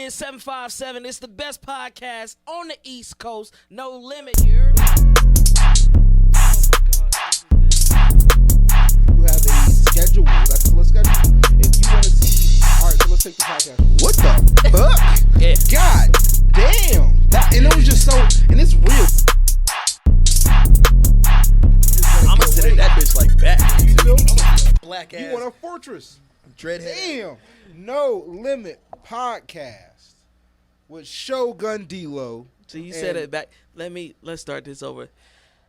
is 757. It's the best podcast on the East Coast. No limit. You heard me? You have a schedule. That's a schedule. If you want to see, all right. So let's take the podcast. What the fuck? Yeah. God damn. And it was just so. And it's real. I'ma sit in that bitch like that. You feel? Black ass. You want a fortress? Dreadhead. Damn. No Limit podcast with Shogun D-Lo. So you said it back. Let's start this over.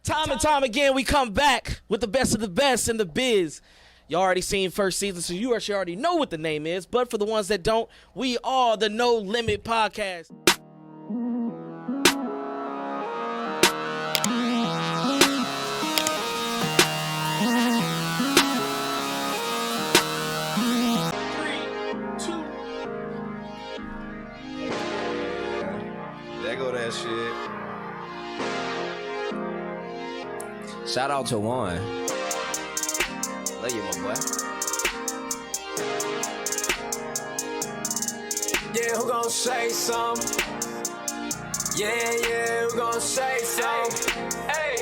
Time and time again, we come back with the best of the best in the biz. You already seen first season, so you actually already know what the name is. But for the ones that don't, we are the No Limit podcast. There go that shit. Shout out to Juan. Love you, my boy. Yeah, who gon' say something? Yeah, who gon' say something? Hey.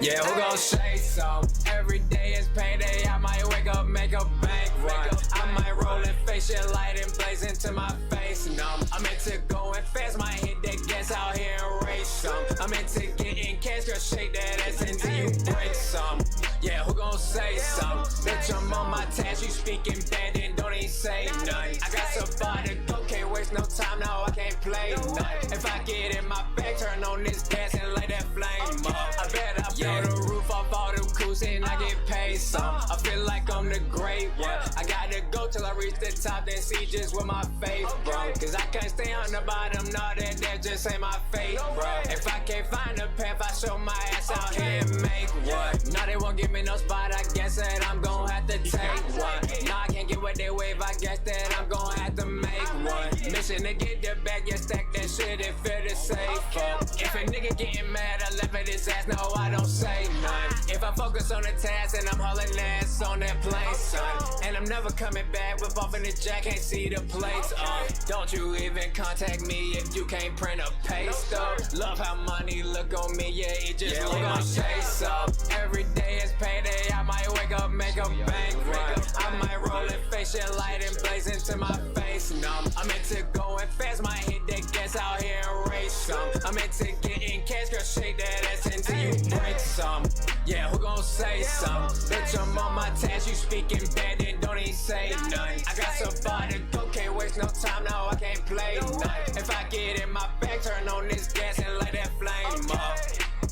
Yeah, who gon' say something? Every day is payday. I might wake up, make a bank run. I might roll and face shit light and blaze into my face. Numb. I'm into going fast. Might hit that gas out here and race some. I'm into getting cash, girl, shake that ass until you break some. Yeah, who gon' say something? Bitch, I'm on my task. You speaking bad and don't even say nothing. I got some fire to go, can't waste no time. No, I can't play nothing. If I get in my bag, turn on this gas and light that flame up. I bet I blow the roof off all them cools and I get paid some. I feel like I'm the great one. I gotta go till I reach the top, then see just where my faith, bro. Cause I can't stay on the bottom, no, that just ain't my fate, bro. If I can't find a path, I show my ass out here and make what. Now they won't give me no spot, I guess that I'm gon' have to take one. Now I can't get what they wave, I guess that I'm gon' have to make one. Mission to get the bag, yeah, stack that shit and feel the safe up. If a nigga getting mad, I left at his ass, no, I don't say none. If I focus on the task and I'm hauling ass on that plane, son. And I'm never coming back, whip off in the jack, can't see the plates on. Don't you even contact me if you can't print a pay stub. Love how money look on me, yeah, it just look on chase up. Every day is payday, I might wake up, make a bank run. I might roll and face shit light and blaze into my face numb. I'm into going fast, might hit that gas out here and race some. I'm into getting cash, girl, shake that ass until you break some. Yeah, who gon' say something? Bitch, I'm on my task, you speaking bad and don't even say nothing. I got some fire to go, can't waste no time, no, I can't play nothing. If I get in my bag, turn on this gas and light that flame up.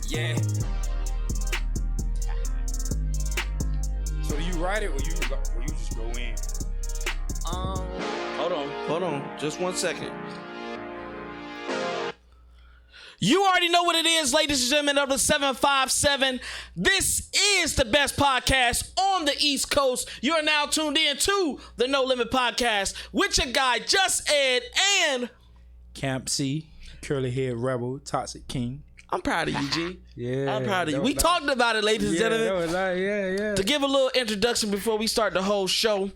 Yeah. So do you write it or you just go in? Hold on. Just 1 second. You already know what it is, ladies and gentlemen of the 757. This is the best podcast on the East Coast. You are now tuned in to the No Limit podcast with your guy, Just Ed, and Camp C, Curly Head Rebel, Toxic King. I'm proud of you, G. Yeah. I'm proud of you. We talked about it, ladies and gentlemen. Yeah. To give a little introduction before we start the whole show,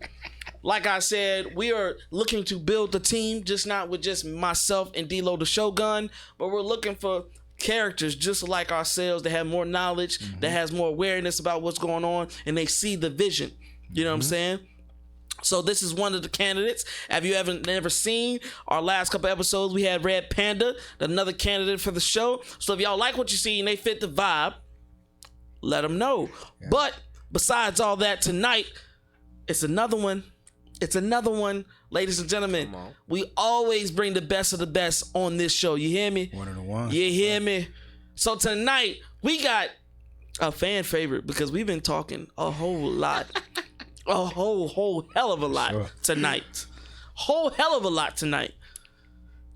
like I said, we are looking to build the team, just not with just myself and D-Lo the Shogun, but we're looking for characters just like ourselves that have more knowledge, that has more awareness about what's going on, and they see the vision. You know what I'm saying? So this is one of the candidates. Have you never seen our last couple episodes? We had Red Panda, another candidate for the show. So if y'all like what you see and they fit the vibe, let them know. Yeah. But besides all that, tonight, it's another one. Ladies and gentlemen. We always bring the best of the best on this show. You hear me? One of the ones. You hear me? So tonight, we got a fan favorite because we've been talking a whole lot. A whole hell of a lot tonight. Whole hell of a lot tonight.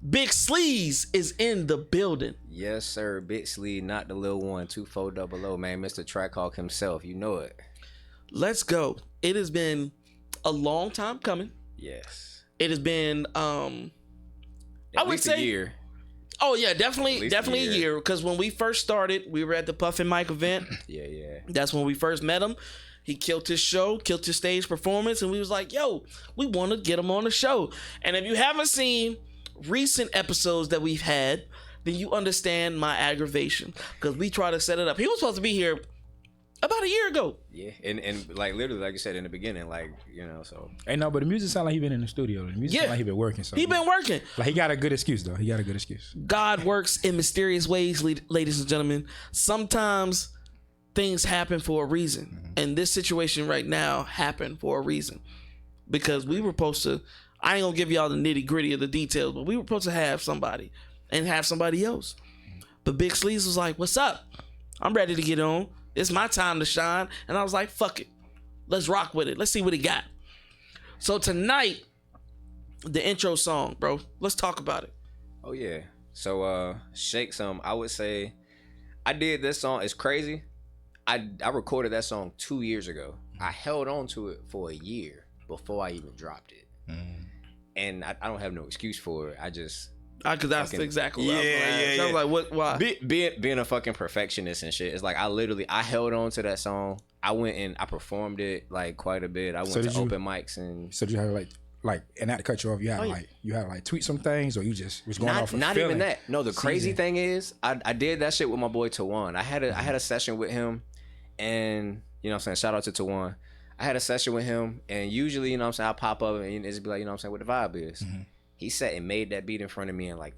Big Sleaze is in the building. Yes, sir. Big Sleaze, not the little one. 2400, man. Mr. Trackhawk himself. You know it. Let's go. It has been a long time coming. Yes. It has been I would say a year. Oh yeah, definitely a year. Because when we first started, we were at the Puffin Mike event. Yeah. That's when we first met him. He killed his show, killed his stage performance, and we was like, yo, we want to get him on the show. And if you haven't seen recent episodes that we've had, then you understand my aggravation, because we try to set it up. He was supposed to be here about a year ago. Yeah, and like literally, like you said in the beginning, like, you know, so. Hey, no, but the music sound like he been in the studio. The music sound like he been working. So He been working. Like, he got a good excuse, though. He got a good excuse. God works in mysterious ways, ladies and gentlemen. Sometimes things happen for a reason. And this situation right now happened for a reason. Because we were supposed to, I ain't gonna give y'all the nitty gritty of the details, but we were supposed to have somebody and have somebody else. But Big Sleaze was like, what's up? I'm ready to get on. It's my time to shine. And I was like, fuck it. Let's rock with it. Let's see what he got. So tonight, the intro song, bro. Let's talk about it. Oh yeah. So Shake Some, I would say I did this song. It's crazy. I recorded that song 2 years ago. I held on to it for a year before I even dropped it. And I don't have no excuse for it. I just Because that's exactly what I was gonna ask. yeah. I was like, what? Why? Being a fucking perfectionist and shit. It's like I held on to that song. I went and I performed it like quite a bit. I went to open mics and. So did you have like, and not to cut you off, you had like tweet some things, or you just was going off of not feeling? even that. No, the crazy thing is I did that shit with my boy Tawan. I had a session with him, and you know what I'm saying, shout out to Tawan. I had a session with him, and usually, you know what I'm saying, I'll pop up and just be like, you know what I'm saying, what the vibe is. He sat and made that beat in front of me in like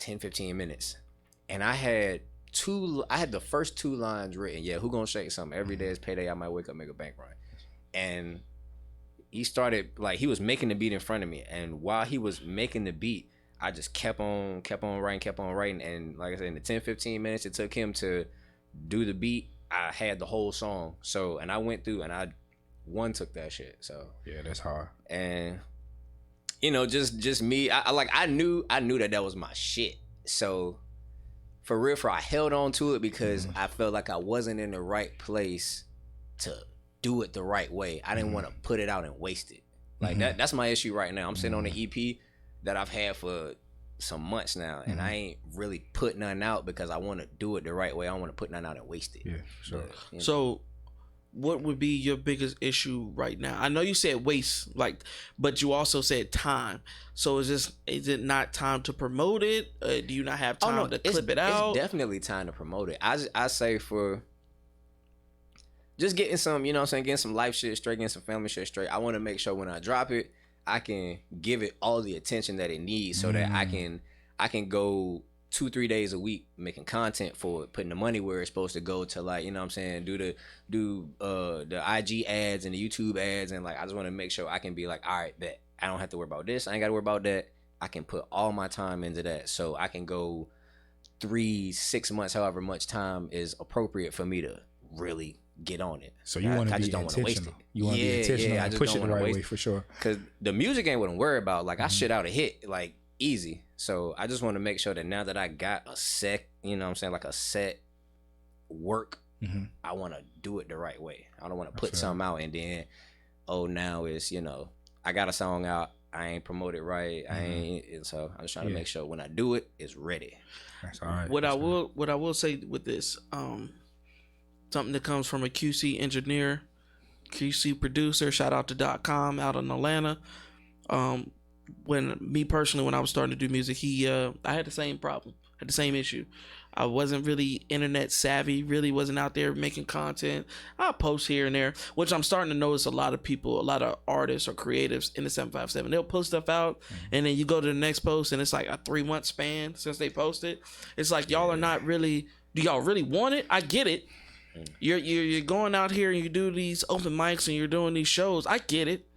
10-15 minutes, and I had the first 2 lines written. Yeah, who gonna shake something? Every day is payday. I might wake up, make a bank run. And he started, like, he was making the beat in front of me, and while he was making the beat, I just kept on writing. And like I said, in the 10-15 minutes it took him to do the beat, I had the whole song. So, and I went through and I took that shit. So yeah, that's hard. And you know, just me, I knew that was my shit. So for real, I held on to it because I felt like I wasn't in the right place to do it the right way. I didn't want to put it out and waste it. Like that's my issue right now. I'm sitting on an EP that I've had for some months now, and I ain't really put nothing out because I want to do it the right way. I don't want to put nothing out and waste it. Yeah, sure. But, you know. So, what would be your biggest issue right now? I know you said waste, but you also said time. So is it not time to promote it? Do you not have time to clip it out? It's definitely time to promote it. I say for just getting some, you know what I'm saying, getting some life shit straight, getting some family shit straight. I want to make sure when I drop it, I can give it all the attention that it needs, so that I can go 2-3 days a week making content for it, putting the money where it's supposed to go to, like, you know what I'm saying, do the IG ads and the YouTube ads, and like I just want to make sure I can be like, all right, bet I don't have to worry about this, I ain't got to worry about that. I can put all my time into that, so I can go 3-6 months, however much time is appropriate for me to really get on it. So you want to be intentional. You want to be intentional and push it the right way, for sure. Because the music ain't what I'm worried about. Like I shit out a hit like easy. So I just want to make sure that now that I got a set, you know what I'm saying, like a set work, I want to do it the right way. I don't want to put something out and then, now it's, you know, I got a song out, I ain't promote it right. I ain't, so I'm just trying to make sure when I do it, it's ready. That's all right. What I will say with this, something that comes from a QC engineer, QC producer, shout out to .com out in Atlanta. When I was starting to do music, I had the same problem, had the same issue. I wasn't really internet savvy, really wasn't out there making content. I post here and there, which I'm starting to notice a lot of people, a lot of artists or creatives in the 757. They'll post stuff out, and then you go to the next post, and it's like a 3-month span since they posted. It's like, y'all are not really, do y'all really want it? I get it. You're going out here and you do these open mics and you're doing these shows. I get it,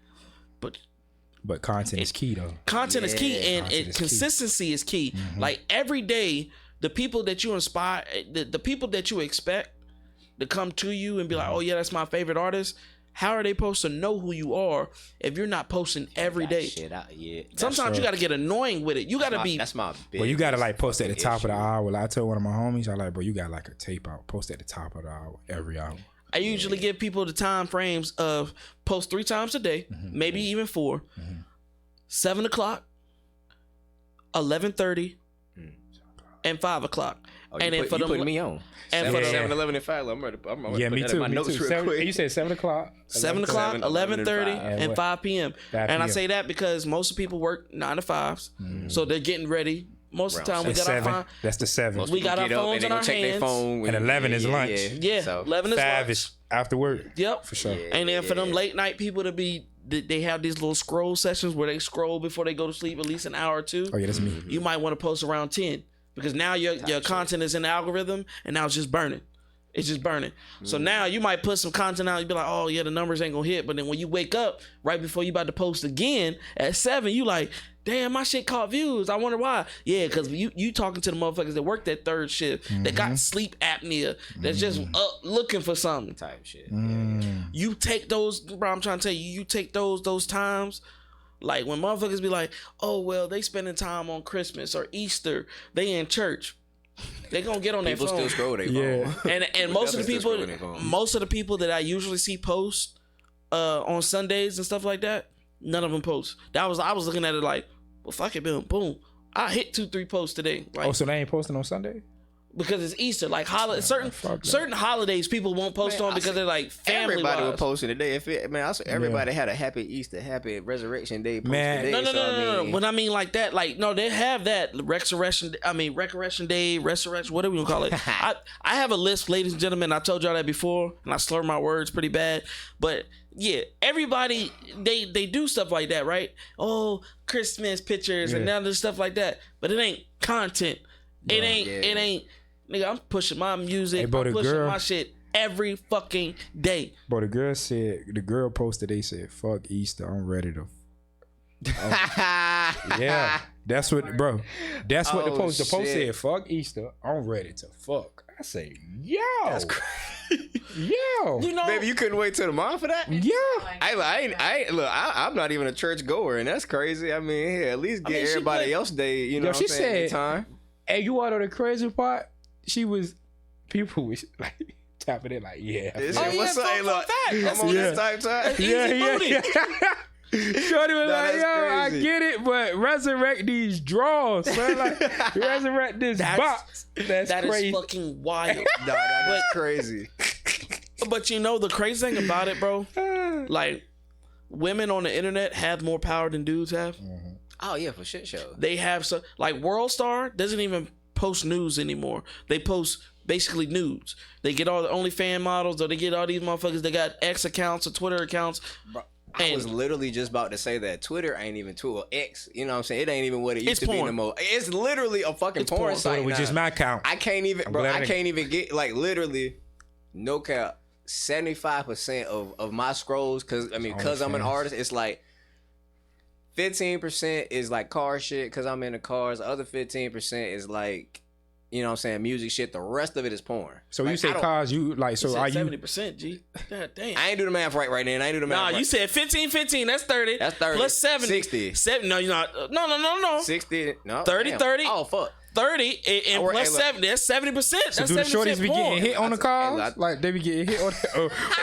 but content is key, though. Content is key, and consistency is key. Like every day, the people that you inspire, the people that you expect to come to you and be like, oh yeah, that's my favorite artist. How are they supposed to know who you are if you're not posting every day? Shit out. Yeah, sometimes you got to get annoying with it. You got to be. That's my. Well, you got to like post at the top of the hour. Like I told one of my homies, I like, bro, you got like a tape out. Post at the top of the hour every hour. I usually give people the time frames of post 3 times a day, maybe even 4. 7 o'clock, 11:30, and 5 o'clock. Oh, and then for them, putting me on. and for 7-11 and 5. I'm ready. Yeah, me too. My Me notes too. real quick. You said 7 o'clock. 7 o'clock, 11:30, and 5 p.m. 5 And I p.m. say that because most of people work 9 to 5s, so they're getting ready. Most of the time, we That's got our 7. phone. That's the 7. We got our phones in our hands. And 11 is lunch. Yeah, So, 11 is 5 lunch. is after work. Yep, For sure. And then for them late night people to be, they have these little scroll sessions where they scroll before they go to sleep at least an hour or two. Oh yeah, that's me. You might want to post around 10 because now your content is in the algorithm and now it's just burning. It's just burning. So now you might put some content out. You be like, oh yeah, the numbers ain't gonna hit. But then when you wake up right before you about to post again at 7, you like, damn, my shit caught views. I wonder why. Yeah, because you talking to the motherfuckers that work that third shift, that got sleep apnea, that's just up looking for something. Type shit. You take those, bro. I'm trying to tell you, you take those times. Like when motherfuckers be like, oh well, they spending time on Christmas or Easter, they in church. They gonna get on their People phone. still scroll their phone. And most of the Definitely still people, scrolling their phone. most of the people that I usually see post on Sundays and stuff like that, none of them post. I was looking at it like, well, fuck it, boom. I hit 2-3 posts today. Like, Oh, so they ain't posting on Sunday? because it's Easter. Like certain fuck that. certain holidays people won't post on because they're like family Everybody wise. was posting today. Everybody had a happy Easter, happy Resurrection Day. Post Man. today, No. I mean, When I mean like that, like no, they have that Resurrection Day, Resurrection, whatever you call it. I have a list, ladies and gentlemen. I told y'all that before, and I slur my words pretty bad. But yeah, everybody they do stuff like that, right? Oh, Christmas pictures and now there's stuff like that, but it ain't content. It ain't. Nigga, I'm pushing my music. Hey, but I'm the pushing girl- my shit every fucking day. But the girl posted, they said, fuck Easter, I'm ready to. Yeah, that's what, bro. That's what the Oh, post shit. said, fuck Easter, I'm ready to fuck. I say, yo. That's crazy. Yo. You know, baby, you couldn't wait till tomorrow for that? Yeah. I'm not even a church goer, and that's crazy. I mean, here, at least get she everybody put- else day. You know, Yo, what she I'm saying, said- time. Hey, you want to know the crazy part? People was like tapping it like, yeah. This Oh, shit, yeah, what's up? fun Hey, look, fact. I'm on Yeah. this type time. Yeah. Shorty was like, that's yo, I crazy. get it, but resurrect these draws, man. Like, resurrect this box. That's that crazy. is fucking wild. Nah, that is crazy. But you know the crazy thing about it, bro? Like, women on the internet have more power than dudes have. Oh yeah, for shit show. They have so like World Star doesn't even post news anymore. They post basically nudes. They get all the OnlyFans models, or they get all these motherfuckers. They got X accounts or Twitter accounts. I was literally just about to say that Twitter ain't even Twitter X. You know what I'm saying? It ain't even what it used It's to be porn. no more. It's literally a fucking It's porn porn. site. Which now. is my count. I can't even, bro. glad I I- can't even get like literally, no cap. 75% of my scrolls, because I'm an OnlyFans. artist. It's like 15% is like car shit because I'm into cars. The other 15% is like, you know what I'm saying, music shit. The rest of it is porn. So Like, you say I don't- cars, you like, so are you? 70%, G. God damn. I ain't do the math right then. I ain't do the math. Nah, right. you said 15. That's 30. That's 30. Plus 70. 60. 7. No, you're not. No. 60. No. 30, damn. 30. Oh fuck. 30 and Or- plus hey, look. 70. That's 70%. That's Do the 70% shorties be porn. getting hit on the cars? Hey, look, Like they be getting hit on,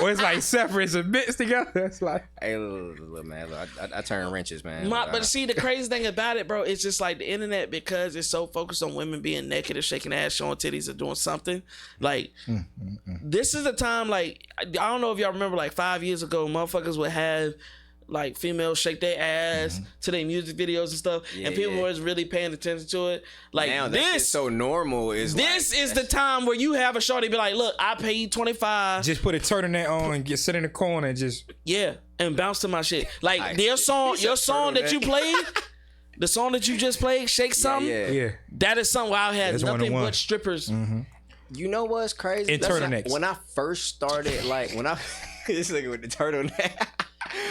or it's like separate and mixed together. It's like, Hey, look, man. Look, I turn wrenches, man. But see, the crazy thing about it, bro, it's just like the internet, because it's so focused on women being naked or shaking ass, showing titties, or doing something. Like, this is a time, like, I don't know if y'all remember, like 5 years ago, motherfuckers would have like females shake their ass to their music videos and stuff, and people was really paying attention to it. Like now that shit's this, so normal is this is the time where you have a shorty be like, "Look, I paid $25, just put a turtleneck on and sit in the corner and just. yeah, and bounce to my shit." Like Nice. your song that turtleneck. you played, the song that you just played, "Shake Something." Yeah. That is something where I had That's nothing one-on-one. but strippers. You know what's crazy? And turtlenecks. When I first started, like when I this nigga with the turtleneck.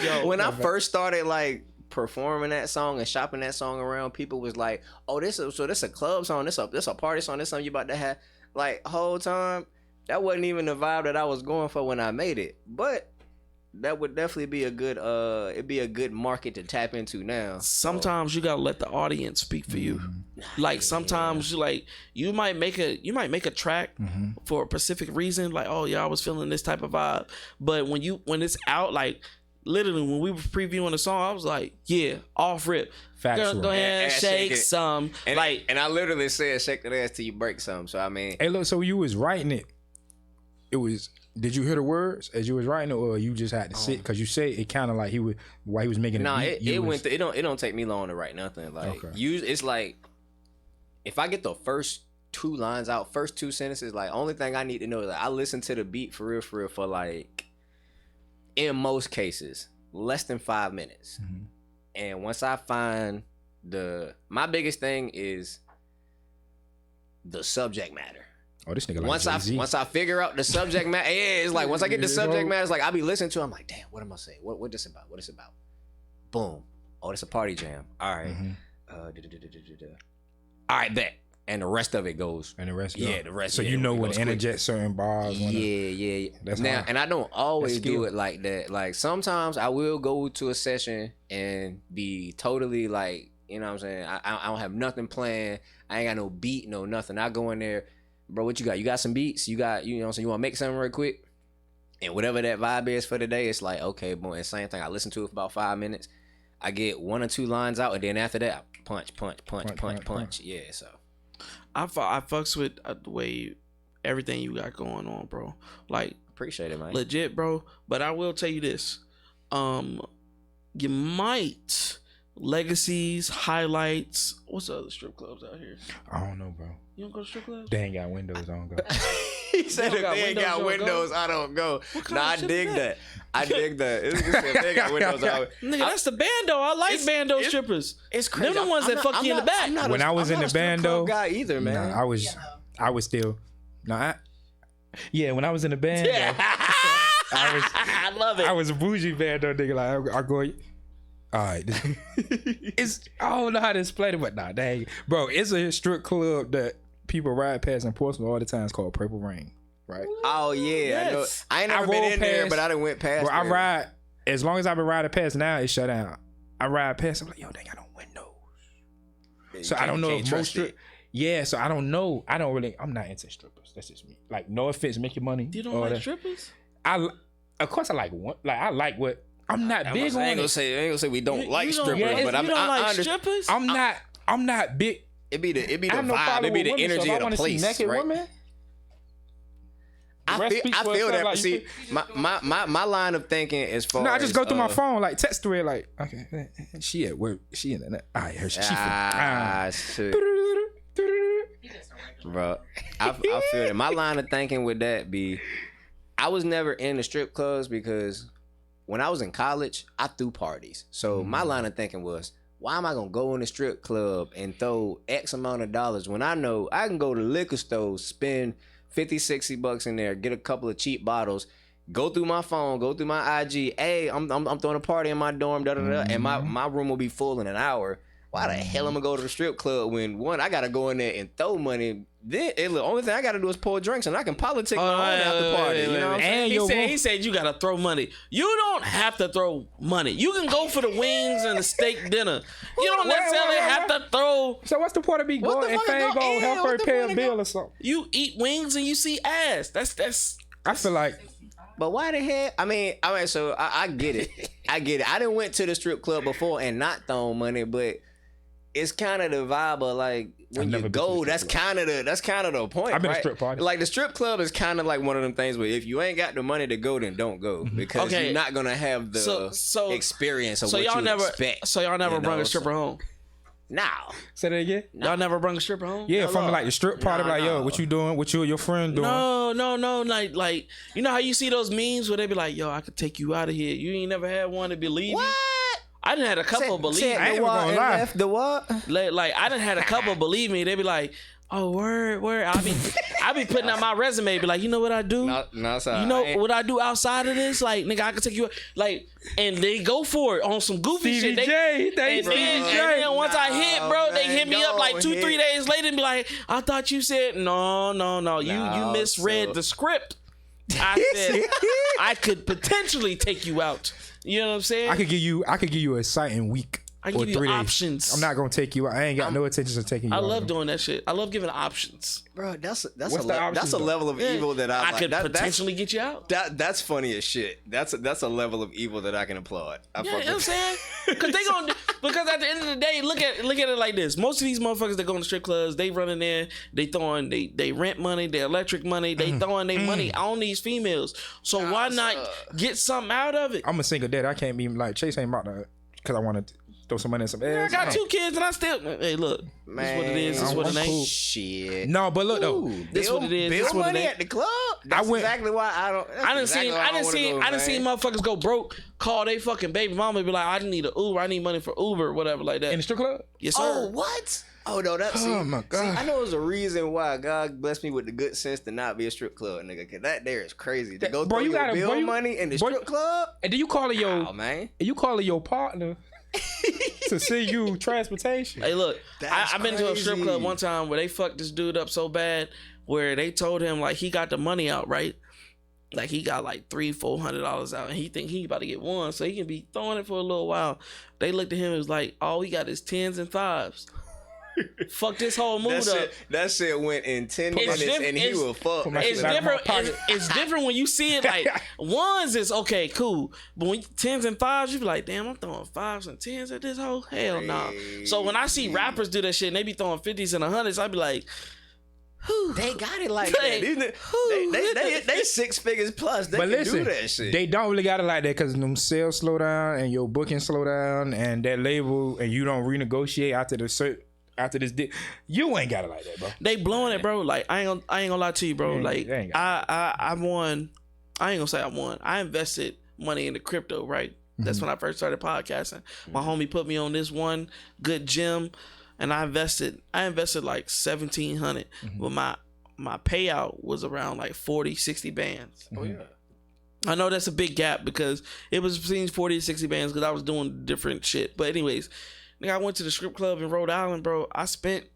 Yo, When I first started like performing that song and shopping that song around, people was like, "Oh, this a club song. This a party song. This something you about to have." Like whole time, that wasn't even the vibe that I was going for when I made it. But that would definitely be a good it'd be a good market to tap into now. sometimes you gotta let the audience speak for you. Like sometimes you might make a track for a specific reason. Like, oh yeah, I was feeling this type of vibe. But when it's out, like literally when we were previewing the song, I was like, yeah, off rip. Factual. Go ahead, And shake it. some. And, like, and I literally said, shake that ass till you break some. So I mean, Hey, look. So you was writing it. It was. Did you hear the words as you was writing it, or you just had to sit? Because you say it kind of like while he was making nah, the beat. it went. It don't take me long to write nothing. Like Okay. it's like if I get the first 2 lines out, first 2 sentences, like only thing I need to know is like I listen to the beat for real for like in most cases less than 5 minutes. Mhm. And once I find my biggest thing is the subject matter. Oh, this nigga like Once Jay-Z. I figure out the subject matter, yeah, it's like once I get the subject matter, it's like I be listening to it, I'm like, damn, what am I saying? What this about? What this about? Boom. Oh, it's a party jam. All right. Mhm. All right, bet. And the rest of it goes. And the rest. Yeah, go. the rest. So yeah, you know it when goes to quick. interject certain bars. Yeah. That's Now, hard. and I don't always That's do skill. it like that. Like sometimes I will go to a session and be totally like, you know what I'm saying? I don't have nothing planned. I ain't got no beat, no nothing. I go in there, bro, what you got? You got some beats? You got, you know what I'm saying? You want to make something real quick? And whatever that vibe is for the day, it's like, okay, boom. And same thing. I listen to it for about 5 minutes. I get 1 or 2 lines out, and then after that, I punch. Yeah, so. I fucks with the way everything you got going on, bro. Like, Appreciate it, man. legit, bro. But I will tell you this. You might Legacies, Highlights. What's the other strip clubs out here? I don't know, bro. You don't go to strip clubs? They ain't got windows. I don't go. He said They if don't got they ain't got windows, windows, I don't go. What kind Nah, of I shit dig is that. I dig that. It's just if they ain't got windows, Nigga, that's the bando. I like bando strippers. it's crazy. Them the ones that fuck you in the back. When I was in the band, though, guy either, man. Nah, I was still. Nah, yeah. When I was in the band, though, I love it. I was a bougie band though, nigga. Like I go. All right, it's I don't know how to explain it, but nah, dang, bro, it's a strip club that people ride past in Portsmouth all the time. It's called Purple Rain, right? Oh yeah, I know. Yes. I ain't I never been rolled in there, past- but I done went past. Bro, I there. ride as long as I've been riding past. Now it's shut down. I ride past. I'm like, yo, they got no windows. You So I can't- don't know can't if trust most strip. it. Yeah, so I don't know. I don't really. I'm not into strippers. That's just me. Like, no offense, make your money. You don't all like that. strippers? Of course, I like one. Like, I like what. I'm not I big ain't on gonna it. say we don't like You don't- strippers, yeah, but you I'm, don't I like understand. strippers? I'm not big. It be the I have no vibe. problem It be with the women, energy so if I of the wanna see place, naked right? women, I rest feel, speaks I for feel itself, that. like, See, you my line of thinking as far no, I just go as, through my phone, like text her, like, okay, she at work, she in that. All right, her she. Shit. Bro, I feel that. My line of thinking with that be, I was never in the strip clubs because when I was in college, I threw parties. So my line of thinking was, why am I gonna go in a strip club and throw X amount of dollars when I know I can go to liquor stores, spend $50-$60 in there, get a couple of cheap bottles, go through my phone, go through my IG. Hey, I'm throwing a party in my dorm, and my room will be full in an hour. Why the hell am I go to the strip club when one I gotta go in there and throw money? Then the only thing I gotta do is pour drinks and I can politic my own after party. You know what I'm saying? And He said you gotta throw money. You don't have to throw money. You can go for the wings and the steak dinner. You don't necessarily have to throw. So what's the point of me What going the and fuck Fang is go go- help yeah, her what the pay fuck a is bill go- or something? You eat wings and you see ass. That's. I feel like But why the hell? I mean, so I get it. I get it. I done went to the strip club before and not thrown money, but it's kind of the vibe of like when never you been to go, a that's strip kind of the point. I've been to right? strip parties. Like the strip club is kind of like one of them things where if you ain't got the money to go, then don't go because Okay. you're not gonna have the So- experience of So what y'all you never. expect. So y'all never you brought know, a stripper home. Now, say that again. Y'all never brought a stripper home. Yeah, Hello? from like the strip party, Nah, like, yo, nah. what you doing? What you and your friend doing? No. Like you know how you see those memes where they be like, "Yo, I could take you out of here." You ain't never had one to believe what? you. I done had a couple believe Said me. I ain't the even what gonna and lie. left the what? Like I done had a couple believe me. They be like, "Oh, word." I be putting out my resume. Be like, you know what I do? No, sorry. You know what I do outside of this? Like, nigga, I can take you like, and they go for it on some goofy shit. CBJ, They, he think and CBJ. then once I hit, bro, they man, hit me up like go 2-3 ahead. days later and be like, I thought you said no. You No, misread so- the script. I said I could potentially take you out. You know what I'm saying? I could give you a exciting week I give you 3 days. options. I'm not gonna take you out. I ain't got no intentions of taking you I out. love doing that shit. I love giving options. Bro, that's What's the that's options, a though? level of evil that I like. could potentially get you out. That's funny as shit. That's a level of evil that I can applaud. Yeah, you know what I'm saying? Because at the end of the day, look at it like this. Most of these motherfuckers that go in the strip clubs, they running there, they throwing they rent money, their electric money, they throwing their money on these females. So why not get something out of it? I'm a single dad. I can't be like Chase ain't about to because I want to throw some money in some ass. I got 2 kids and I still hey look. This is what it is. This is what it ain't. Shit. No, but look though. This what it is. This Bill what it money ain't. at the club. That's exactly why I don't. I done seen motherfuckers go broke, call they fucking baby mama and be like, I need an Uber, I need money for Uber or whatever like that. In the strip club? Yes, sir. Oh, what? Oh no, that's my God. I know there's a reason why God blessed me with the good sense to not be a strip club nigga. Cause that there is crazy to go bro, throw you your gotta- bill bro, you- money in the bro, strip club. And then you calling your Oh man, you calling your partner to send you transportation. Hey, look, That's I've been to a strip crazy. club one time where they fucked this dude up so bad where they told him like he got the money out, right? Like he got like $300-400 out and he think he about to get one, so he can be throwing it for a little while. They looked at him and was like, all we got is 10s and 5s. Fuck this whole mood up. that shit went in 10 minutes and he will fuck. my It's shit out of my different. pocket. It's different when you see it like 1s is okay, cool, but when 10s and 5s, you be like, damn, I'm throwing 5s and 10s at this whole hell nah. So when I see rappers do that shit, and they be throwing 50s and 100s, I be like, whew. They got it like that. They 6 figures plus. They But can listen, do that shit. they don't really got it like that because them sales slow down and your booking slow down and that label and you don't renegotiate after this deal. You ain't got it like that, bro. They blowing it, bro. Like I ain't gonna lie to you, bro. Like they ain't I won. I ain't gonna say I won. I invested money into crypto, right? That's when I first started podcasting. My homie put me on this one good gym, and I invested like $1,700. But my payout was around like 40-60 bands. Oh yeah. I know that's a big gap because it was between 40 to 60 bands because I was doing different shit. But anyways, nigga, I went to the strip club in Rhode Island, bro. I spent,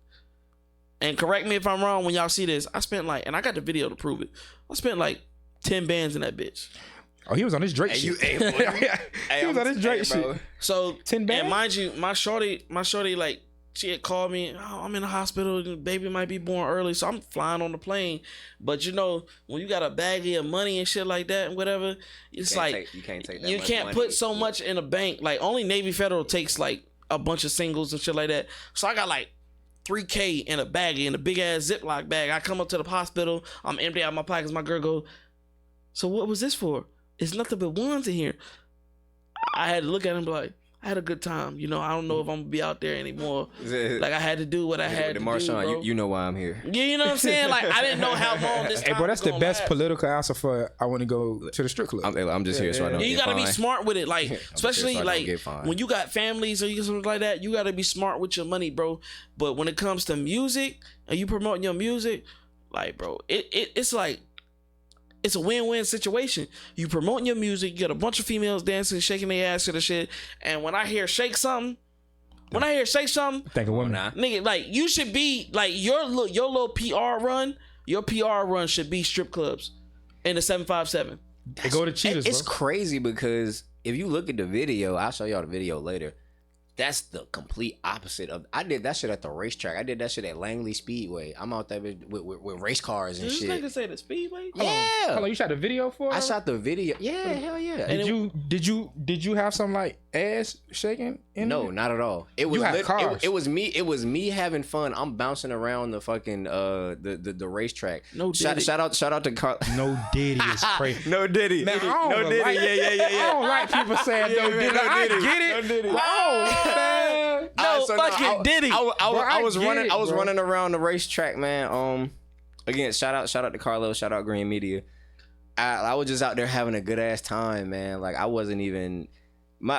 and correct me if I'm wrong when y'all see this, I spent like, and I got the video to prove it, I spent like 10 bands in that bitch. Oh, he was on this Drake shit. He was on this Drake shit. So 10 bands? And mind you, my shorty, like, she had called me, oh, I'm in the hospital, the baby might be born early, so I'm flying on the plane. But you know, when you got a baggie of money and shit like that and whatever, it's you can't take that you much can't money. put so much in a bank. Like only Navy Federal takes like a bunch of singles and shit like that. So I got like $3K in a baggie, in a big ass Ziploc bag. I come up to the hospital, I'm empty out my pockets. My girl go, so what was this for? It's nothing but ones in here. I had to look at him like, I had a good time. You know, I don't know if I'm gonna be out there anymore. Like I had to do what I had to do, bro. You know why I'm here. Yeah, you know what I'm saying? Like I didn't know how long this time Hey, bro, that's was the gonna best last. political answer for I want to go to the strip club. I'm just here so I don't You get gotta be fined. smart with it, like especially so I don't like get fined. when you got families or something like that. You gotta be smart with your money, bro. But when it comes to music and you promoting your music, like, bro, it's like it's a win-win situation. You promoting your music, you got a bunch of females dancing, shaking their ass to the shit, and when I hear shake something, Think of women. nigga, like you should be like your little PR run. Your PR run should be strip clubs in the 757. They go to cheaters, It's bro. crazy because if you look at the video, I'll show y'all the video later. That's the complete opposite of. I did that shit at the racetrack. I did that shit at Langley Speedway. I'm out there with race cars and Did shit. this nigga say the Speedway? Yeah. Hold on, you shot the video for I her? shot the video. Yeah, hell yeah. Did you have some like ass shaking in No, it? not at all. It was had cars. It was me. It was me having fun. I'm bouncing around the fucking the racetrack. No shout Diddy. out to Carl. No Diddy is crazy. No Diddy. Man, I don't no Diddy. like, Yeah. I don't like people saying no man, Diddy. no I Diddy. get it. No Diddy. Oh, man. No, fucking Diddy. I was get running. it, I was bro. running around the racetrack, man. Again, shout out to Carlos. Shout out Green Media. I was just out there having a good ass time, man. Like I wasn't even all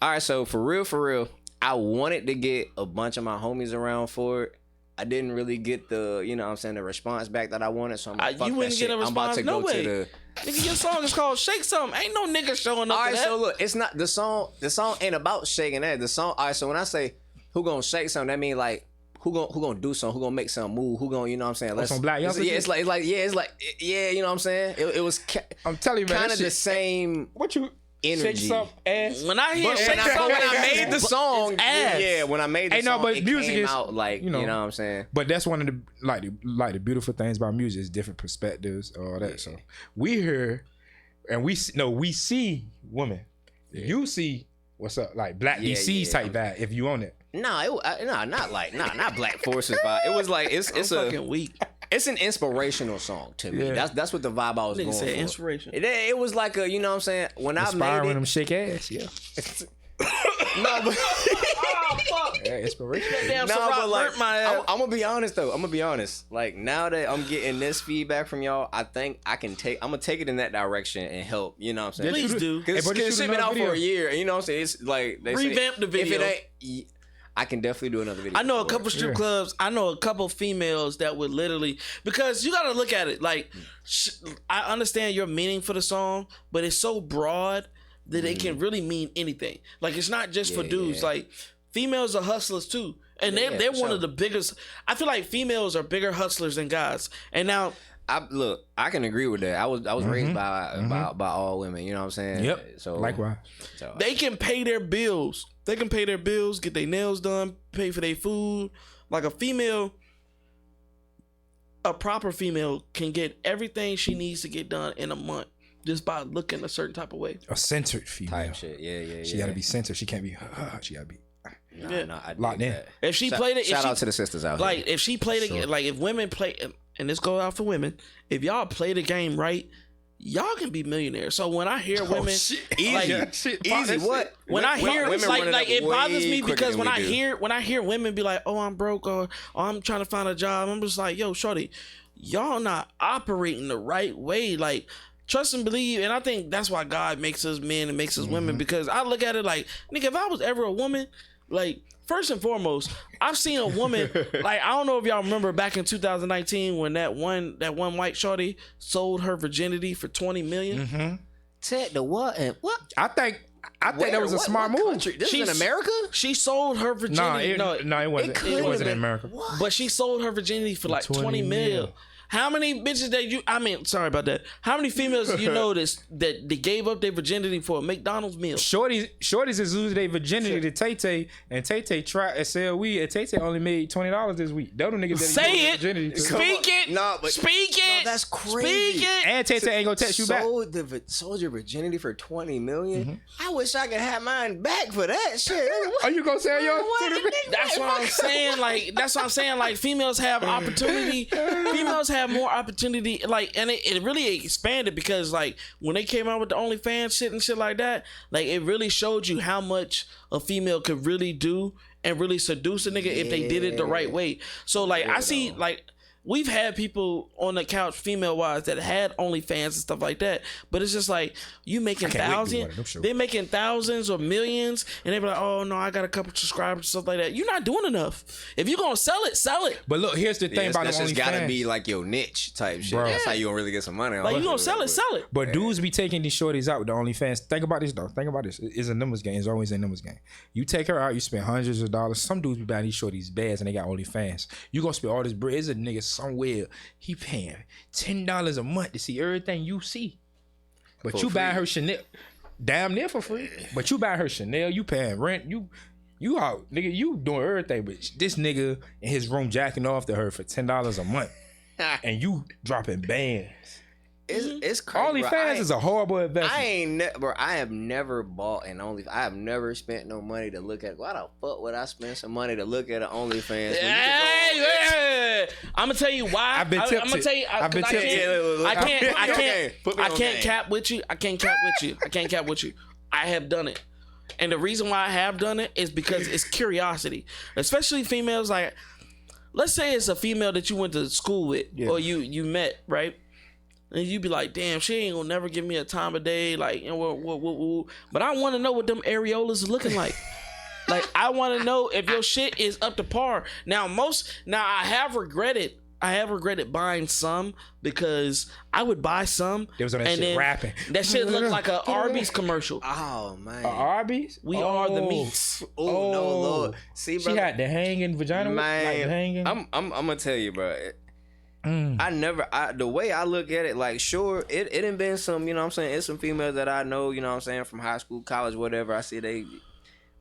right. So for real, I wanted to get a bunch of my homies around for it. I didn't really get the, you know what I'm saying, the response back that I wanted. So I'm like, fuck You that wouldn't shit. get a I'm about response. to No go way. to the. Nigga, your song is called Shake Something. Ain't no nigga showing up All to right, that. so look, it's not the song. The song ain't about shaking that. The song. All right, so when I say who gonna shake something, that mean like who gonna do something, who gonna make something move, who gonna, you know what I'm saying? some black youngsters? Yeah, it's like you know what I'm saying. It was I'm telling you, man. kind that of the shit- same. What you energy. Shake some ass. When I hear But shake some when I ass, made the song, ass. yeah, when I made the Ain't no, song, but it music came is, out like, you know what I'm saying? But that's one of the like the beautiful things about music is different perspectives, all that. So we hear and we see women. You see what's up, like Black DC's type vibe. If you on it, not Black Forces vibe. It was like it's fucking weak. It's an inspirational song to me. Yeah. That's what the vibe I was Nigga going said for. inspiration. It was like a, you know what I'm saying? When I inspiring made them it, shake ass. Yeah, no, but yeah, inspiration. Damn, no, Ciroc but like, burnt my ass. I'm gonna be honest though. I'm gonna be honest. Like now that I'm getting this feedback from y'all, I think I'm gonna take it in that direction and help. You know what I'm saying? Please do. Because Hey, but it's shoot been out another for a video. year, and you know what I'm saying? It's like they Revamp say, the video. If it ain't, I can definitely do another video. I know a for couple it. strip clubs. I know a couple females that would literally, because you got to look at it like, I understand your meaning for the song, but it's so broad that it can really mean anything. Like it's not just for dudes. Like females are hustlers too, and they're for one sure. of the biggest. I feel like females are bigger hustlers than guys. And now I can agree with that. I was raised by all women. You know what I'm saying? Yep. So Likewise. so, they can pay their bills. They can pay their bills, get their nails done, pay for their food. Like a female, a proper female can get everything she needs to get done in a month just by looking a certain type of way. A centered female. type shit. Yeah. She gotta be centered. She can't be. She gotta be. Nah, I dig Locked in. that. If she played it, Shout out to the sisters out like here. if she played it, like if women play, and this goes out for women, if y'all play the game right, y'all can be millionaires. So when I hear women, Easy. What? when I hear women running like up it bothers way me quicker because than when we I do. hear women be like, oh, I'm broke or I'm trying to find a job, I'm just like, yo, shorty, y'all not operating the right way. Like trust and believe, and I think that's why God makes us men and makes us women, because I look at it like, nigga, if I was ever a woman, like first and foremost, I've seen a woman, like I don't know if y'all remember back in 2019 when that one white shorty sold her virginity for $20 million. Ted the what and what? I think that was a smart move. Country? This is in America? She sold her virginity. No, it wasn't. It wasn't in America. But she sold her virginity for like 20 mil. mil. How many bitches sorry about that. How many females you know that they gave up their virginity for a McDonald's meal? Shorties is losing their virginity to Tay-Tay, and Tay-Tay tried to sell weed, and Tay-Tay only made $20 this week. Those niggas that Say he gave it. virginity to. Speak it. No, but Speak it. that's crazy. Speak it. And Tay-Tay ain't gonna text you back. Sold your virginity for $20 million. I wish I could have mine back for that shit. Are you gonna sell yours? That's what I'm saying. Like females have opportunity. Females have more opportunity. Like, and it really expanded because like when they came out with the OnlyFans shit and shit like that, like it really showed you how much a female could really do and really seduce a nigga if they did it the right way. So like I see like we've had people on the couch female wise that had OnlyFans and stuff like that, but it's just like you making can't wait to do one thousands, of them shows. they're making thousands or millions, and they be like, oh no, I got a couple subscribers and stuff like that. You're not doing enough. If you're gonna sell it. But look, here's the thing about the That's just gotta OnlyFans. be like your niche type shit. Bro. That's how you gonna really get some money. Like you gonna sell it. But dudes be taking these shorties out with the OnlyFans. Think about this though. Think about this. It's a numbers game. It's always a numbers game. You take her out, you spend hundreds of dollars. Some dudes be buying these shorties bags and they got OnlyFans. You gonna spend all this bread. There's a nigga somewhere. He paying $10 a month to see everything you see. But For you buying free. her Chanel damn near for free. But you buying her Chanel, you paying rent, you out, nigga, you doing everything. But this nigga in his room jacking off to her for $10 a month. And you dropping bands. It's crazy. OnlyFans is a horrible investment. I have never bought an OnlyFans. I have never spent no money to look at. Why the fuck would I spend some money to look at an OnlyFans? Hey, I'm gonna tell you why. I've been I'm gonna tempted. tell you. I've been I tempted. can't cap with you. I can't cap with you. I have done it, and the reason why I have done it is because it's curiosity, especially females. Like, let's say it's a female that you went to school with or you met, right? And you be like, damn, she ain't gonna never give me a time of day, like, you know, but I want to know what them areolas is looking like. Like, I want to know if your shit is up to par. Now, I have regretted buying some because I would buy some. They was on that shit rapping. That shit looked like an Arby's commercial. Oh man, Arby's? We are the meats. Oh no, Lord. See, She brother, had the hanging vagina. man. Like the hanging. I'm gonna tell you, bro. The way I look at it, like, sure, it done been some, you know what I'm saying, it's some females that I know, you know what I'm saying, from high school, college, whatever, I see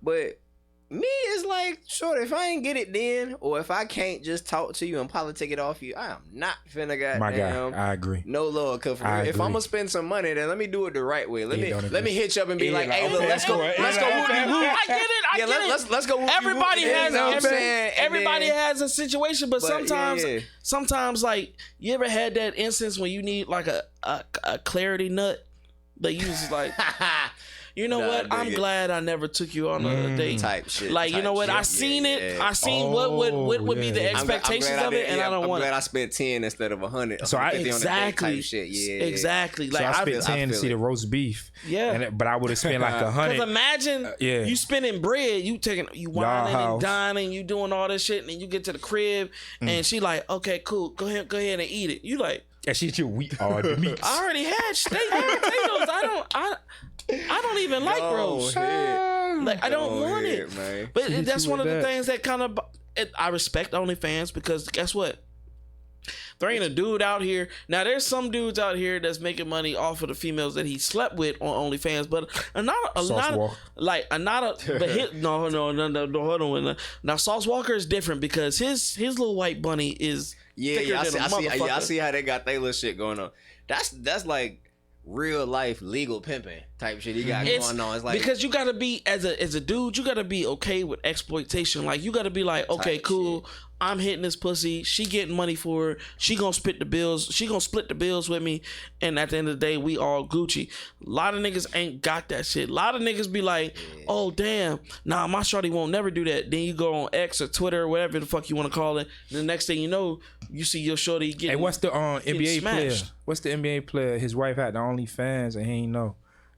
but me, it's like, sure, if I ain't get it then, or if I can't just talk to you and politic it off you, I am not finna goddamn. My guy, I agree. No Lord, cause for real, if I'm gonna spend some money, then let me do it the right way. Let me hit you up and be like, hey, look, let's go whoopie whoop. I get it. Let's go whoopie Everybody whoop, has, you know what I'm saying? everybody has a situation, but sometimes, yeah. sometimes, like, you ever had that instance when you need like a clarity nut that you just like. You know what? I'm glad I never took you on a date. Type shit. Like, you know what? I seen it. I seen what would be the expectations of it, and I don't want. I'm glad I spent 10 instead of 100. So exactly. Shit. Yeah. Exactly. So Like I spent 10 to see the roast beef. Yeah. But I would have spent like 100. Because imagine you spending bread, you whining and dining, you doing all this shit, and then you get to the crib, and she like, okay, cool, go ahead and eat it. You like, that shit, you wheat all the meats. I already had steak and potatoes. I don't even like roast. Like, I don't want it. Man. But that's one of the things that kind of I respect OnlyFans, because guess what? There ain't a dude out here. Now, there's some dudes out here that's making money off of the females that he slept with on OnlyFans, but hold on. Now, Sauce Walker is different because his little white bunny is thicker than a motherfucker. I see how they got their little shit going on. That's like real life legal pimping type shit he got going on. It's like, because you gotta be as a dude, you gotta be okay with exploitation. Like, you gotta be like, okay, cool, shit. I'm hitting this pussy, she getting money for her, she gonna split the bills with me, and at the end of the day, we all Gucci. A lot of niggas ain't got that shit. A lot of niggas be like, oh damn, nah, my shorty won't never do that. Then you go on X or Twitter or whatever the fuck you want to call it, and the next thing you know, you see your shorty getting. Hey, what's the NBA player? smashed. What's the NBA player? His wife had the OnlyFans and he ain't know.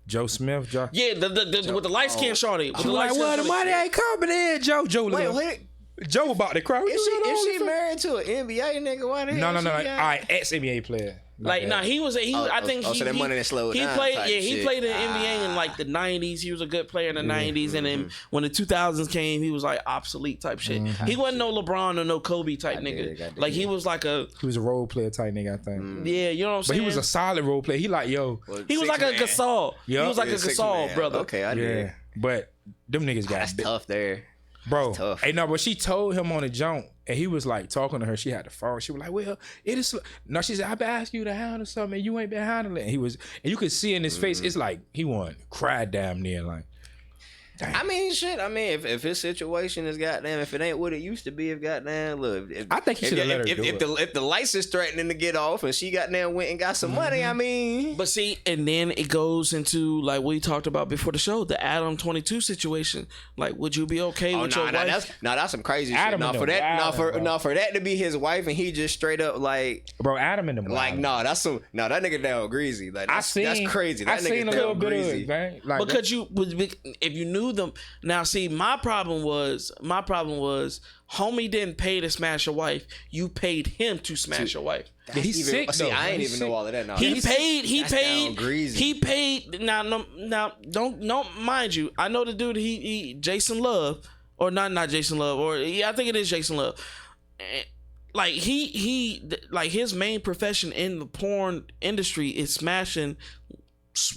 Joe Smith, Joe. Yeah, with the light skin shorty. She like, well, the money ain't coming in, Joe. Wait. Joe about to cry. Is she married to an NBA nigga? Why the hell? No. All right, ex-NBA player. Like, nah, I think so that money that slowed down. He played in the NBA in like the 90s. He was a good player in the 90s, and then when the 2000s came, he was like obsolete type shit. He wasn't no LeBron or no Kobe type nigga. Like, he was like he was a role player type nigga, I think. Yeah, you know what I'm saying? But he was a solid role player. He like, he was like a Gasol. He was like a Gasol, brother. Okay, I did. Yeah, but them niggas got that's tough there. Bro, hey, no, but she told him on the jump, and he was like talking to her. She had the phone. She was like, well, it is. No, she said, I've been asking you to handle something, and you ain't been handling it. And you could see in his face, it's like he wanted to cry damn near. Like, damn. I mean, shit. I mean, if his situation is goddamn, if it ain't what it used to be, if goddamn, look. I think he should have let her do it. If the lights is threatening to get off, and she goddamn went and got some money, I mean. But see, and then it goes into like we talked about before the show, the Adam 22 situation. Like, would you be okay with your wife? That's some crazy Adam shit. For that to be his wife, and he just straight up like, bro, Adam in the like, that nigga down greasy. Like, that's crazy. That I seen a little bit of it, man. Like, because if you knew them. Now, see, my problem was homie didn't pay to smash your wife. You paid him to smash your wife. He's sick. See, I ain't even know all of that. No, He paid. Now, don't mind you. I know the dude. He Jason Love, or not Jason Love, or I think it is Jason Love. Like he like his main profession in the porn industry is smashing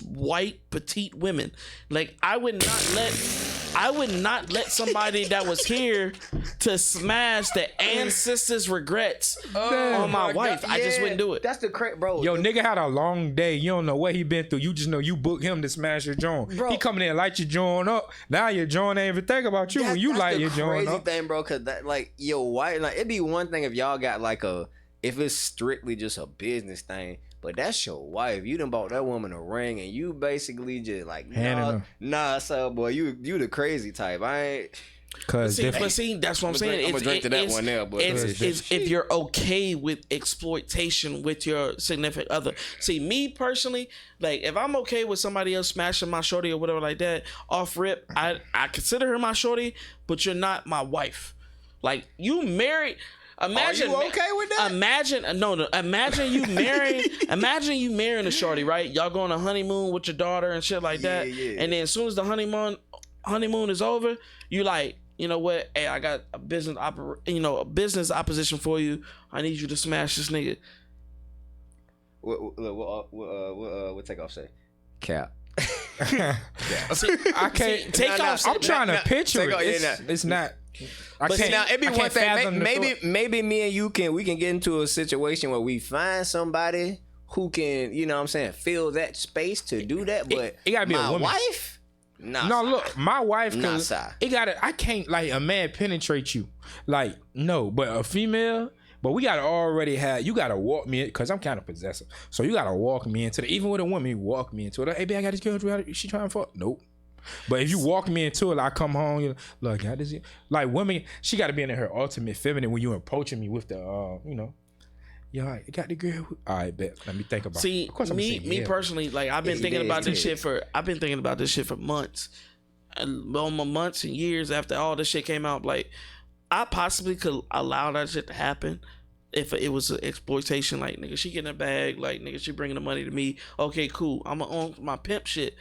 white petite women. Like, I would not let somebody that was here to smash the ancestors' regrets on my wife. God, I just wouldn't do it. That's the crazy, bro. Yo, nigga had a long day. You don't know what he been through. You just know you booked him to smash your joint. Bro, he coming in and light your joint up. Now your joint ain't even think about you when you light your joint up. That's the crazy thing, bro. Cause that, like, your wife, like, it'd be one thing if y'all got like if it's strictly just a business thing. But that's your wife. You done bought that woman a ring, and you basically just like, nah, son, boy, you the crazy type. I ain't. Cause see, that's what I'm saying. I'm gonna drink to that one there, but it's if you're okay with exploitation with your significant other. See, me personally, like, if I'm okay with somebody else smashing my shorty or whatever like that, off rip, I consider her my shorty, but you're not my wife. Like, you married. Imagine, are you okay with that? Imagine you marrying. Imagine you marrying a shorty, right? Y'all go on a honeymoon with your daughter and shit like that. Yeah. And then as soon as the honeymoon is over, you like, you know what? Hey, I got a business a business opposition for you. I need you to smash this nigga. What Takeoff say? Cap. See, I can't. Takeoff. I'm trying to picture Takeoff, it. It's not. I But can't. now it'd be I one can't thing. fathom the thought. Maybe me and you can get into a situation where we find somebody who can, you know what I'm saying, fill that space to do that. But it gotta be a my woman. wife. Nah, No, son. look, my wife, Nah, cause son. it gotta. I can't like a man penetrate you, like no, but a female. But we gotta already have. You gotta walk me in, cause I'm kind of possessive. So you gotta walk me into the. Even with a woman, you walk me into it. Like, hey, babe, I got this girl. She trying to fuck. Nope. But if you walk me into it, like, I come home. You know, look, I just like women. She gotta be in her ultimate feminine when you approaching me with the, yo, I got the girl. All right, bet. Let me think about. See, it. Of course I'm gonna say me yeah. personally, like I've been thinking about this shit for months, and months and years after all this shit came out. Like, I possibly could allow that shit to happen if it was an exploitation. Like, nigga, she getting a bag. Like, nigga, she bringing the money to me. Okay, cool. I'm on my pimp shit.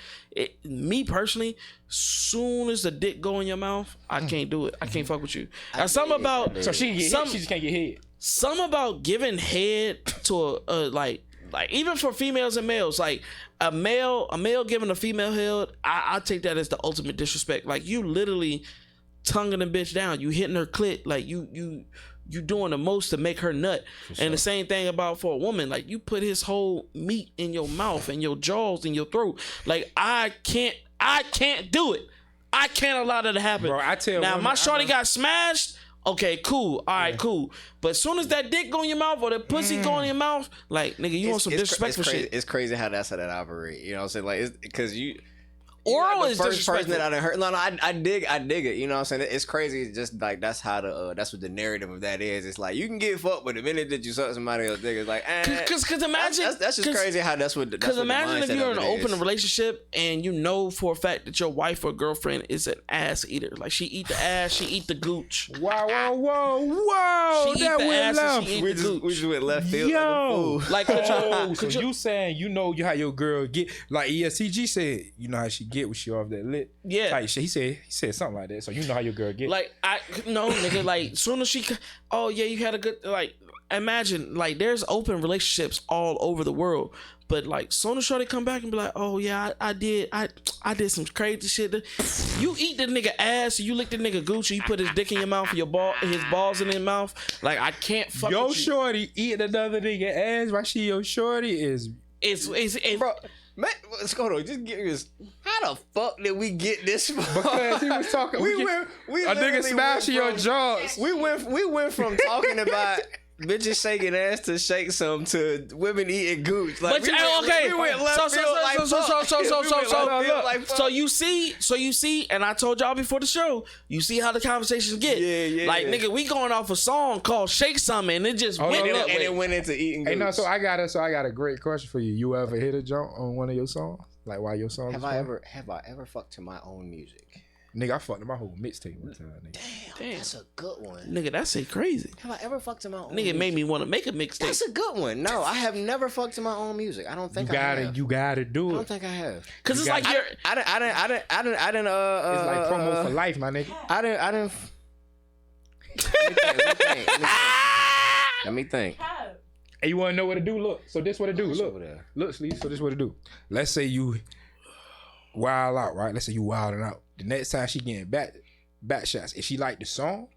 Me personally, soon as the dick go in your mouth, I can't do it. I can't fuck with you. Now, something about So she can get hit. She just can't get hit. something about giving head to a like even for females and males, like a male giving a female head, I take that as the ultimate disrespect. Like, you literally tonguing the bitch down, you hitting her clit, like you doing the most to make her nut. And the same thing about for a woman, like you put his whole meat in your mouth and your jaws in your throat. Like, I can't do it. I can't allow that to happen. Bro, I tell now, women, my shorty got smashed. Okay, cool. All right, cool. But as soon as that dick go in your mouth or the pussy go in your mouth, like, nigga, you want some disrespectful shit. It's crazy how that's how that operate. You know what I'm saying? Like, it's because you. Oral the is first person disrespectful. that I done heard. No, I dig it. You know what I'm saying? It's crazy. It's just like that's how that's what the narrative of that is. It's like you can get fucked, but the minute that you suck somebody else dick, it's like, Cause imagine that's just crazy how that's what. Because imagine if you're in an open relationship. relationship and you know for a fact that your wife or girlfriend is an ass eater. Like, she eat the ass, she eat the gooch. Whoa! She eat That the went ass and left. she eat We the gooch. just went left field. Yo, Like a fool. Like, so you saying you know how your girl get? Like ESCG said, you know how she get when she off that lit. Yeah. Like shit, he said something like that. So you know how your girl get. Like, nigga, like, soon as she, oh yeah, you had a good, like, imagine, like, there's open relationships all over the world, but like, soon as shorty come back and be like, oh yeah, I did some crazy shit. You eat the nigga ass, you lick the nigga Gucci, you put his dick in your mouth, his balls in his mouth. Like, I can't fuck yo with you. shorty eating another nigga ass while she your shorty is. It's Bro, man, let's go on. Just give me this. How the fuck did we get this far? Because he was talking. we a nigga literally smashing went your jaws. We went from talking about bitches shaking ass to shake some to women eating gooch. Like, But we went left field like fuck. So you see, and I told y'all before the show, you see how the conversations get. Yeah. Like, nigga, we going off a song called "Shake Something," and it just went and that way. it went into eating gooch. Hey, no, so I got a great question for you. You ever hit a joint on one of your songs? Like, while your song? Have I ever fucked to my own music? Nigga, I fucked my whole mixtape one time. Nigga. Damn, that's a good one. Nigga, that's it crazy. Have I ever fucked to my own Nigga music? made me want to make a mixtape. That's a good one. No, I have never fucked to my own music. I don't think I have. You gotta I do don't it. think I have. Cause it's like I you're. didn't. It's like promo for life, my nigga. I didn't. Let me think. Hey, you wanna know what to do? Look, so this what it do. Over Look, there. look, Sleaze. So this what it do. Let's say you wild out, right? Let's say you wilding out. The next time she getting back shots, if she like the song,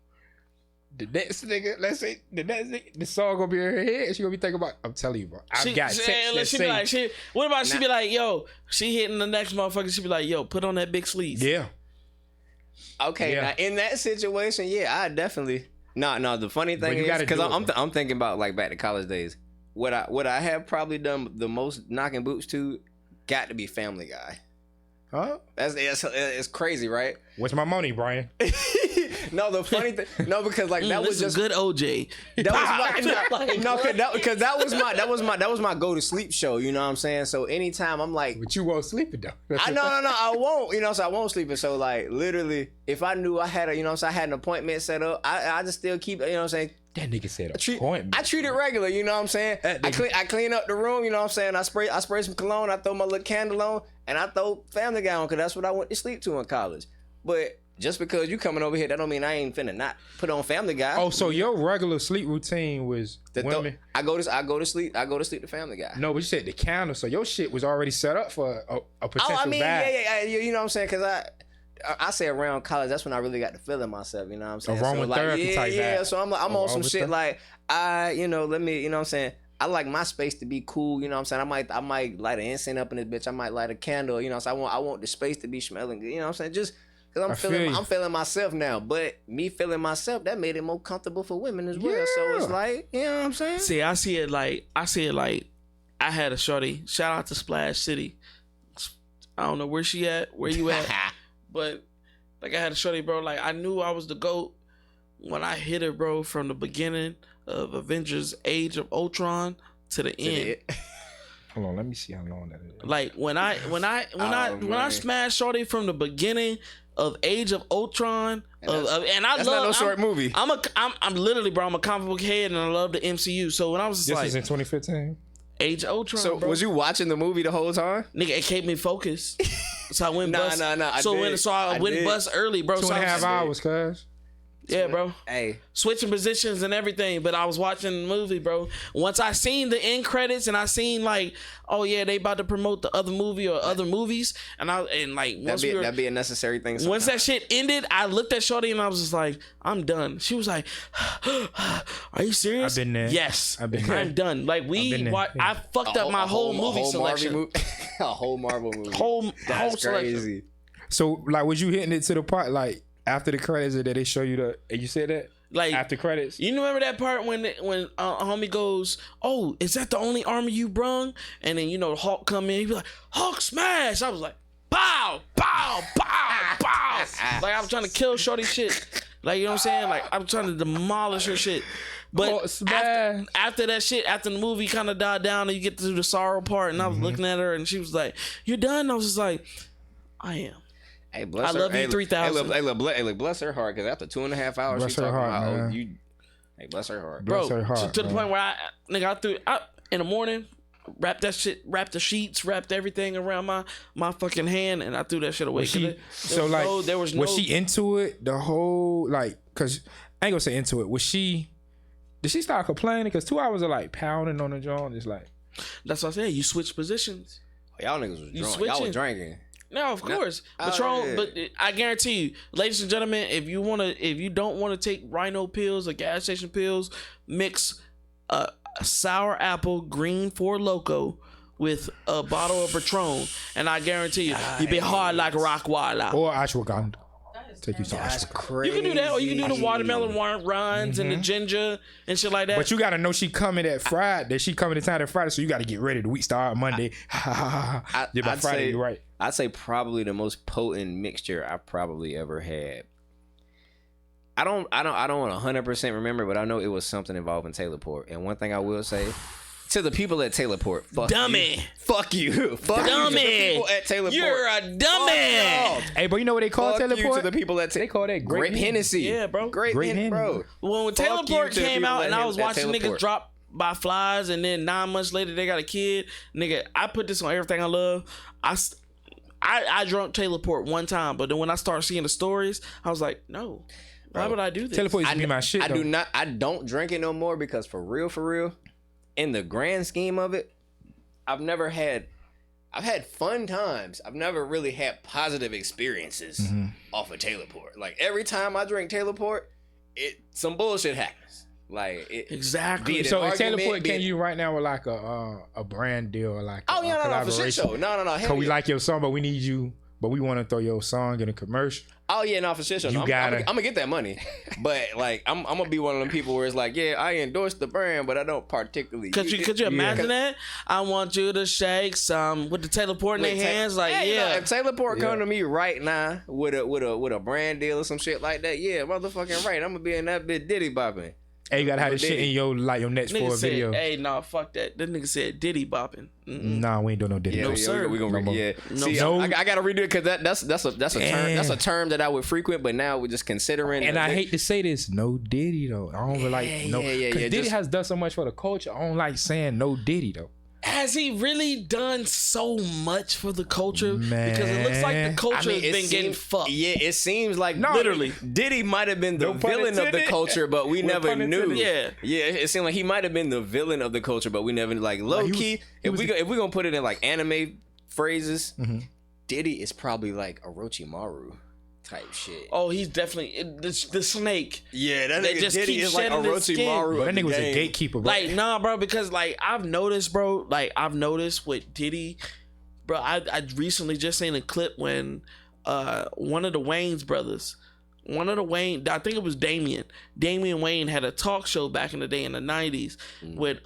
the next nigga, let's say the song gonna be in her head, and she gonna be thinking about. I'm telling you, bro. I've got text that she be say, like, what about she be like, yo, she hitting the next motherfucker. She be like, yo, put on that big sleeve. yeah. Okay, Yeah. now in that situation, yeah, I definitely. No. The funny thing you is, gotta because do it, I'm thinking about like back to college days. What I have probably done the most knocking boots to, got to be Family Guy. Huh? It's crazy, right? What's my money, Brian? No, the funny thing, no, because like that was just good OJ. that was that was my go to sleep show. You know what I'm saying? So anytime I'm like, But you won't sleep it though. no, I won't. You know, so I won't sleep it. So like literally, if I knew I had I had an appointment set up, I just still keep. You know what I'm saying? That nigga said I appointment. treat it regular, you know what I'm saying? I clean up the room, you know what I'm saying? I spray some cologne, I throw my little candle on, and I throw Family Guy on, because that's what I went to sleep to in college. But just because you coming over here, that don't mean I ain't finna not put on Family Guy. Oh, so your regular sleep routine was women? I go to sleep to Family Guy. No, but you said the counter, so your shit was already set up for a potential bag. Yeah, you know what I'm saying? Because I say around college, that's when I really got to feeling myself. You know what I'm saying? Aromatherapy type bag. So I'm on some shit like let me, you know what I'm saying? I like my space to be cool, you know what I'm saying? I might light an incense up in this bitch. I might light a candle, you know what I'm saying? I want the space to be smelling good, you know what I'm saying? Just because I'm feeling myself now. But me feeling myself, that made it more comfortable for women as well. Yeah. So it's like, you know what I'm saying? See, I see it like I had a shorty. Shout out to Splash City. I don't know where she at, where you at, but like I had a shorty, bro. Like I knew I was the GOAT when I hit her, bro, from the beginning of Avengers Age of Ultron to the end. Hold on, let me see how long that is. Like when I smashed shorty from the beginning of Age of Ultron, and I that's love not no short movie. I'm literally, bro. I'm a comic book head, and I love the MCU. So when I was just this like, was in 2015. Age of Ultron. So bro. was you watching the movie the whole time? Nigga, it kept me focused. So I went bust. Nah. I went bust early, bro. 2.5 hours, cuz. Yeah, bro. Hey, switching positions and everything, but I was watching the movie, bro. Once I seen the end credits and I seen like, oh yeah, they about to promote the other movie or other movies, and that'd be a necessary thing. Sometimes. Once that shit ended, I looked at shorty and I was just like, I'm done. She was like, are you serious? I've been there. Yes, I've been there. I'm done. Like I fucked up my whole movie selection. A whole Marvel movie. whole That's selection. crazy. So like, was you hitting it to the part like after the credits that they show you you said that? Like after credits, you remember that part when homie goes, "Oh, is that the only armor you brung?" And then Hulk come in, he be like, "Hulk smash!" I was like, "Pow, pow, pow, pow!" Like I was trying to kill shorty shit. Like you know what I'm saying? Like I'm trying to demolish her shit. But after that shit, after the movie kind of died down and you get to the sorrow part, and I was looking at her and she was like, "You're done?" I was just like, "I am." Hey, bless I her. love you 3000. Hey, bless her heart, because after 2.5 hours, she's talking about hey, bless her heart, bro. Bless her heart, to the point where I in the morning, wrapped that shit, wrapped the sheets, wrapped everything around my fucking hand, and I threw that shit away. Was she into it the whole cause I ain't gonna say into it. Did she start complaining? Cause 2 hours of like pounding on the jaw, it's like that's what I said. You switch positions. Y'all niggas was drunk. Y'all was drinking. No, of course. But I guarantee you, ladies and gentlemen, if you don't want to take Rhino pills or gas station pills, mix a sour apple green 4 Loco with a bottle of Patron, and I guarantee you be hard like a rock walla. Or ashwagandha. Take you some That's ashwagandha. crazy. You can do that, or you can do the watermelon rinds and the ginger and shit like that. But you gotta know she coming at Friday. She coming to town at Friday, so you gotta get ready. The week start Monday. By Friday, you're right. I'd say probably the most potent mixture I probably ever had. I don't 100% remember, but I know it was something involving Taylorport. And one thing I will say to the people at Taylorport, fuck dummy. You. Fuck you. Fuck dummy. You to the people at Taylorport. You're a dummy. Hey, but you know what they call Taylorport? Taylorport? To the people at they call that Grape Hennessy. Yeah, bro. Grape Hennessy, bro. When Taylorport came out and I was watching niggas drop by flies, and then 9 months later they got a kid. Nigga, I put this on everything I love. I drunk Taylorport one time, but then when I started seeing the stories, I was like, no. Why would I do this? Taylorport used to be my shit. I don't drink it no more because for real, in the grand scheme of it, I've had fun times. I've never really had positive experiences off of Taylorport. Like every time I drink Taylorport, some bullshit happens. Like exactly. So if Taylorport came to you right now with like a brand deal or like no, for shit. No. Cause we like your song, but we need you. But we want to throw your song in a commercial. Oh yeah, no, for shit. I'm gonna get that money, but like I'm gonna be one of them people where it's like, yeah, I endorse the brand, but I don't particularly. Could you imagine that? I want you to shake some with the Taylorport in their hands, like if Taylorport come to me right now with a brand deal or some shit like that, yeah, motherfucking right, I'm gonna be in that bit Diddy bopping. Hey, you gotta have this shit in your next nigga for a video. Hey, nah, fuck that. That nigga said Diddy bopping. Nah, we ain't doing no Diddy. No, sir. We gonna I gotta redo it because that's a term. That's a term that I would frequent, but now we're just considering. And I hate to say this, no Diddy though. I don't like no. Because Diddy has done so much for the culture. I don't like saying no Diddy though. has he really done so much for the culture? Because it looks like the culture has been getting fucked. Yeah, it seems like Literally. Diddy might have been the No pun villain of the intended. culture, but we never pun knew. intended. Yeah. It seemed like he might have been the villain of the culture, but we never like low key. If we gonna put it in like anime phrases, Diddy is probably like Orochimaru type shit. Oh, he's definitely the snake. Yeah, that They nigga just Diddy keep is like shedding his skin. Orochimaru. But that of the nigga was a game. gatekeeper, bro. Like, nah, bro, because like I've noticed, bro, with Diddy, bro, I recently just seen a clip when one of the Wayne's brothers, I think it was Damian Wayne had a talk show back in the day in the 90s with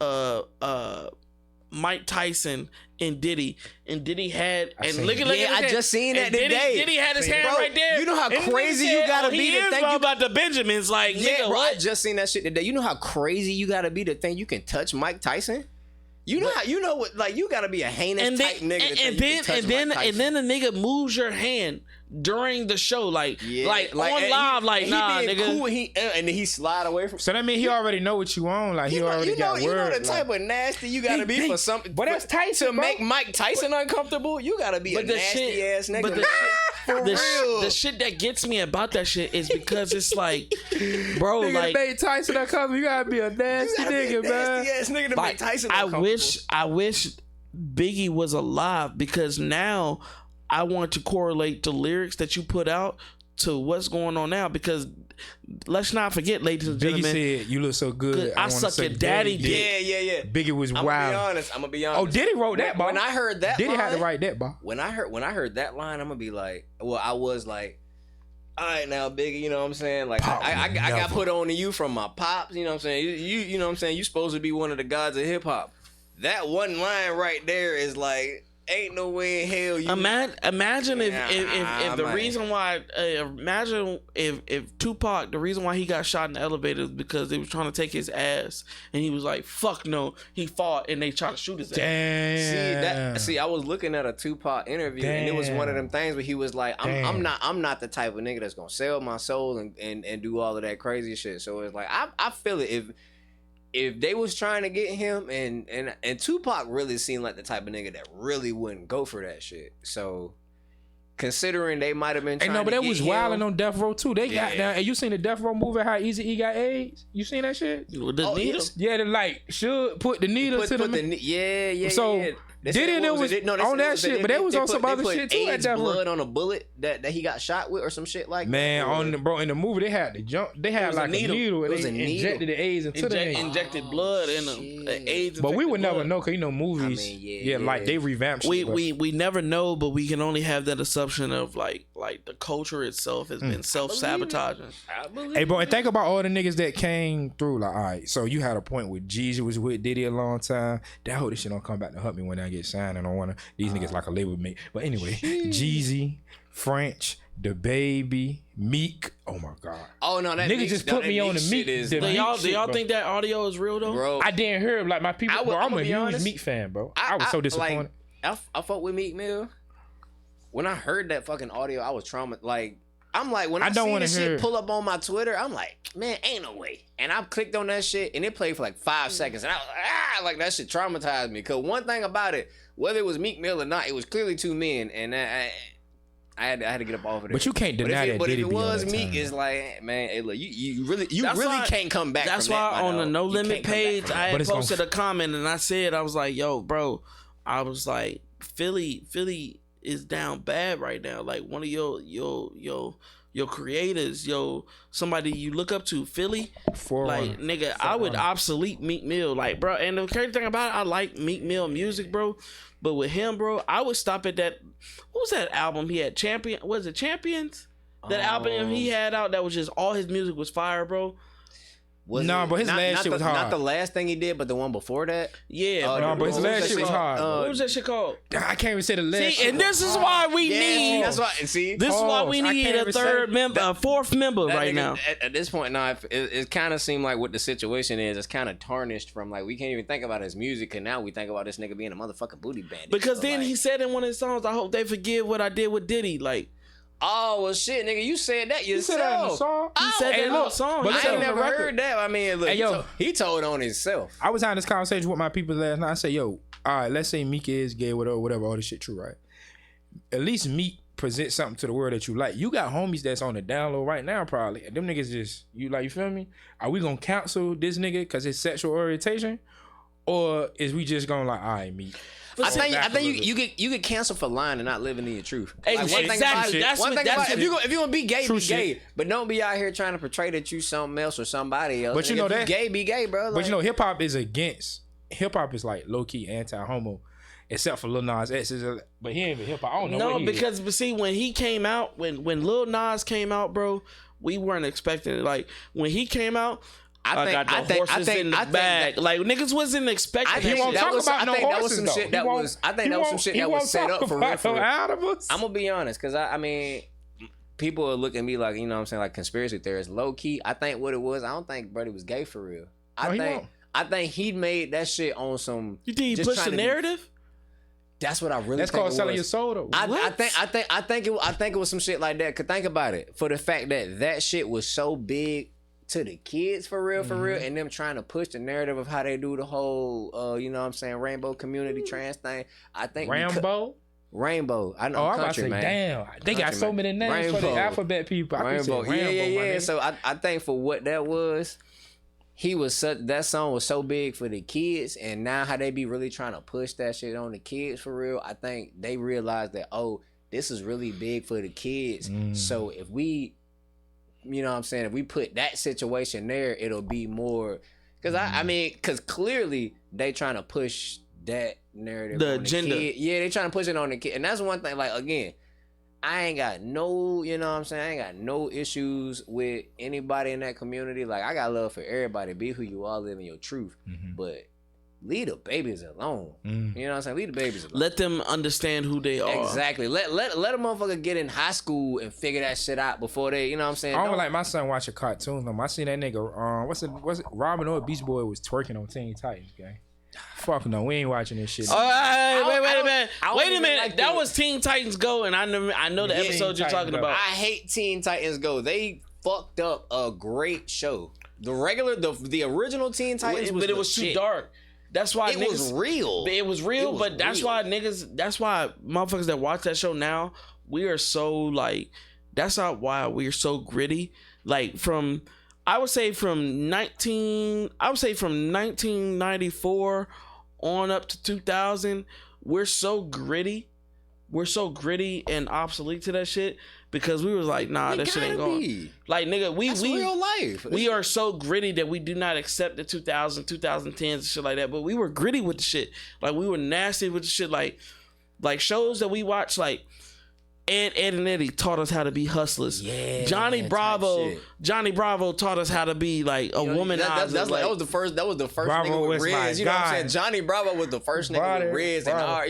Mike Tyson and Diddy had look at I just seen that today. Diddy had his hand Bro, right there. you know how And the crazy nigga you said, gotta oh, be he to is think you- about the Benjamins. Like, Yeah, nigga, bro, I what? just seen that shit today. You know how crazy you gotta be to think you can touch Mike Tyson? You know what? Like, you gotta be a heinous type nigga to think you can touch Mike Tyson. then the nigga moves your hand during the show, like on live, like nah, being nigga. cool, and then he slide away from. So that mean he already know what you on. Like he already got you know word. the type of nasty you gotta be for something. But that's Tyson, to bro. make Mike Tyson uncomfortable. You gotta be a nasty ass nigga. but For real. the shit that gets me about that shit is because it's like, bro, Nigga like, made Tyson uncomfortable. You gotta be a nasty nigga, man. nasty ass nigga to like, make Tyson I uncomfortable. wish Biggie was alive, because now I want to correlate the lyrics that you put out to what's going on now, because let's not forget, ladies and Biggie gentlemen, said, "You look so good. I wanna suck suck your daddy dick." Yeah. Biggie was I'm wild. gonna be honest. Oh, Diddy wrote that, bro. When I heard that, Diddy line, had to write that, bro. When I heard that line, I'm gonna be like, well, I was like, all right, now, Biggie, you know what I'm saying? Like, Pop I got never. put on to you from my pops, you know what I'm saying? You know what I'm saying? You supposed to be one of the gods of hip hop. That one line right there is like, ain't no way in hell you. Imagine if the man. reason why imagine if Tupac, the reason why he got shot in the elevator is because they was trying to take his ass, and he was like, fuck no, he fought and they tried to shoot his ass. Damn. See, I was looking at a Tupac interview, and it was one of them things where he was like, I'm not the type of nigga that's gonna sell my soul and do all of that crazy shit. So it's like I feel it if they was trying to get him, and Tupac really seemed like the type of nigga that really wouldn't go for that shit. So considering they might have been trying but to that get was him, wilding on Death Row too. They got Yeah. down, and you seen the Death Row movie? How Easy E got AIDS? You seen that shit? With the needle. Yeah, the like should put the needle to the. yeah. So, yeah. They Diddy said, and what them it? No, they on said it that was shit, but they was on some other put shit too at AIDS Death Row. blood on a bullet that he got shot with or some shit like Man, that. on the bro in the movie they had the jump. They had was like a needle. a needle. It And was they a needle. injected the AIDS into the nigga. Injected blood in the AIDS. But we would infected never blood. know, cause you know movies. I mean, like they revamped. Shit, but- We never know, but we can only have that assumption of like the culture itself has been self-sabotaging. Hey, bro, and think about all the niggas that came through. Like, all right, so you had a point where Jeezy was with Diddy a long time. That whole this shit don't come back to hunt me when I get signed, and I want to these niggas like a label mate. But anyway, Jeezy, French, The Baby, Meek. Oh my god. Oh no, that Nigga Meek- just no, put that me on Meek the shit Meek. is The Do Meek y'all shit, bro. think that audio is real though? bro. I didn't hear like my people. Bro, I'm I'ma a be huge honest. Meek fan, bro. I was so disappointed. Like, I fuck with Meek Mill. When I heard that fucking audio, I was traumatized. Like, I'm like, when I don't see wanna this hear shit it. pull up on my Twitter, I'm like, man, ain't no way. And I clicked on that shit, and it played for like 5 seconds, and I was like that shit traumatized me. Cause one thing about it, whether it was Meek Mill or not, it was clearly 2 men, and I had to get up off of it. But you can't deny that But if Diddy it be on was that Meek, time. it's like, man, hey, look, you really That's why- can't come back. That's from that, why my on the dog. No You Limit can't come back page, from that. I But had it's gonna- posted a comment and I said, I was like, yo, bro, I was like, Philly is down bad right now. Like one of your creators, somebody you look up to, Philly. Like nigga, I would obsolete Meek Mill, like bro. And the crazy thing about it, I like Meek Mill music, bro. But with him, bro, I would stop at that. What was that album he had? Was it Champions? That album he had out that was just all his music was fire, bro. Nah, but his last shit was hard. Not the last thing he did, but the one before that. Yeah, No, but his last shit was hard. what was that shit called? I can't even say the last. See, and this is why we need. That's why. See, This is why we I need can't a even third say member, a fourth member that right nigga, now. At this point now, it kind of seemed like what the situation is. It's kind of tarnished from like we can't even think about his music, and now we think about this nigga being a motherfucking booty bandit. Because So, then like, he said in one of his songs, "I hope they forgive what I did with Diddy." Like oh well, shit, nigga, you said that You yourself. said that in the song. he said hey, that in look, the song. but He I said ain't it on never the record. heard that. I mean, look, Hey, yo. he told on himself. I was having this conversation with my people last night. I said, yo, all right, let's say Meek is gay, whatever, all this shit true, right? At least Meek present something to the world that you like. You got homies that's on the download right now, probably. And them niggas just, you feel me? Are we gonna cancel this nigga because his sexual orientation? Or is we just gonna like, all right, Meek? I think you get canceled for lying and not living in your truth. Exactly. If you gonna be gay, True be gay. shit. But don't be out here trying to portray that you something else or somebody else. But you know if that you gay, be gay, bro. But you know, hip hop is like low key anti-homo, except for Lil Nas X. But he ain't even hip hop. I don't know. No, because but see, when he came out, when Lil Nas came out, bro, we weren't expecting it. Like when he came out. I got the horses in the bag. Like niggas wasn't expecting. He won't talk about no horses though. I think that was some shit that was set up for real. Animals. I'm gonna be honest, because I mean, people are looking at me like, you know what I'm saying, like conspiracy theorists. Low key, I think what it was, I don't think Brody was gay for real. I think he made that shit on some. You think he pushed the narrative? That's what I really. That's think called it selling was. your soul though. I think it was some shit like that. Cause think about it, for the fact that shit was so big to the kids for real, and them trying to push the narrative of how they do the whole, you know what I'm saying, rainbow community trans thing. I think Rainbow. I know. Oh, I'm about to say, man. damn, they got so many names for the alphabet people. I can say Rainbow, yeah. So I think for what that was, that song was so big for the kids, and now how they be really trying to push that shit on the kids for real. I think they realized that, oh, this is really big for the kids. So if we, you know what I'm saying, if we put that situation there, it'll be more, because I mean, because clearly they trying to push that narrative, the on agenda. The kid. Yeah, they trying to push it on the kid, and that's one thing. Like again, I ain't got no, you know what I'm saying, I ain't got no issues with anybody in that community. Like I got love for everybody. Be who you are, live in your truth, but leave the babies alone. You know what I'm saying? Leave the babies alone. Let them understand who they are. Exactly. Let a motherfucker get in high school and figure that shit out before they, you know what I'm saying? I don't like my son watching cartoons no more. I seen that nigga, what's it? Robin or Beast Boy was twerking on Teen Titans, gang. Fuck no, we ain't watching this shit. Wait a minute. Like that was Teen Titans Go, and I know the episode you're talking about. I hate Teen Titans Go. They fucked up a great show. The original Teen Titans was, but it was too dark. That's why it was real. It was real, but that's why motherfuckers that watch that show now, we are so like, that's not why we're so gritty. Like I would say from 1994 on up to 2000, we're so gritty. We're so gritty and obsolete to that shit because we was like, nah, that shit ain't going. Like, nigga, That's real life. We are so gritty that we do not accept the 2000s, 2010s and shit like that. But we were gritty with the shit. Like, we were nasty with the shit. Like shows that we watch, like Ed and Eddie taught us how to be hustlers. Yeah, Johnny Bravo taught us how to be like a womanizer. That was the first Bravo nigga with Riz. like you know what I'm God. saying? Johnny Bravo was the first nigga with Riz and R.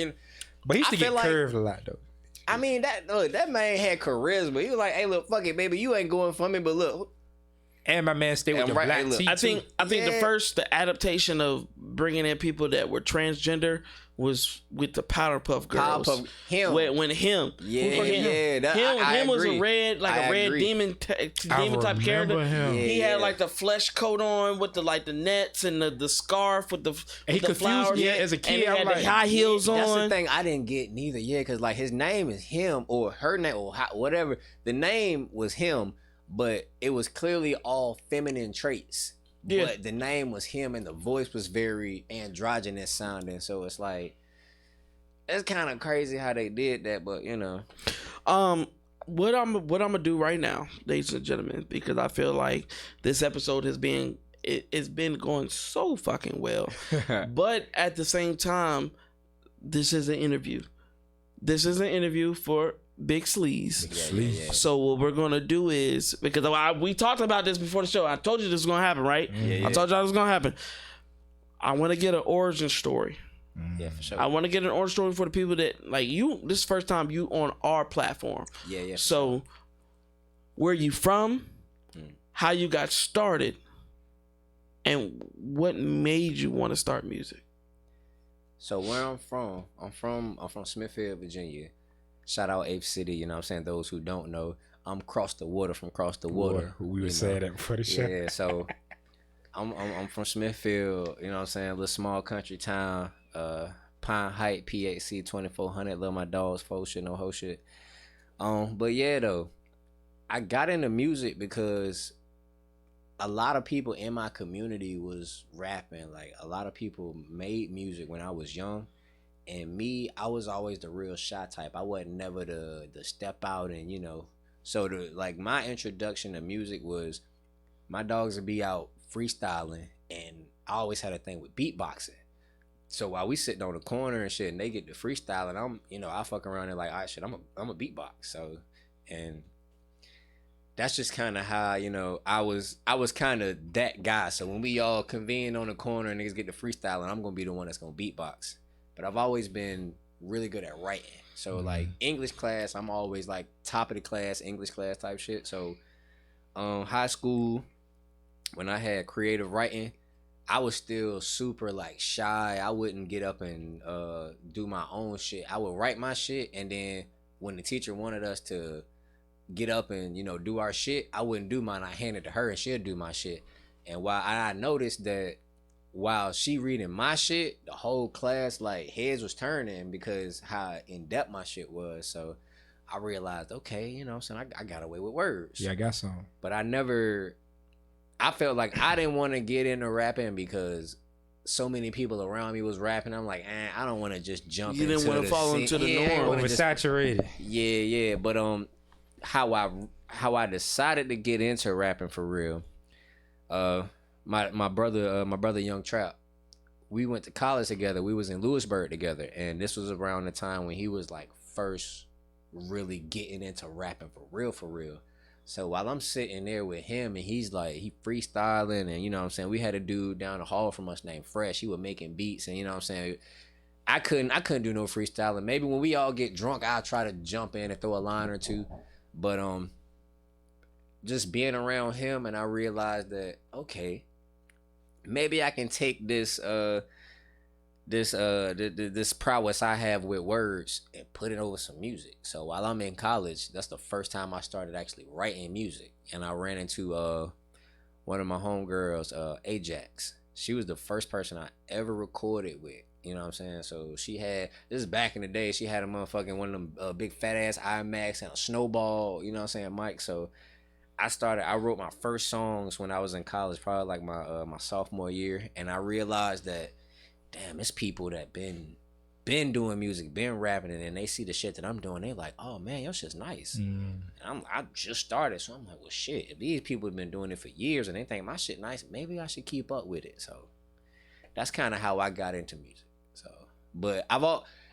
But he used to get like, curved a lot though. I mean, that man had charisma. He was like, hey, look, fuck it, baby. You ain't going for me, but look. And my man stayed with the black tee. I think the adaptation of bringing in people that were transgender was with the Powerpuff Girls. Him. When him. Yeah. Him was a red, demon type character. Him. He had like the flesh coat on with the nets and the scarf with the he the flowers. Me as a kid. And he had the high heels on. That's the thing I didn't get neither. Yeah, because like his name is him or her name or whatever. The name was him, but it was clearly all feminine traits. Yeah. But the name was him and the voice was very androgynous sounding. So it's like, it's kind of crazy how they did that, but you know. What I'm gonna do right now, ladies and gentlemen, because I feel like this episode it's been going so fucking well. But at the same time, this is an interview. This is an interview for Big Sleaze. Yeah. So what we're gonna do is, because we talked about this before the show. I told you this was gonna happen, right? I told y'all this was gonna happen. I want to get an origin story. Yeah, for sure. I want to get an origin story for the people that like you. This is the first time you on our platform. Yeah. So, where you from? How you got started? And what made you want to start music? So where I'm from Smithfield, Virginia. Shout out Ape City, you know what I'm saying? Those who don't know, I'm across the water from across the water. We were saying that before the show. Yeah, so I'm from Smithfield, you know what I'm saying? A little small country town. Pine Height, PHC 2400. Love my dogs, faux shit, no hoe shit. But yeah, though, I got into music because a lot of people in my community was rapping. Like, a lot of people made music when I was young. And me, I was always the real shy type. I wasn't never the step out and, you know. So, my introduction to music was my dogs would be out freestyling. And I always had a thing with beatboxing. So while we sitting on the corner and shit and they get to freestyling, I fuck around and like, all right, shit, I'm a beatbox. So, and that's just kind of how, I was kind of that guy. So when we all convene on the corner and niggas get to freestyling, I'm going to be the one that's going to beatbox. But I've always been really good at writing. So like English class, I'm always like top of the class, English class type shit. So high school, when I had creative writing, I was still super like shy. I wouldn't get up and do my own shit. I would write my shit, and then when the teacher wanted us to get up and do our shit, I wouldn't do mine. I hand it to her and she'll do my shit. And while I noticed that while she reading my shit, the whole class like heads was turning because how in depth my shit was. So I realized, okay, I got away with words. Yeah, I got some. But I felt like I didn't want to get into rapping because so many people around me was rapping. I'm like, I don't want to just jump into the You didn't want to fall into the norm. Oversaturated. Yeah. But how I decided to get into rapping for real, my brother Young Trap, we went to college together. We was in Lewisburg together, and this was around the time when he was like first really getting into rapping for real. So while I'm sitting there with him and he's like, he freestyling and we had a dude down the hall from us named Fresh. He was making beats and I couldn't do no freestyling. Maybe when we all get drunk, I'll try to jump in and throw a line or two. But just being around him, and I realized that, okay, maybe I can take this prowess I have with words and put it over some music. So while I'm in college, that's the first time I started actually writing music. And I ran into one of my homegirls, Ajax. She was the first person I ever recorded with. You know what I'm saying? So she had, this is back in the day, she had a motherfucking one of them big fat ass IMAX and a snowball, you know what I'm saying, mic. So I wrote my first songs when I was in college, probably like my sophomore year. And I realized that, damn, it's people that been doing music, been rapping, and then they see the shit that I'm doing, they like, oh man, your shit's nice. And I just started, so I'm like, well shit, if these people have been doing it for years and they think my shit nice, maybe I should keep up with it. So that's kind of how I got into music. So, but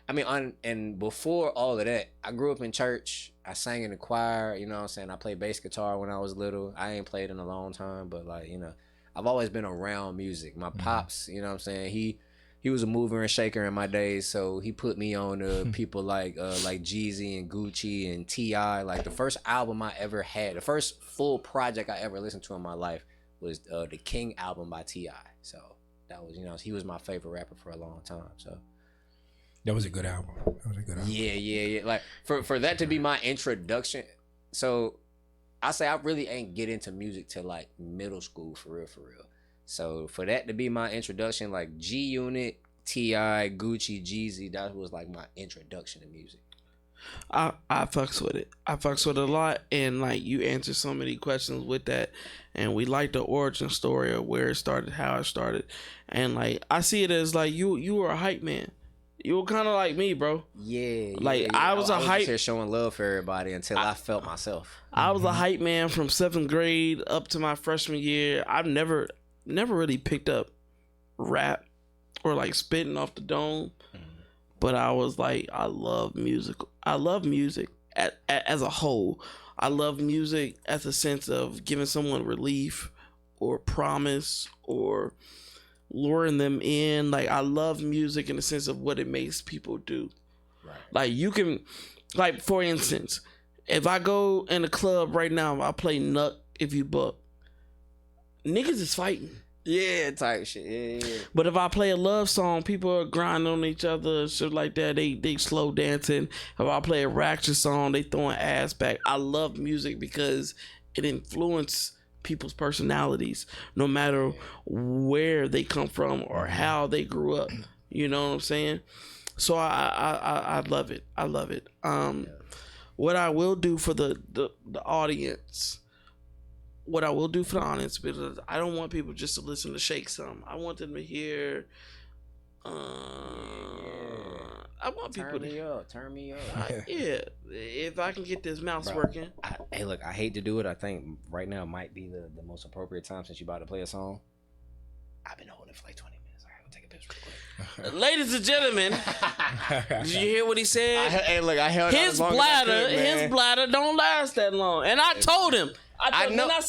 and before all of that, I grew up in church. I sang in the choir, you know what I'm saying? I played bass guitar when I was little. I ain't played in a long time, but like, I've always been around music. My pops, you know what I'm saying? He was a mover and shaker in my days, so he put me on people like Jeezy and Gucci and T.I. Like the first album I ever had, the first full project I ever listened to in my life was the King album by T.I. So that was, he was my favorite rapper for a long time. So that was a good album. Yeah. Like for that to be my introduction. So I say I really ain't get into music till like middle school for real. So for that to be my introduction, like G Unit, T.I., Gucci, Jeezy, that was like my introduction to music. I fucks with it. I fucks with it a lot, and like you answer so many questions with that, and we like the origin story of where it started, how it started, and like I see it as like you were a hype man. You were kind of like me, bro. Yeah. I was a hype. Just here showing love for everybody until I felt myself. I was a hype man from 7th grade up to my freshman year. I've never really picked up rap or like spitting off the dome, but I was like, I love music. I love music as a whole. I love music as a sense of giving someone relief or promise or luring them in. Like I love music in the sense of what it makes people do. Right. Like you can, like for instance, if I go in a club right now, I play Nut If You Buck. Niggas is fighting. Yeah, type shit. Yeah. But if I play a love song, people are grinding on each other, shit like that. They slow dancing. If I play a ratchet song, they throwing ass back. I love music because it influences people's personalities, no matter where they come from or how they grew up. You know what I'm saying? So I love it. I love it. What I will do for the audience, because I don't want people just to listen to Shake Some. I want them to hear. I want people to turn me up. yeah, if I can get this mouse working. Hey, look, I hate to do it. I think right now might be the most appropriate time since you about to play a song. I've been holding it for like 20 minutes. I gotta take a piss real quick. Ladies and gentlemen, did you hear what he said? Hey, look, I held his bladder don't last that long, and I told him. I know. I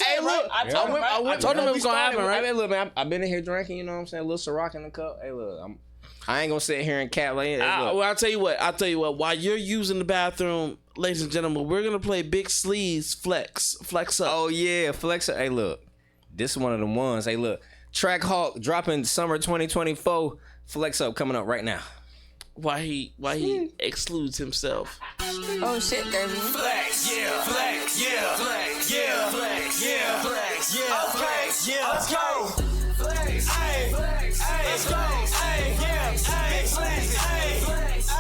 told him it was gonna happen, right? Hey, look, man, I've been in here drinking. You know what I'm saying? A little Ciroc in the cup. Hey, look, I ain't gonna sit here and cat like. Well, I'll tell you what. While you're using the bathroom, ladies and gentlemen, we're gonna play Big Sleaze Flex Up. Oh yeah, Flex Up. Hey, look, this is one of the ones. Hey, look, Track Hawk dropping summer 2024. Flex Up coming up right now. Why he excludes himself. Oh shit, baby. Flex, yeah, flex, yeah, flex, yeah, flex, yeah, flex, yeah, flex, yeah, let's go. Flex, ay, let's go, ay, yeah, ay, flex, ay,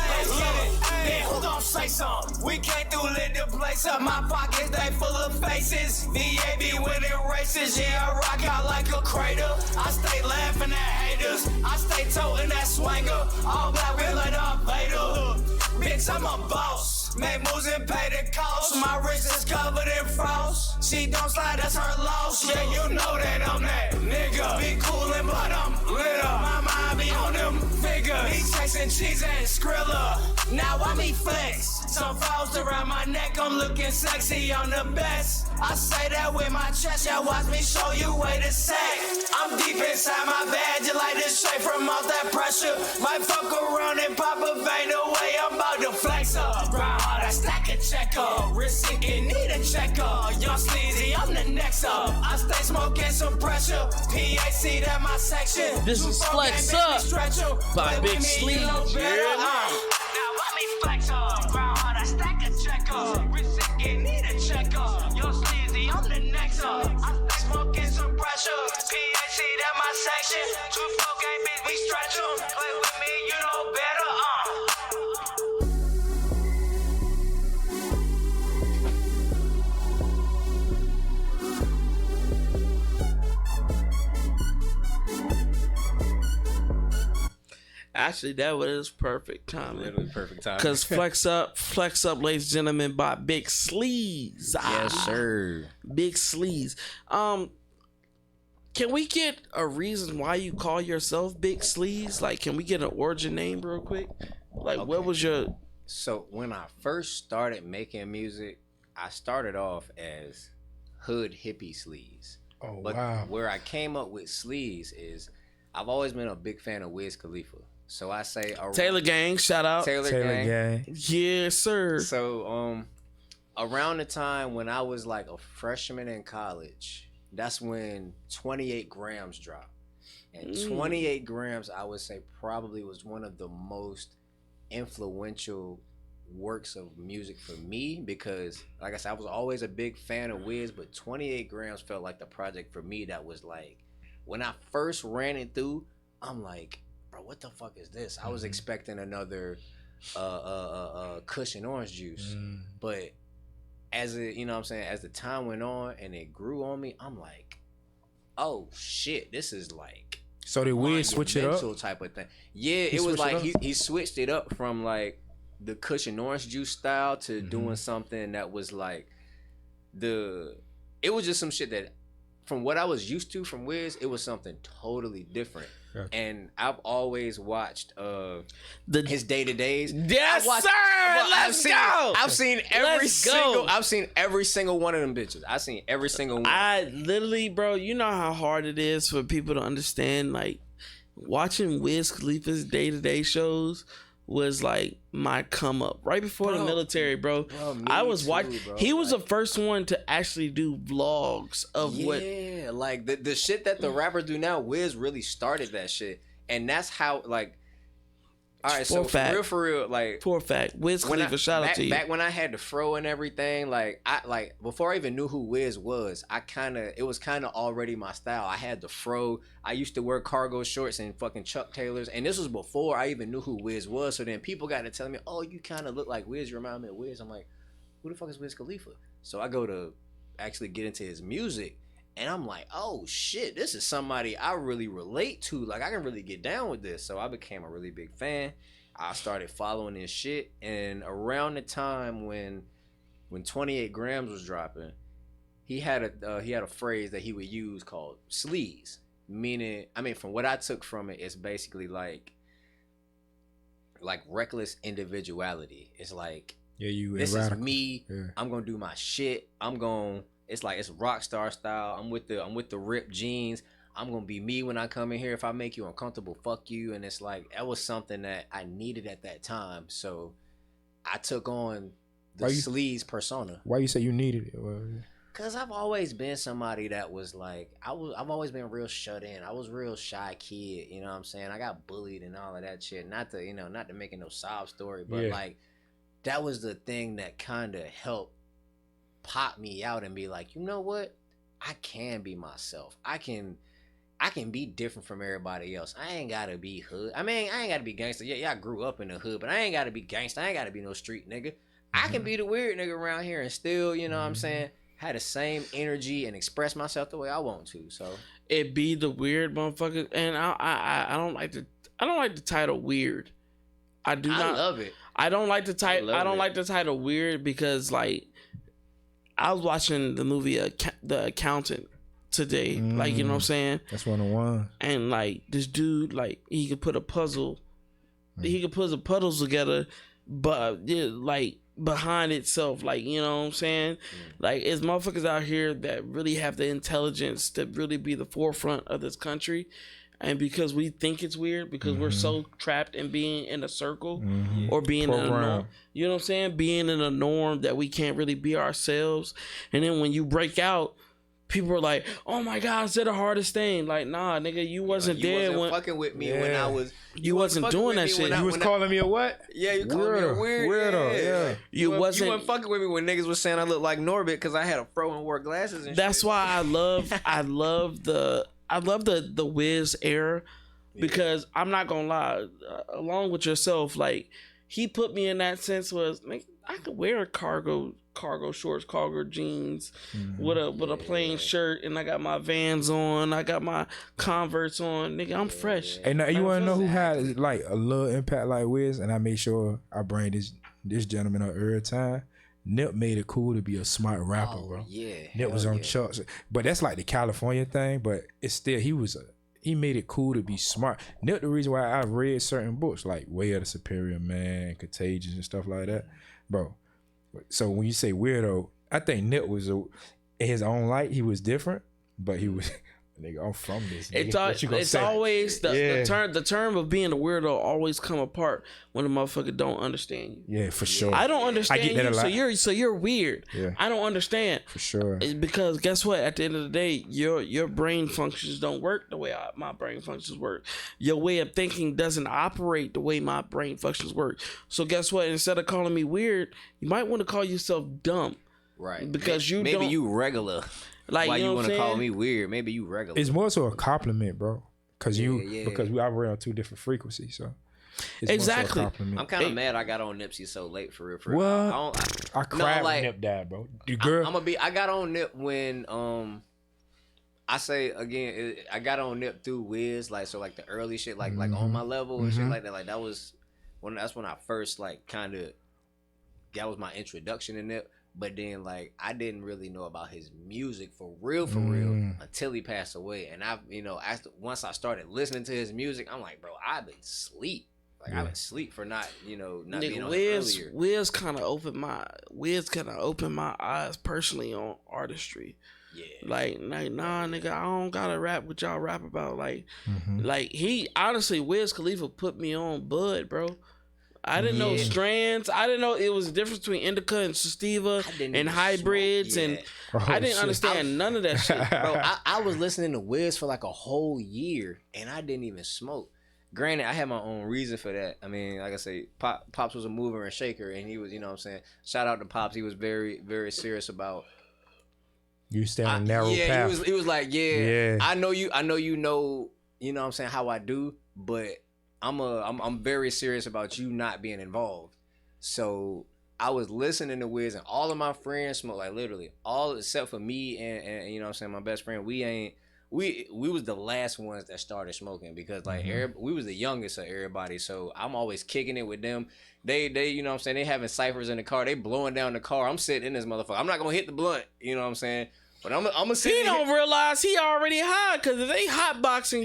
let's get it. Then who gon' say something? We came through, lit the place up. My pockets, they full of faces. VAB winning races, yeah, I rock out like a crater. I stay laughing at haters. I stay toting that swanger. All black, real like Darth Vader. Bitch, I'm a boss. Make moves and pay the cost. My wrist is covered in frost. She don't slide, that's her loss. Yeah, you know that I'm that nigga. Be coolin', but I'm lit up. My mind be on them figures. He chasing cheese and Skrilla. Now I me flex. Some frost around my neck, I'm looking sexy on the best. I say that with my chest, yeah, watch me show you way to sack. I'm deep inside my bag, you like to shake from off that pressure. Might fuck around and pop a vein away, I'm about to flex up. Grind hard, I stack a checker. Wrist sinking, need a checker. Young Sleazy, I'm the next up. I stay smoking some pressure. PAC, that my section. This is Flex Up by Big Sleaze. Now let me flex up. Grind hard, I stack a checker. Wrist sinking, need a checker. Young Sleazy, I'm the next up. I stay smoking some pressure. PAC, that my section. 2-4 game bitch, we stretch 'em. Play with me, you know better. Actually, that was perfect timing. Literally perfect time. Cause Flex Up, ladies and gentlemen, by Big Sleaze. Yes, sir. Big Sleaze. Can we get a reason why you call yourself Big Sleaze? Like, can we get an origin name real quick? Like, what was your... So when I first started making music, I started off as hood hippie Sleaze. Oh, But wow. where I came up with Sleaze is I've always been a big fan of Wiz Khalifa. So I say Taylor Gang, shout out. Taylor Gang. Yes, sir. So around the time when I was like a freshman in college, that's when 28 grams dropped. And 28 grams, I would say, probably was one of the most influential works of music for me because, like I said, I was always a big fan of Wiz, but 28 grams felt like the project for me that was like, when I first ran it through, I'm like, bro, what the fuck is this? I was expecting another Kush and orange juice. But as it, you know what I'm saying, as the time went on and it grew on me, I'm like, oh shit, this is like So did Wiz switch it up? Type of thing. Yeah, it was like he switched it up from like the Kush and orange juice style to doing something that was like it was just some shit that from what I was used to from Wiz, it was something totally different. Gotcha. And I've always watched his day-to-days. Yes, sir. Let's go. I've seen every single one of them bitches. I've seen every single one. I literally, bro, you know how hard it is for people to understand, like, watching Wiz Khalifa's day-to-day shows was like my come up right before the military, bro. I was watching. He was the first one to actually do vlogs of what. Yeah, like the shit that the rappers do now. Wiz really started that shit, and that's how like All right, so for real, like for a fact, Wiz Khalifa, shout out to you. Back when I had the fro and everything, like before I even knew who Wiz was, it was kind of already my style. I had the fro. I used to wear cargo shorts and fucking Chuck Taylors, and this was before I even knew who Wiz was. So then people got to tell me, "Oh, you kind of look like Wiz. You remind me of Wiz." I'm like, "Who the fuck is Wiz Khalifa?" So I go to actually get into his music. And I'm like, oh shit, this is somebody I really relate to. Like, I can really get down with this. So I became a really big fan. I started following his shit. And around the time when 28 Grams was dropping, he had a phrase that he would use called Sleaze. Meaning, I mean, from what I took from it, it's basically like reckless individuality. It's like, this is me. Yeah. I'm gonna do my shit. It's like it's rock star style. I'm with the ripped jeans. I'm gonna be me when I come in here. If I make you uncomfortable, fuck you. And it's like that was something that I needed at that time. So I took on the Sleaze persona. Why you say you needed it? Cause I've always been somebody that was like I've always been real shut in. I was real shy kid. You know what I'm saying? I got bullied and all of that shit. Not to make it no sob story, but like that was the thing that kind of helped pop me out and be like, you know what? I can be myself. I can be different from everybody else. I ain't gotta be hood. I mean, I ain't gotta be gangster. Yeah, I grew up in the hood, but I ain't gotta be gangster. I ain't gotta be no street nigga. I can be the weird nigga around here and still, you know what I'm saying, have the same energy and express myself the way I want to. So it be the weird motherfucker, and I don't like the title weird. I love it. I don't like the title. I don't like the title weird because like. I was watching the movie The Accountant today, like, you know what I'm saying? That's one of one. And like this dude, like he could put a puzzle, he could put the puzzles together, but like behind itself, like, you know what I'm saying? Like it's motherfuckers out here that really have the intelligence to really be the forefront of this country. And because we think it's weird, because we're so trapped in being in a circle or being in a norm, you know what I'm saying? Being in a norm that we can't really be ourselves. And then when you break out, people are like, "Oh my God, is that the hardest thing?" Like, nah, nigga, you wasn't there when fucking with me when I was. You wasn't doing that shit. You was calling me a what? Yeah, you called me a weirdo. Yeah. You wasn't fucking with me when niggas was saying I looked like Norbit because I had a fro and wore glasses and That's shit. why I love the Wiz era because I'm not gonna lie, along with yourself, like he put me in that sense was like I could wear cargo shorts, cargo jeans with a plain shirt, and I got my Vans on, I got my Converse on, nigga, I'm fresh. Hey, now you wanna know who had like a little impact like Wiz, and I made sure I bring this gentleman up every time. Nip made it cool to be a smart rapper, bro. Yeah, Nip was on Chuck's, but that's like the California thing. But it's still he made it cool to be smart. Nip, the reason why I read certain books like Way of the Superior Man, Contagious, and stuff like that, bro. So when you say weirdo, I think Nip was in his own light. He was different, but he was. Nigga, I'm from this. Nigga. It's always the term of being a weirdo always come apart when a motherfucker don't understand you. Yeah, for sure. I don't understand you, so you're weird. Yeah. I don't understand. For sure. It's because guess what? At the end of the day, your brain functions don't work the way my brain functions work. Your way of thinking doesn't operate the way my brain functions work. So guess what? Instead of calling me weird, you might want to call yourself dumb. Right. Because maybe you regular. Like, why you know you want to call me weird? Maybe you regular. It's more so a compliment, bro. Because we operate on two different frequencies, so it's exactly. more so a compliment. I'm kind of mad I got on Nipsey so late for real. What? I cried when Nip died, bro. I got on Nip when I say again, I got on Nip through Wiz, like so like the early shit, like on my level and shit like that. Like that's when I first like kind of that was my introduction to Nip. But then, like, I didn't really know about his music for real until he passed away. And once I started listening to his music, I'm like, bro, I've been asleep. Like, I've been asleep for not being on earlier. Wiz kind of opened my eyes personally on artistry. Yeah. Like, nah, nigga, I don't gotta rap what y'all rap about. Like, Wiz Khalifa put me on Bud, bro. I didn't know strands. I didn't know it was a difference between indica and sativa and hybrids, and I didn't understand none of that shit. Bro, I was listening to Wiz for like a whole year, and I didn't even smoke. Granted, I had my own reason for that. I mean, like I say, Pops was a mover and shaker, and he was, you know what I'm saying? Shout out to Pops. He was very, very serious about. You stay on a narrow yeah, path. he was like, yeah, I know you know, you know what I'm saying, how I do, but I'm very serious about you not being involved. So I was listening to Wiz, and all of my friends smoke, like literally all except for me and you know what I'm saying, my best friend. We was the last ones that started smoking because like we was the youngest of everybody. So I'm always kicking it with them. They you know what I'm saying, they having ciphers in the car. They blowing down the car. I'm sitting in this motherfucker. I'm not gonna hit the blunt. You know what I'm saying? But I'm gonna sit. He don't realize he already high because if they hot boxing,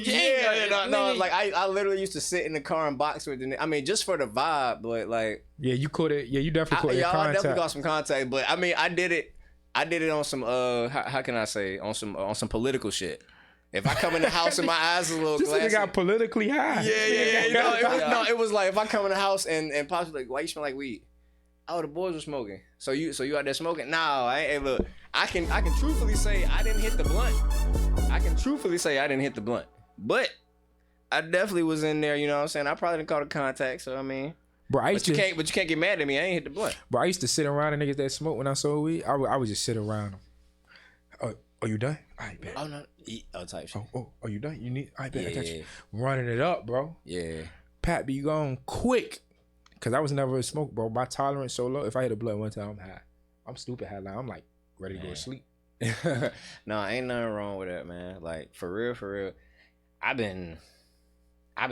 no. Like I literally used to sit in the car and box with them. I mean, just for the vibe, but like you caught it. Yeah, you definitely caught I contact. definitely got some contact. But I mean, I did it on some how can I say, on some political shit. If I come in the house and my eyes are a little glassy. This nigga got politically high. Yeah. It was like if I come in the house and Pops was like, why you smell like weed? Oh, the boys were smoking. So you out there smoking? No, I ain't. Hey, look, I can truthfully say I didn't hit the blunt. But I definitely was in there. You know what I'm saying? I probably didn't call the contact. So I mean, bro, but you can't get mad at me. I ain't hit the blunt. Bro, I used to sit around the niggas that smoke when I sold weed. I would just sit around them. Oh, you done? All right, bet. Oh no, type shit. Oh, you done? You need? I bet. Yeah. I got you. Running it up, bro. Yeah. Pat be gone quick. Cause I was never a smoke, bro. My tolerance so low. If I hit a blunt one time, I'm high. I'm stupid high. Like, I'm like ready to go to sleep. No, ain't nothing wrong with that, man. Like for real. I've been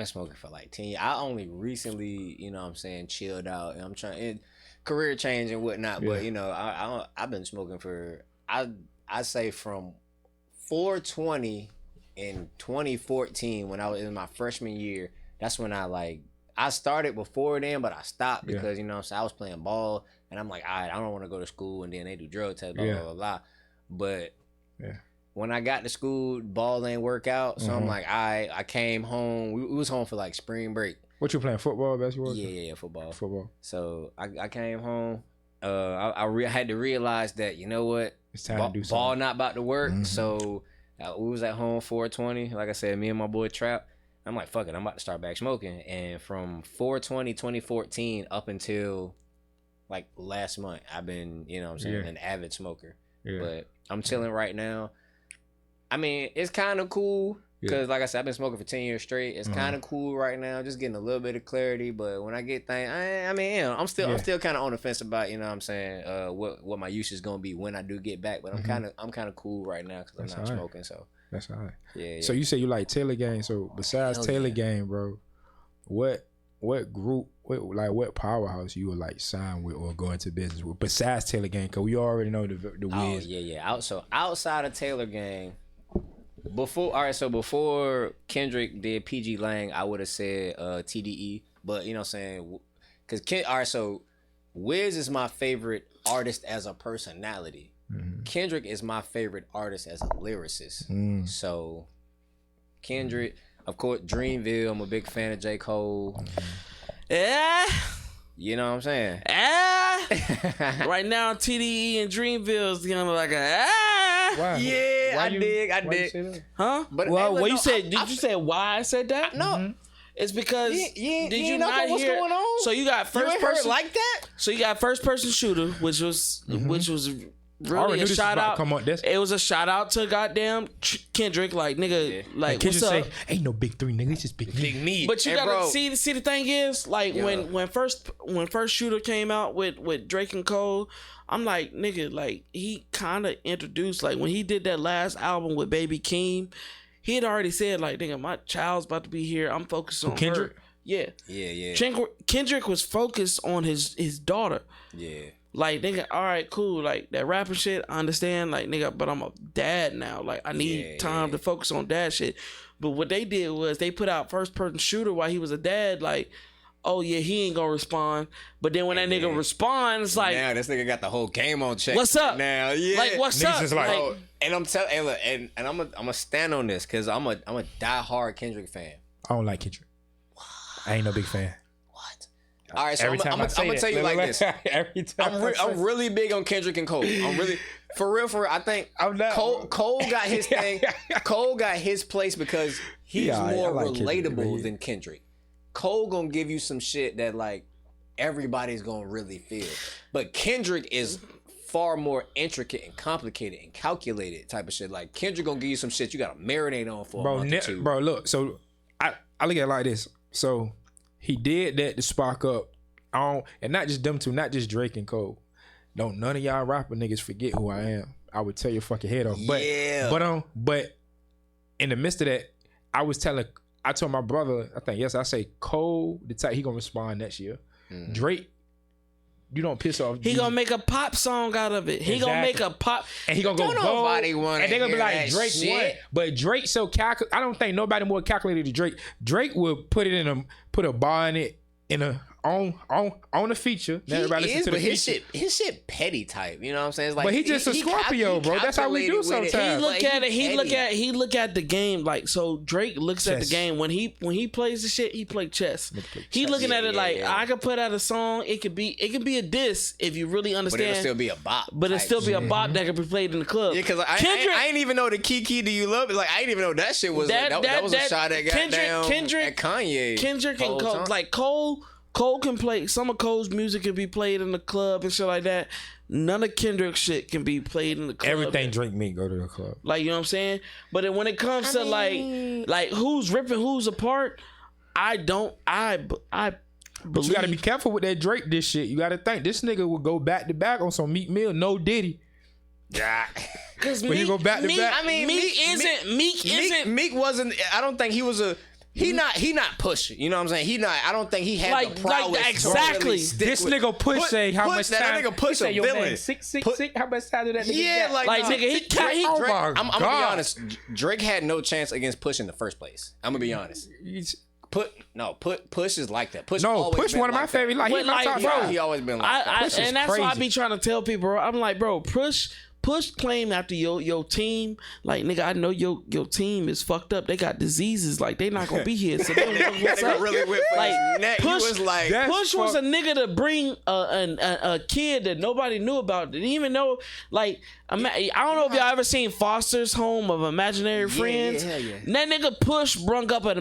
smoking for like 10 years. I only recently, you know what I'm saying, chilled out, and I'm trying career change and whatnot. But you know, I've been smoking for I say from 420 in 2014 when I was in my freshman year. That's when I started before then, but I stopped because you know what I'm saying, I was playing ball, and I'm like, all right, I don't want to go to school, and then they do drug tests, blah blah. But when I got to school, ball ain't work out, so I'm like, all right, I came home. We was home for like spring break. What you playing, football, basketball? Yeah, football. So I came home. I had to realize that, you know what, it's time to do something. Ball not about to work. So we was at home 420. Like I said, me and my boy Trap. I'm like, fuck it, I'm about to start back smoking. And from 420 2014 up until like last month, I've been, you know what I'm saying, an avid smoker. But I'm chilling right now. I mean, it's kind of cool because, like I said, I've been smoking for 10 years straight. It's kind of cool right now, just getting a little bit of clarity. But when I get things, I mean, you know, I'm still kind of on the fence about, you know what I'm saying, what my use is gonna be when I do get back. But I'm kind of cool right now because I'm not smoking. So that's all right. Yeah. So you say you like Taylor Gang. So besides Taylor Gang, bro, what group, what powerhouse you would like sign with or go into business with besides Taylor Gang? Cause we already know the Wiz. Oh yeah. So outside of Taylor Gang. Before Kendrick did PG Lang, I would have said TDE, but you know what I'm saying, because so Wiz is my favorite artist as a personality. Kendrick is my favorite artist as a lyricist. So Kendrick, of course, Dreamville. I'm a big fan of J. Cole. Yeah. You know what I'm saying? Right now, TDE and Dreamville is kind of like a Why? Yeah, Why I dig. Huh? But well, hey, what you no, said? Did you say why I said that? No. It's because did you know not what's hear? going on? So you got You first ain't heard person like that? So you got first person shooter, which was really a shout out. Come on, it was a shout out to goddamn Kendrick, like nigga, like Kendrick what's up? say, ain't no big three, nigga. It's just big me. But you Hey, gotta bro. see the thing is like when first Shooter came out with Drake and Cole, I'm like, nigga, like he kind of introduced, like when he did that last album with Baby Keem, he had already said like, nigga, my child's about to be here. I'm focused on Kendrick? her. Yeah. Yeah. Kendrick was focused on his daughter. Yeah. Like, nigga, all right, cool. Like, that rapping shit, I understand. Like, nigga, but I'm a dad now. Like, I need time to focus on dad shit. But what they did was they put out first person shooter while he was a dad. Like, oh, yeah, he ain't gonna respond. But then when that nigga responds, like, now this nigga got the whole game on check. what's up? Now, yeah. Like, what's Niggas up? is like, Bro, and I'm telling, hey, look, and I'm gonna stand on this because I'm a diehard Kendrick fan. I don't like Kendrick. I ain't no big fan. What? All right, so Every time I'm gonna tell you like this. Every time I'm really big on Kendrick and Cole. I'm really, For real, I think I'm not. Cole got his thing. Cole got his place because he's Yeah, more I like Kendrick, relatable man. than Kendrick. Cole gonna give you some shit that like everybody's gonna really feel, but Kendrick is far more intricate and complicated and calculated type of shit. Like Kendrick gonna give you some shit you gotta marinate on for a month or two. Bro, look. So I look at it like this. So he did that to spark up on, and not just them two, not just Drake and Cole. Don't none of y'all rapper niggas forget who I am. I would tear your fucking head off. But but in the midst of that, I told my brother, I think yes, I say Cole the type he gonna respond next year. Drake, you don't piss off. He gonna make a pop song out of it. He gonna make a pop, and he gonna go Don't gold, nobody wanna and they gonna be hear like that Drake shit. won, but Drake so calculated. I don't think nobody more calculated than Drake. Drake will put a bar in it in a on a feature. He Everybody listen is, to but the feature. his shit petty type. You know what I'm saying? It's like, But he just a Scorpio, bro. That's how we do calculated with it. sometimes. He look Like, at it. petty. He look at the game like so. Drake looks at the Chess. game when he plays the shit. He play chess. He chess. looking at it like yeah. I could put out a song. It could be a diss if you really But understand. it'll still be a bop. But it type still be a shit. bop that can be played in the club. Yeah, because Kendrick- I ain't even know the Kiki Do You Love It. Like I didn't even know that shit was that was a shot at Kendrick at Kanye. Kendrick whole and Cole, time. like Cole can play some of Cole's music can be played in the club and shit like that. None of Kendrick's shit can be played in the club. Everything Drake make go to the club. Like, you know what I'm saying? But then when it comes to like who's ripping who's apart, I believe But you gotta be careful with that Drake this shit. You gotta think this nigga will go back to back on some Meek Mill, no Diddy. Yeah. Because When you go back to back- I mean, Meek isn't Meek wasn't. I don't think he was a. He not Push. You know what I'm saying? He not. I don't think he had Like- the prowess like, to exactly. really stick This with- nigga Push say how much that time. nigga Push he say, a yo, villain. man, six. Put- How much time did that nigga Yeah, get? like nigga, he Oh Drake, my I'm gonna be God. honest. Drake had no chance against Push in the first place. I'm gonna be honest. Push is like that. Push Push been one of my like favorite. Like, But he's my like, top bro, five. He always been like that. Push is and that's why I crazy. be trying to tell people, bro. I'm like, bro, Push claim after your team, like nigga, I know your team is fucked up. They got diseases, like they not gonna be here. So they don't know what's Nigga up. really went for Like, his neck. Push- He was like, That's Push was a nigga to bring a kid that nobody knew about. Didn't even know. Like, I don't know if y'all ever seen Foster's Home of Imaginary Friends. yeah. That nigga Push brung up an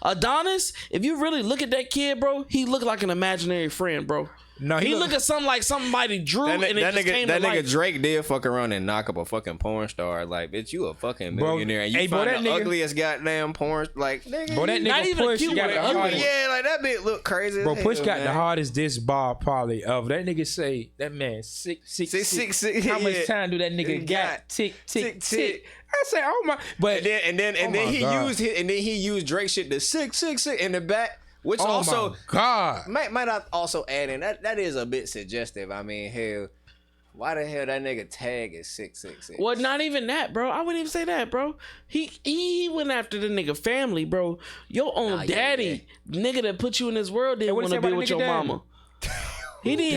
Adonis. If you really look at that kid, bro, he looked like an imaginary friend, bro. No, He look at something like somebody drew that and it just came to nigga life. Drake did fuck around and knock up a fucking porn star. Like, bitch, you a fucking Bro, millionaire. And you hey, bro, find that the nigga- ugliest goddamn porn. Like, nigga. Bro, that you- nigga Not even a Push cute got one, the ugly. hardest. yeah, like that bitch look crazy. as Bro, Push hell, got man. the hardest diss bar probably of. That nigga say that man six. Six, How much yeah. time do that nigga He got? got Tick tick, tick tick. tick. I say, oh my, but And then Oh my he God. used Drake shit to 666 in the back, which oh also my God. might I also add in that is a bit suggestive. I mean, hell, why the hell that nigga tag is 666? Well, not even that, bro. I wouldn't even say that, bro. He went after the nigga family, bro. Your own yeah, daddy, nigga that put you in this world, didn't what want he to say be about with the your nigga daddy? mama. He didn't.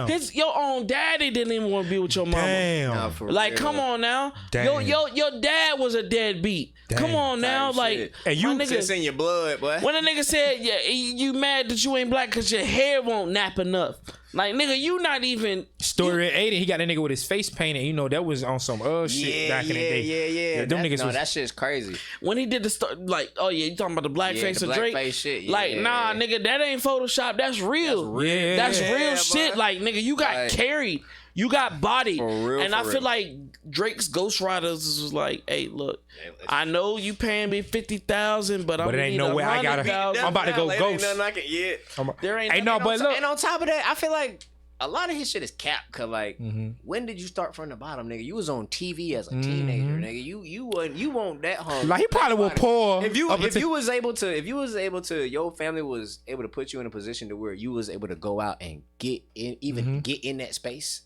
Damn. Your own daddy didn't even want to be with your mama. Damn. Nah, for Like, real. come on now. Damn. Your dad was a deadbeat. Come Damn. on now, Type like, shit. And you my It's nigga. in your blood, boy. When a nigga said, yeah, you mad that you ain't black because your hair won't nap enough. Like, nigga, you not even. Story at 80, he got that nigga with his face painted. You know, that was on some shit back in the day. Yeah. Them niggas was. That shit's crazy. When he did the like, oh yeah, you talking about the blackface the of Drake? blackface shit, yeah. Like, nah, nigga, that ain't Photoshop. That's real. Yeah. That's Yeah, real boy. shit. Like, nigga, you got Like- carried. You got bodied. For real, and for I feel real. like Drake's ghostwriters was like, hey, look, let's- I know you paying me 50,000, but I'm But it ain't no way I gotta- 100,000. I'm about to go Ain't ghost. nothing I can- yeah. There ain't Hey, no, nothing but else- look. And on top of that, I feel like a lot of his shit is capped. Cause like, when did you start from the bottom, nigga? You was on TV as a teenager, nigga. You weren't that hungry. Like, he probably was poor. If you was able to, your family was able to put you in a position to where you was able to go out and get in, get in that space.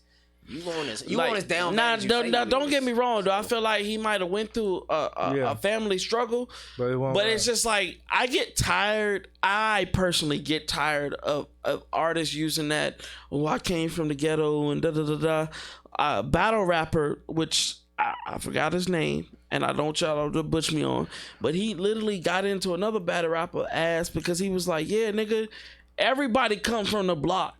You want as down. Nah, bad as you say you don't is. get me wrong, though. I feel like he might have went through a family struggle, but it's just like I get tired. I personally get tired of artists using that. Oh, I came from the ghetto and da da da da. Battle rapper, which I forgot his name, and I don't y'all to butch me on, but he literally got into another battle rapper ass because he was like, yeah, nigga, everybody comes from the block.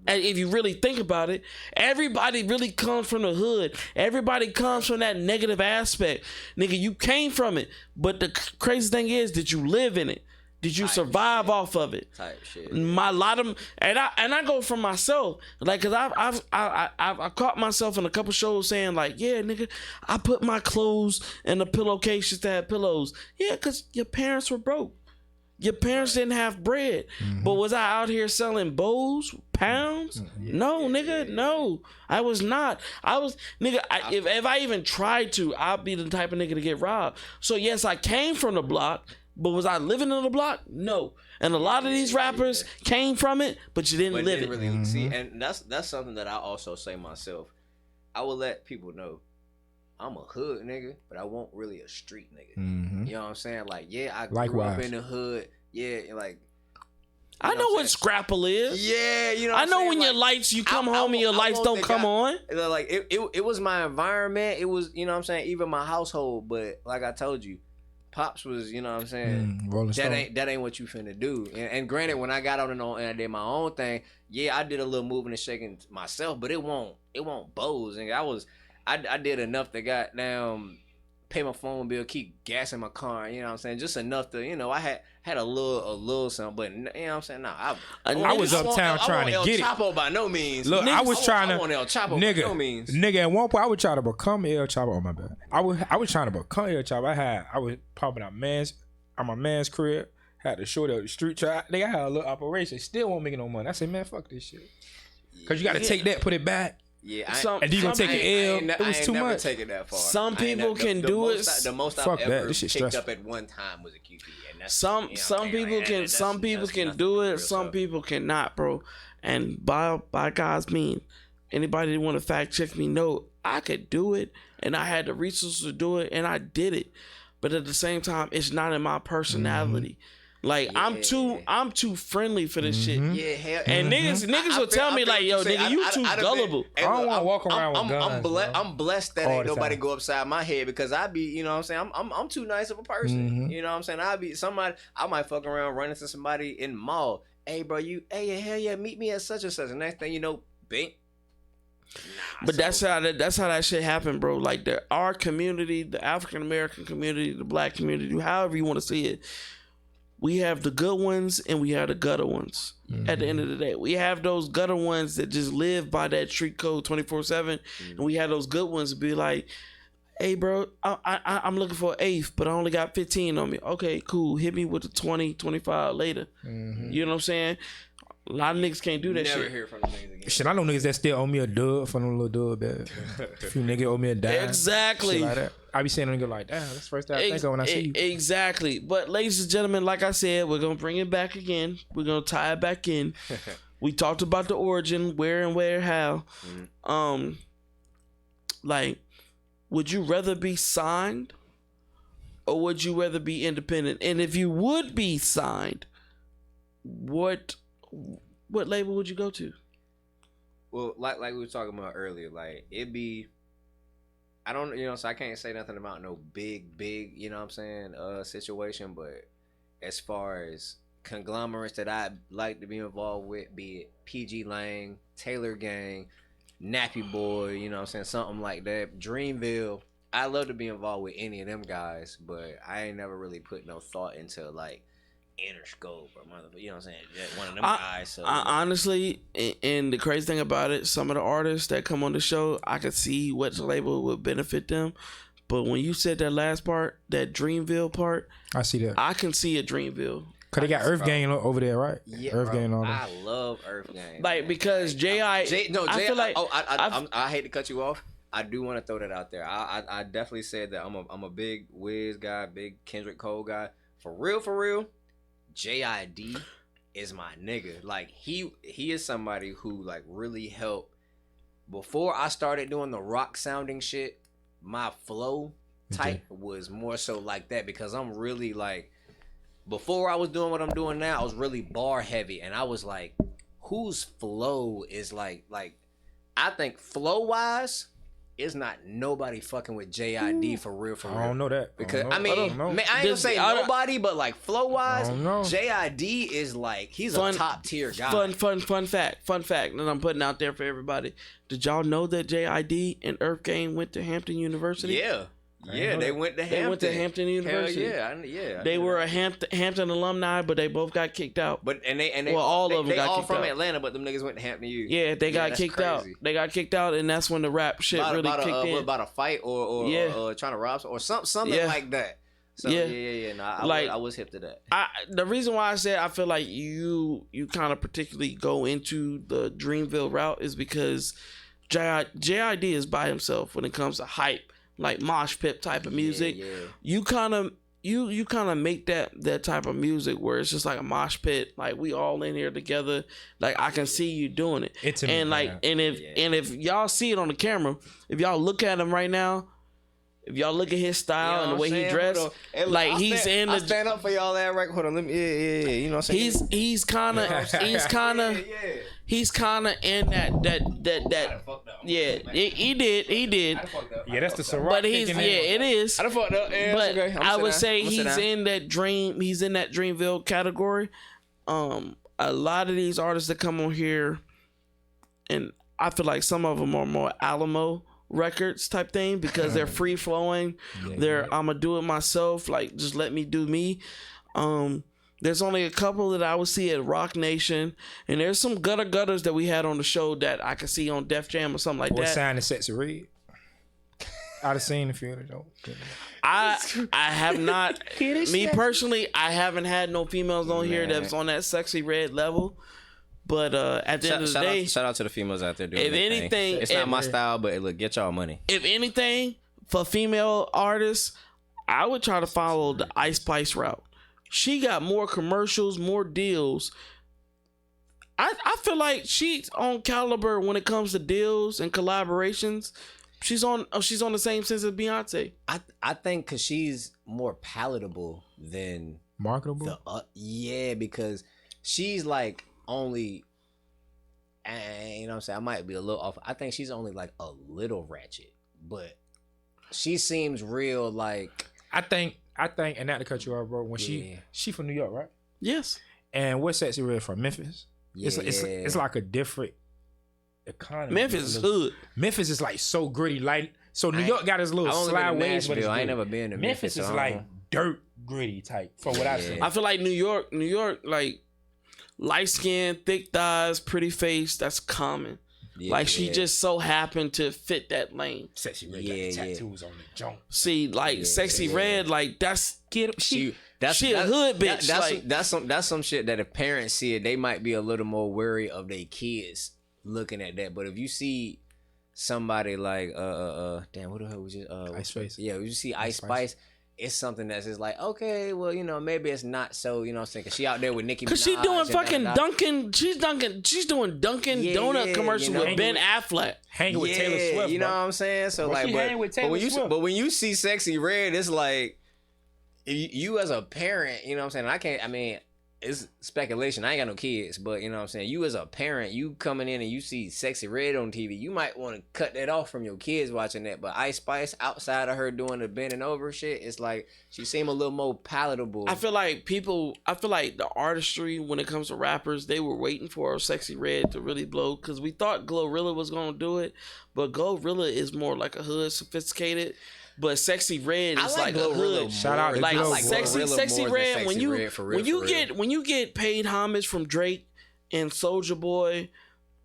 And if you really think about it, everybody really comes from the hood. Everybody comes from that negative aspect. Nigga, you came from it. But the crazy thing is, did you live in it? Did you survive off of it? Type shit. And I go for myself, like, cause I've caught myself in a couple shows saying like, yeah, nigga, I put my clothes in the pillowcases that had pillows. Yeah, cause your parents were broke. Your parents didn't have bread. But was I out here selling bowls, pounds? No, nigga, no. I was not. I was, nigga, if I even tried to, I'd be the type of nigga to get robbed. So yes, I came from the block, but was I living on the block? No. And a lot of these rappers came from it, but you didn't live it. Really see, and that's something that I also say myself. I will let people know I'm a hood nigga, but I won't really a street nigga. You know what I'm saying? Like, yeah, I grew up in the hood. Yeah, like, I know what scrapple is. Yeah, you know. I know when your lights, you come home and your lights don't come on. Like, it was my environment. It was, you know what I'm saying, even my household. But like I told you, Pops was, you know what I'm saying, that ain't what you finna do. And granted, when I got on and I did my own thing, yeah, I did a little moving and shaking myself, but it won't bows. And I did enough to goddamn pay my phone bill, keep gassing my car, you know what I'm saying? Just enough to, you know, I had a little something, but you know what I'm saying? Nah, I was uptown trying to get it. El Chapo by no means. Look, I was trying to. I want El Chapo nigga, by no means. Nigga, at one point I was trying to become El Chapo. Oh my bad. I was trying to become El Chapo. I was popping out my man's crib. Had to short up the street. Nigga, I had a little operation. Still won't make no money. I said, man, fuck this shit. Cause you got to take that, put it back. Yeah, and you gonna take an L? It was too much. Take it that far. Some people can do it. The most I've ever picked up at one time was a QP, and that's some people can do it. Some people cannot, bro. And by God's mean, anybody that want to fact check me, no, I could do it, and I had the resources to do it, and I did it. But at the same time, it's not in my personality. Like, yeah. I'm too friendly for this shit. Yeah, hell. And niggas will tell me like, yo, nigga, you too gullible. I don't want to walk around with guns. I'm blessed that ain't nobody go upside my head, because I be, you know what I'm saying, I'm too nice of a person. You know what I'm saying? I might fuck around running to somebody in the mall. Hey, bro, hell yeah, meet me at such and such. And next thing you know, bink. But that's how that shit happened, bro. Like, our community, the African American community, the black community, however you want to see it, we have the good ones and we have the gutter ones. At the end of the day, we have those gutter ones that just live by that street code 24/7, and we have those good ones to be like, hey, bro, I'm looking for an eighth, but I only got 15 on me. Okay, cool. Hit me with the 20, 25 later. You know what I'm saying? A lot of niggas can't do that shit. Never hear from the niggas again. Shit, I know niggas that still owe me a dub for them little dub bad. A few niggas owe me a dime. Exactly. Shit like that. I be saying a nigga like, damn, that's the first thing I think of when I see you. Exactly. But ladies and gentlemen, like I said, we're gonna bring it back again. We're gonna tie it back in. We talked about the origin, where, how. Like, would you rather be signed or would you rather be independent? And if you would be signed, what label would you go to? Well, like we were talking about earlier, like, it'd be, I don't, you know, so I can't say nothing about no big, you know what I'm saying, situation, but as far as conglomerates that I'd like to be involved with, be it PG Lang, Taylor Gang, Nappy Boy, you know what I'm saying, something like that, Dreamville, I'd love to be involved with any of them guys, but I ain't never really put no thought into, like, Interscope or you know what I'm saying, one of them guys. So honestly, and the crazy thing about it, some of the artists that come on the show, I could see what label would benefit them. But when you said that last part, that Dreamville part, I see that. I can see a Dreamville. Cause they got Earth Gang over there, right? Yeah, Earth Gang on. I love Earth Gang. Like, because I feel like I hate to cut you off. I do want to throw that out there. I definitely said that I'm a big Wiz guy, big Kendrick Cole guy. For real. JID is my nigga. Like, he is somebody who, like, really helped. Before I started doing the rock sounding shit, my flow type was more so like that, because I'm really, like, before I was doing what I'm doing now, I was really bar heavy, and I was like, whose flow is like I think flow wise, it's not nobody fucking with JID for real. I don't know that. Because I ain't man, I ain't gonna say nobody, but like flow wise, I don't know. JID is like he's a top tier guy. Fun fact that I'm putting out there for everybody. Did y'all know that JID and Earth Gang went to Hampton University? Yeah. Yeah, they went to Hampton. They went to Hampton University. Hell yeah, They were a Hampton alumni, but they both got kicked out. But they all of them got all kicked from out. Atlanta, but them niggas went to Hampton U. Yeah, they got kicked out. They got kicked out, and that's when the rap shit really kicked in. About a fight or trying to rob or something like that. So, yeah. No, I was hip to that. The reason why I said I feel like you kind of particularly go into the Dreamville route is because JID is by himself when it comes to hype. Like mosh pit type of music, you kind of make that type of music where it's just like a mosh pit. Like we all in here together. Like I can see you doing it. If y'all see it on the camera, if y'all look at him right now, if y'all look at his style and the way he dressed, like I stand up for y'all that right. Hold on, let me. Yeah. You know what I'm saying? He's kind of in that. Yeah, he did. Yeah, that's the Ciroc. But it is. I done fucked up. Yeah, but okay. I would say he's in that Dreamville category. A lot of these artists that come on here, and I feel like some of them are more Alamo Records type thing because they're free flowing. I'ma do it myself. Like just let me do me. There's only a couple that I would see at Rock Nation, and there's some gutters that we had on the show that I could see on Def Jam or something like that. Signed to Sexy Red. I'd have seen a few of those. I have not. Me personally, I haven't had no females on here that's on that Sexy Red level. But at the end of the day, shout out to the females out there doing if anything, thing. It's not my style, but look, get y'all money. If anything, for female artists, I would try to follow the Ice Spice route. She got more commercials, more deals. I feel like she's on caliber when it comes to deals and collaborations. She's on the same sense as Beyonce. I think because she's more palatable than marketable. Because she's like only, and you know what I'm saying, I might be a little off. I think she's only like a little ratchet, but she seems real like. I think, and not to cut you off, bro. When she from New York, right? Yes. And what's Sexy Red from? Memphis. Yeah. It's like a different economy. Memphis is hood. Memphis is like so gritty, like so. New York got his little slide ways, but I ain't never been to Memphis. Memphis is like dirt gritty type. From what I've seen, I feel like New York, like light skin, thick thighs, pretty face. That's common. Like she just so happened to fit that lane. Sexy Red got the tattoos on the junk. See, like Sexy Red, like she a hood bitch. That's some shit that if parents see it, they might be a little more wary of their kids looking at that. But if you see somebody like damn, who the hell was it? Ice Spice. Yeah, you see Ice Spice. It's something that's just like, okay, well, you know, maybe it's not so, you know what I'm saying? Cause she out there with Nicki Minaj. Cause she doing fucking Dunkin', she's doing Dunkin' Donut commercial with Ben Affleck. Hanging with Taylor Swift. You know what I'm saying? So like, but when you see Sexy Red, it's like, you as a parent, you know what I'm saying? It's speculation. I ain't got no kids, but you know what I'm saying? You as a parent, you coming in and you see Sexy Red on TV, you might want to cut that off from your kids watching that. But Ice Spice, outside of her doing the bending over shit, it's like she seemed a little more palatable. I feel like the artistry when it comes to rappers, they were waiting for Sexy Red to really blow because we thought Glorilla was going to do it, but Glorilla is more like a hood, sophisticated. But Sexy Red is like a hood. Shout out to like Glorilla. Sexy Red. When you get paid homage from Drake and Soulja Boy,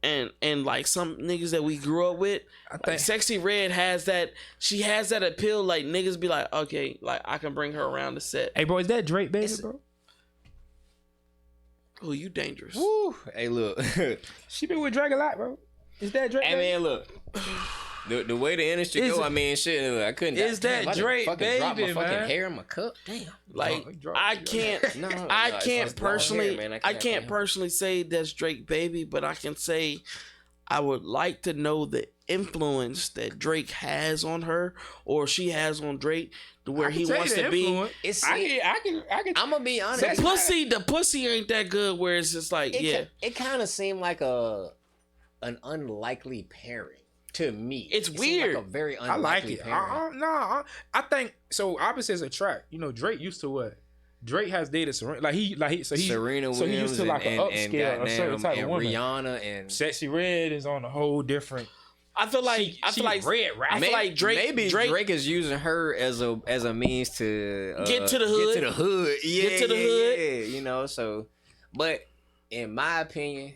and like some niggas that we grew up with, like Sexy Red has that. She has that appeal. Like niggas be like, okay, like I can bring her around the set. Hey, bro, is that Drake baby, bro? Oh, you dangerous. Woo. Hey, look. She been with Drake a lot, bro. Is that Drake? Hey, man, look. The way the industry go, shit, I couldn't. Is that Drake, baby, drop my man? fucking hair in my cup. Damn. Like I can't personally say that's Drake, baby, but I can say I would like to know the influence that Drake has on her or she has on Drake, to where he wants to be. I can. I'm gonna be honest. The pussy ain't that good. Where it's just like, it kind of seemed like an unlikely pairing. To me, It's seems weird. Like a very I like unlikely it. pairing. I think so. Opposites attract. You know, Drake used to what? Drake has dated Serena. Serena Williams so he used to like an upscale, a certain type of woman. Rihanna and Sexy Red is on a whole different. I feel like red, right? I feel like Drake is using her as a means to get to the hood. Get to the hood. Yeah, Get to the hood. Yeah, you know, so but in my opinion,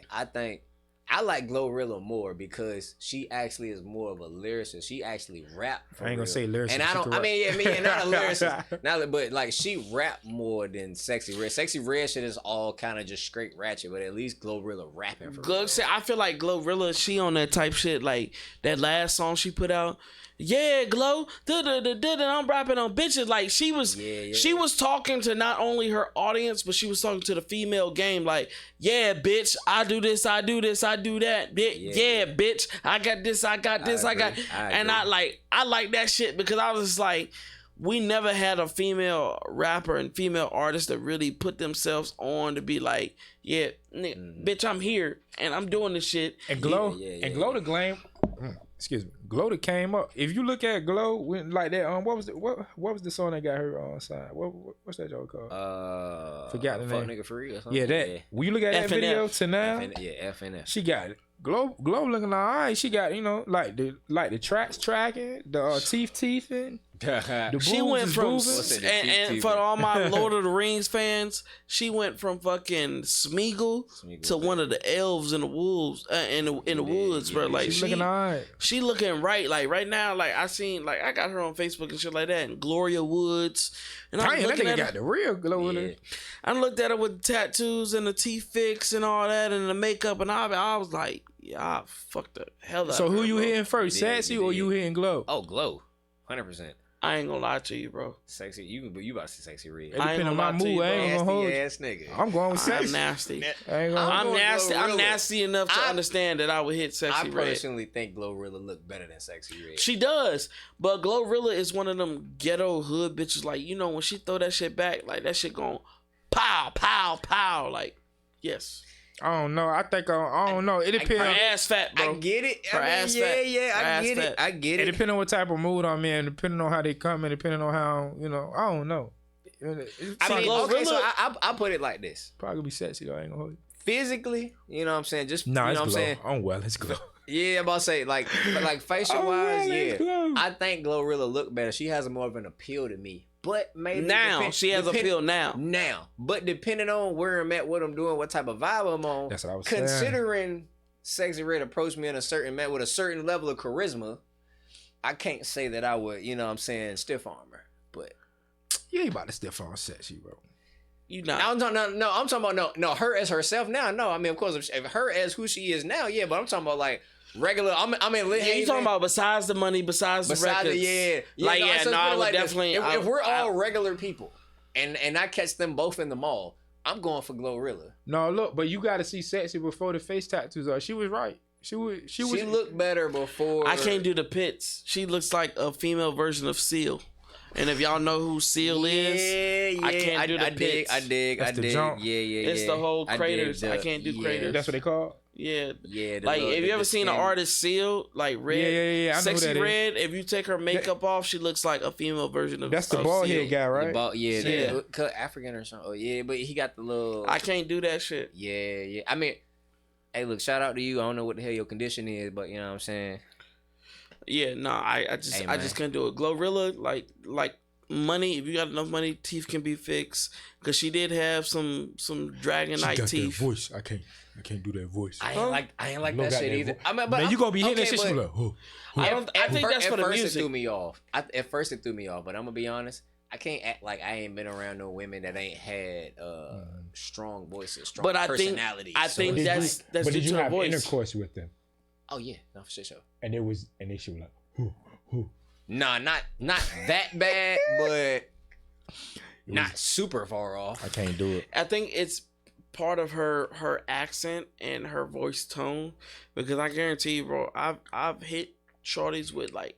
I like Glorilla more because she actually is more of a lyricist. She actually rap. For I ain't gonna real. say lyricist. And I don't. I mean, not a lyricist. But like she rap more than Sexy Red. Sexy Red shit is all kind of just straight ratchet. But at least Glorilla rapping for real. I feel like Glorilla, she on that type shit. Like that last song she put out. Yeah, Glow. I'm rapping on bitches. Like she was talking to not only her audience, but she was talking to the female game. Like, yeah, bitch, I do this, I do this, I do that. Yeah, bitch, I got this, I got this, I got. And I like that shit because I was just like, we never had a female rapper and female artist that really put themselves on to be like, yeah, nigga, bitch, I'm here and I'm doing this shit. And Glow, Glow the Glam. Excuse me, Glow that came up. If you look at Glow, when like that, what was the song that got her on side? What's that joke called? Forgot the name. Nigga Free or something. Yeah, that. Yeah. When you look at that video to now, FNF. she got it. Glow looking alright. She got like the tracks tracking, the teething. The she went from and for all my Lord of the Rings fans, she went from fucking Smeagol to one of the elves in the wolves in the woods, bro. Like she looking alright. She looking right. Like right now, like I got her on Facebook and shit like that, and Gloria Woods. And I'm looking at her, got the real glow in it. I looked at her with the tattoos and the teeth fix and all that and the makeup, and I was like, yeah, I fucked the hell up. So who you hitting first, Sassy or you hitting Glow? Oh, Glow, 100%. I ain't gonna lie to you, bro. Sexy, you about to say Sexy Red. Depending on my mood, I ain't gonna hold you. Ass nigga. I'm going with Sexy. I'm nasty. I'm nasty. I'm nasty enough to understand that I would hit Sexy Red. I personally think Glorilla look better than Sexy Red. She does, but Glorilla is one of them ghetto hood bitches. Like, you know, when she throw that shit back, like that shit going pow, pow, pow. Like, yes. I don't know. I don't know. It depends. Her ass fat, bro. I get it. Her ass fat. I get it. I get it. It depends on what type of mood I'm in, depending on how they come, and depending on how, you know, I don't know. I mean, okay, so I put it like this. Probably be sexy though. I ain't gonna hold you. Physically, you know what I'm saying? Just nah, you it's know what I'm Glow. saying? I'm well, it's Glow. Yeah, I'm about to say like facial wise, yeah. Glow. I think Glorilla look better. She has more of an appeal to me. But maybe now she has appeal now. But depending on where I'm at, what I'm doing, what type of vibe I'm on, that's what I was considering Sexy Red approached me in a certain with a certain level of charisma, I can't say that I would, you know what I'm saying, stiff arm her. But you ain't about to stiff arm Sexy, bro. You not. I'm talking about no, her as herself now. No, I mean, of course, if her as who she is now, yeah. But I'm talking about like regular. I mean, you talking about besides the money, besides the records? I would definitely. If we're all regular people, and I catch them both in the mall, I'm going for Glorilla. No, look, but you got to see Sexy before the face tattoos are. She was right. She looked better before. I can't do the pits. She looks like a female version of Seal. And if y'all know who Seal is, I can't do the pits. I dig. Yeah. It's the whole craters. I can't do craters. That's what they call. Yeah. Like, if you ever seen an artist Seal, like Red, I know Sexy who that Red, if you take her makeup off, she looks like a female version of That's the bald head guy, right? Cut African or something. Oh, yeah, but he got the little. I can't do that shit. Yeah. I mean, hey, look, shout out to you. I don't know what the hell your condition is, but you know what I'm saying. Yeah, no, I just couldn't do it. Glorilla, like money. If you got enough money, teeth can be fixed. Cause she did have some Dragonite teeth. That voice. I can't do that voice. I ain't like that shit either. I mean, but man, you gonna be hitting that shit. Like, I think that's for the music. It threw me off. At first it threw me off, but I'm gonna be honest. I can't act like I ain't been around no women that ain't had strong voices, strong personalities. I think that's but due did you to the have voice. intercourse with them? Oh yeah, no for sure. And they should be like, who? Nah, not that bad, but not super far off. I can't do it. I think it's part of her accent and her voice tone, because I guarantee you, bro, I've hit shorties with like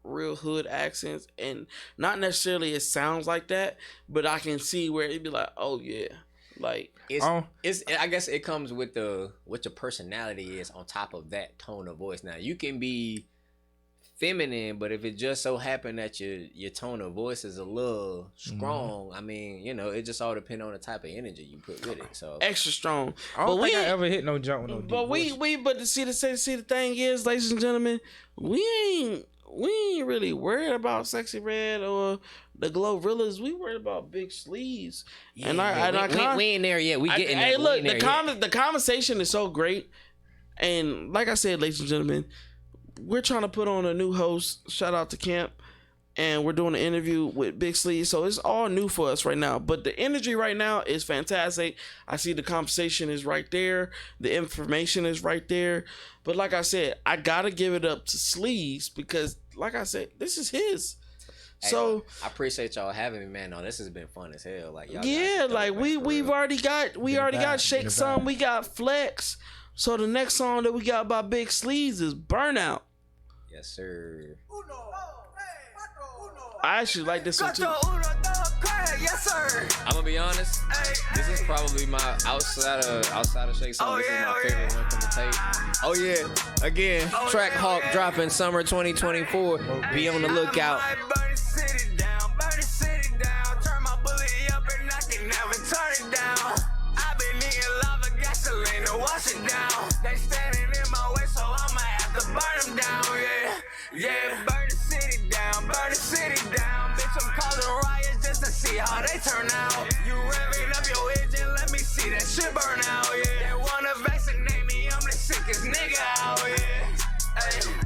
real hood accents, and not necessarily it sounds like that, but I can see where it'd be like, oh yeah, like it's I guess it comes with what your personality is on top of that tone of voice. Now you can be feminine, but if it just so happened that your tone of voice is a little strong, I mean, you know, it just all depends on the type of energy you put with it. So Extra strong. I don't But think we I ain't- ever hit no jump with no deep But voice. but to see the thing is, ladies and gentlemen, we ain't really worried about Sexy Red or the Glorillas. We worried about Big Sleaze. And we ain't there yet. We getting there. Hey, but we look, ain't there yet. the conversation is so great, and like I said, ladies and gentlemen, we're trying to put on a new host. Shout out to Camp. And we're doing an interview with Big Sleaze. So it's all new for us right now. But the energy right now is fantastic. I see the conversation is right there. The information is right there. But like I said, I got to give it up to Sleaze because, like I said, this is his. Hey, So I appreciate y'all having me, man. No, this has been fun as hell. Like y'all yeah, guys like dope, man, for we've real. already got Shake been a Some. vibe. We got Flex. So the next song that we got by Big Sleaze is Burnout. Yes, sir. I actually like this one too. Yes, sir. I'm gonna be honest. This is probably my outside of Shake Some. This is my favorite one from the tape. Oh yeah, again, Track Hawk dropping summer 2024. Be on the lookout. Burn the city down, burn the city down. Turn my bullet up and I can never turn it down. I've been eating lava gasoline to wash it down. They standing in my way, so I'ma have to burn them down, yeah. Yeah, burn the city down, burn the city down. Bitch, I'm causing riots just to see how they turn out. You revving up your engine, let me see that shit burn out, yeah. They wanna vaccinate me, I'm the sickest nigga out, yeah. Ay.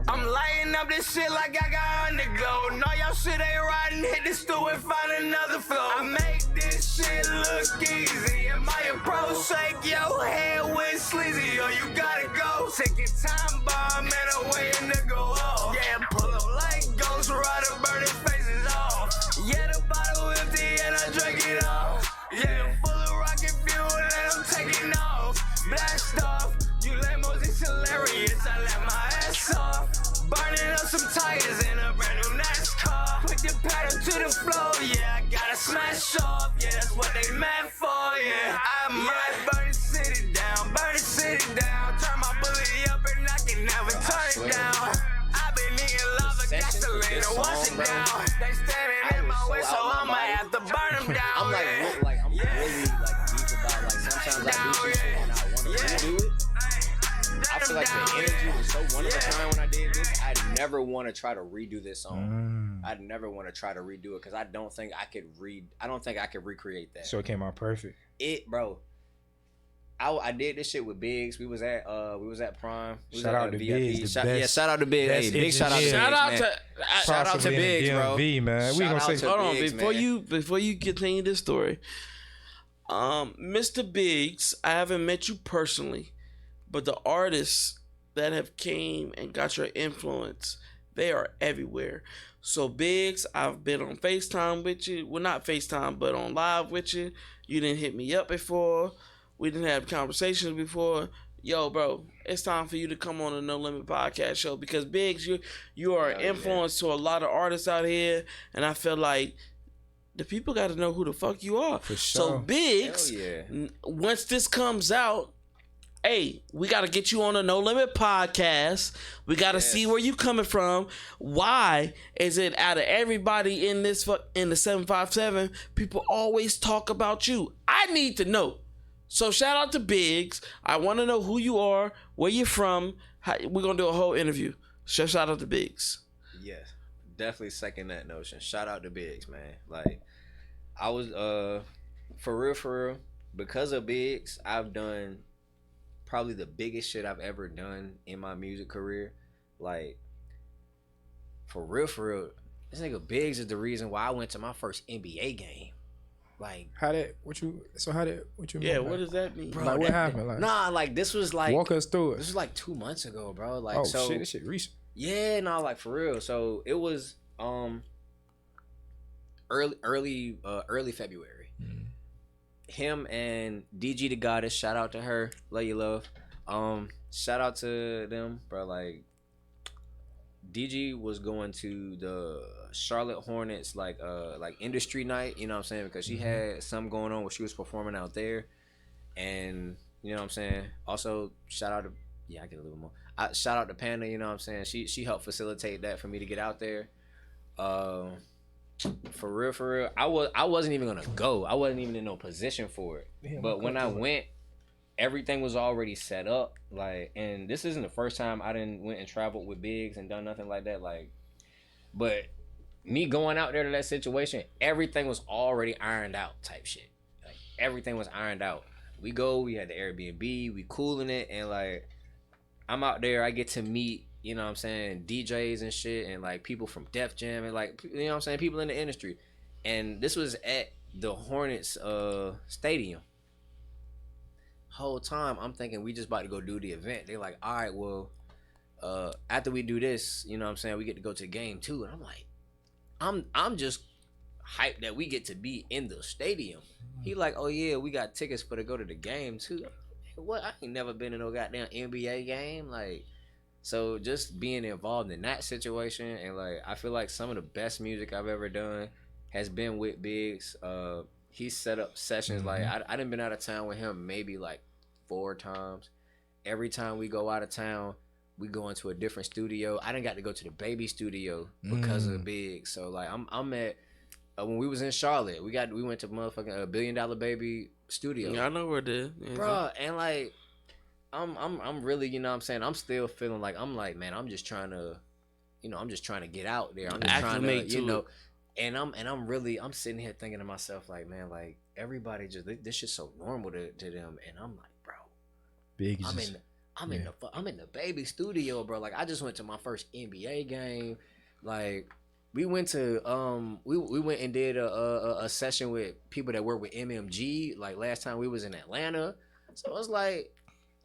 I'm lighting up this shit like I got underglow. No, y'all shit ain't riding. Hit the stool and find another flow. I make this shit look easy. Am I a pro? Shake your head with sleazy. Or you gotta go. Take your time, bomb, and a way to go off. Yeah, pull up like Ghost Rider, burning faces off. Yeah, the bottle empty and I drink it off. Yeah, full of rocket fuel and I'm taking off. Blast off. You lamos, it's hilarious. I let my ass off. Burning up some tires in a brand new NASCAR. Put the pedal to the floor, yeah. I gotta smash off, yeah. That's what they meant for, yeah. I might burn the city down, burn the city down. Turn my bullet up and I can never turn it down. I've been eating lava gasoline to wash it down. They standing in my way, so I'ma have to burn them down. I'm like, yeah. I'm really like deep about like sometimes I do some shit and I want to redo it. I feel like the energy was so one of a kind when I did this. I'd never want to try to redo this song. I'd never want to try to redo it because I don't think I could recreate that. So it came out perfect. Bro. I did this shit with Biggs. We was at Prime. We was Shout at out to VIP. Biggs, the best- shout out to Biggs. Hey, best big shout out to Biggs, engineer. Shout out man. to Shout out to Possibly in Biggs, bro. DMV, man. We Shout gonna out say to Hold on, Biggs, before man. you continue this story, Mr. Biggs, I haven't met you personally, but the artists that have came and got your influence, they are everywhere. So Biggs, I've been on FaceTime with you. Well, not FaceTime, but on live with you. You didn't hit me up before. We didn't have conversations before. Yo, bro, it's time for you to come on the No Limit podcast show because Biggs, you are an influence to a lot of artists out here, and I feel like the people got to know who the fuck you are. For So sure. Biggs, Hell yeah. once this comes out, hey, we got to get you on the No Limit podcast. We got to see where you coming from. Why is it out of everybody in this in the 757, people always talk about you? I need to know. So shout out to Biggs. I want to know who you are, where you're from. We're going to do a whole interview. So shout out to Biggs. Yes, definitely second that notion. Shout out to Biggs, man. Like, I was for real, because of Biggs, I've done probably the biggest shit I've ever done in my music career. Like, for real, this nigga Biggs is the reason why I went to my first NBA game. Like, what you mean? Yeah, like, what does that mean? Bro, like, what happened? Like, nah, like this was like walk us through it. This was like 2 months ago, bro. Like, Oh so shit, this shit recent. yeah, no, like for real. So it was early February. Him and DG the Goddess, shout out to her, love you love. Shout out to them, bro. Like, DG was going to the Charlotte Hornets like industry night, you know what I'm saying, because she had something going on where she was performing out there. And you know what I'm saying, also shout out to Yeah, I get a little more. Shout out to Panda, you know what I'm saying? She helped facilitate that for me to get out there. For real, I wasn't even gonna go. I wasn't even in no position for it. Yeah, but when I went, everything was already set up. Like, and this isn't the first time I done went and traveled with Biggs and done nothing like that. Like, but me going out there to that situation, everything was already ironed out type shit. Like, everything was ironed out. We had the Airbnb, we cooling it, and like, I'm out there, I get to meet, you know what I'm saying, DJs and shit, and like people from Def Jam, and like, you know what I'm saying, people in the industry. And this was at the Hornets stadium. Whole time I'm thinking we just about to go do the event. They're like, all right, well, after we do this, you know what I'm saying, we get to go to the game too. And I'm like, I'm just hyped that we get to be in the stadium. He like, oh yeah, we got tickets for to go to the game too. What? I ain't never been in no goddamn NBA game. Like, so just being involved in that situation, and like, I feel like some of the best music I've ever done has been with Biggs. He set up sessions. Like, I done been out of town with him maybe like 4 times. Every time we go out of town, we go into a different studio. I done got to go to the baby studio because of Biggs. So like, I'm at when we was in Charlotte, we went to motherfucking $1 Billion Baby studio. Yeah, I know where it is. Yeah. Bruh, and like, I'm really, you know what I'm saying, I'm still feeling like, I'm like, man, I'm just trying to, you know, I'm just trying to get out there. I'm just trying to, you know, and I'm sitting here thinking to myself, like, man, like, everybody just, this shit's so normal to them, and I'm like, bro, Big. I'm in the baby studio, bro. Like, I just went to my first NBA game. Like, we went to we went and did a session with people that work with MMG. Like, last time we was in Atlanta, so it was like,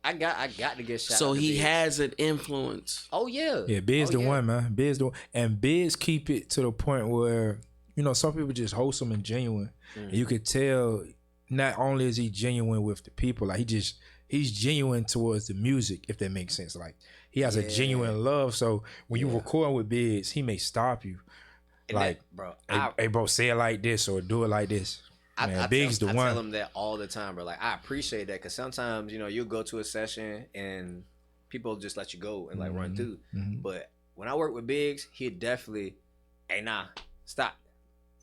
I got to get shot. So he has an influence. Oh yeah, Yeah, Biz one, man. Biz the one, and Biz keep it to the point where, you know, some people just wholesome and genuine. And you could tell, not only is he genuine with the people, like he's genuine towards the music, if that makes sense. Like, he has a genuine love. So when you record with Biz, he may stop you, and like, that, bro, hey bro, say it like this or do it like this. Man, Big's the one. I tell him that all the time, bro. Like, I appreciate that, because sometimes, you know, you'll go to a session and people just let you go and like run through. But when I work with Biggs, he'd definitely, hey, nah, stop,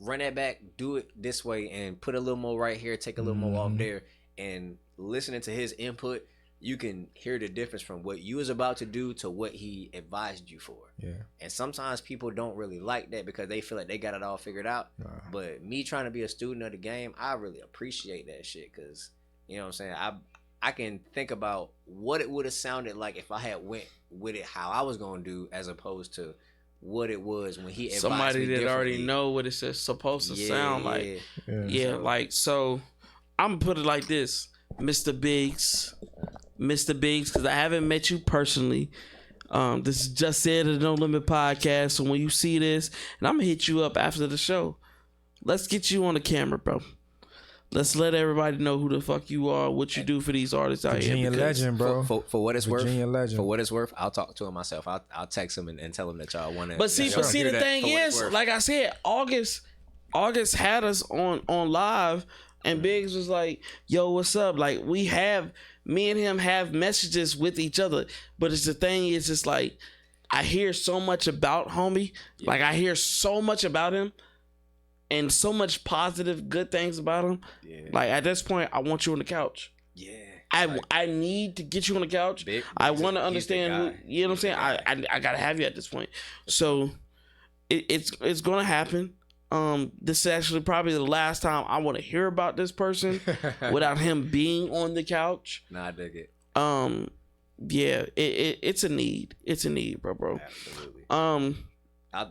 run that back, do it this way, and put a little more right here, take a little more off there. And listening to his input, you can hear the difference from what you was about to do to what he advised you for. Yeah. And sometimes people don't really like that because they feel like they got it all figured out. But me trying to be a student of the game, I really appreciate that shit, because, you know what I'm saying, I can think about what it would have sounded like if I had went with it how I was going to do, as opposed to what it was when he advised somebody me that already know what it's supposed to sound like. Like, so I'm gonna put it like this, Mr. Biggs, because I haven't met you personally. This is just said at the No Limit podcast. So when you see this, and I'm gonna hit you up after the show, let's get you on the camera, bro. Let's let everybody know who the fuck you are, what you do for these artists out here. Virginia legend, bro. For what it's Virginia worth, legend. For what it's worth, I'll talk to him myself. I'll text him and tell him that y'all want to. But see, the thing is, like I said, August had us on live. And Biggs was like, yo, what's up? Like, me and him have messages with each other. But it's the thing is, it's like, I hear so much about homie. Yeah. Like, I hear so much about him. And so much positive, good things about him. Yeah. Like, at this point, I want you on the couch. Yeah. I need to get you on the couch. I want to understand who, you know what I'm saying? I got to have you at this point. So, it's going to happen. This is actually probably the last time I want to hear about this person without him being on the couch. Nah, I dig it. Yeah, it's a need. It's a need, bro. Absolutely.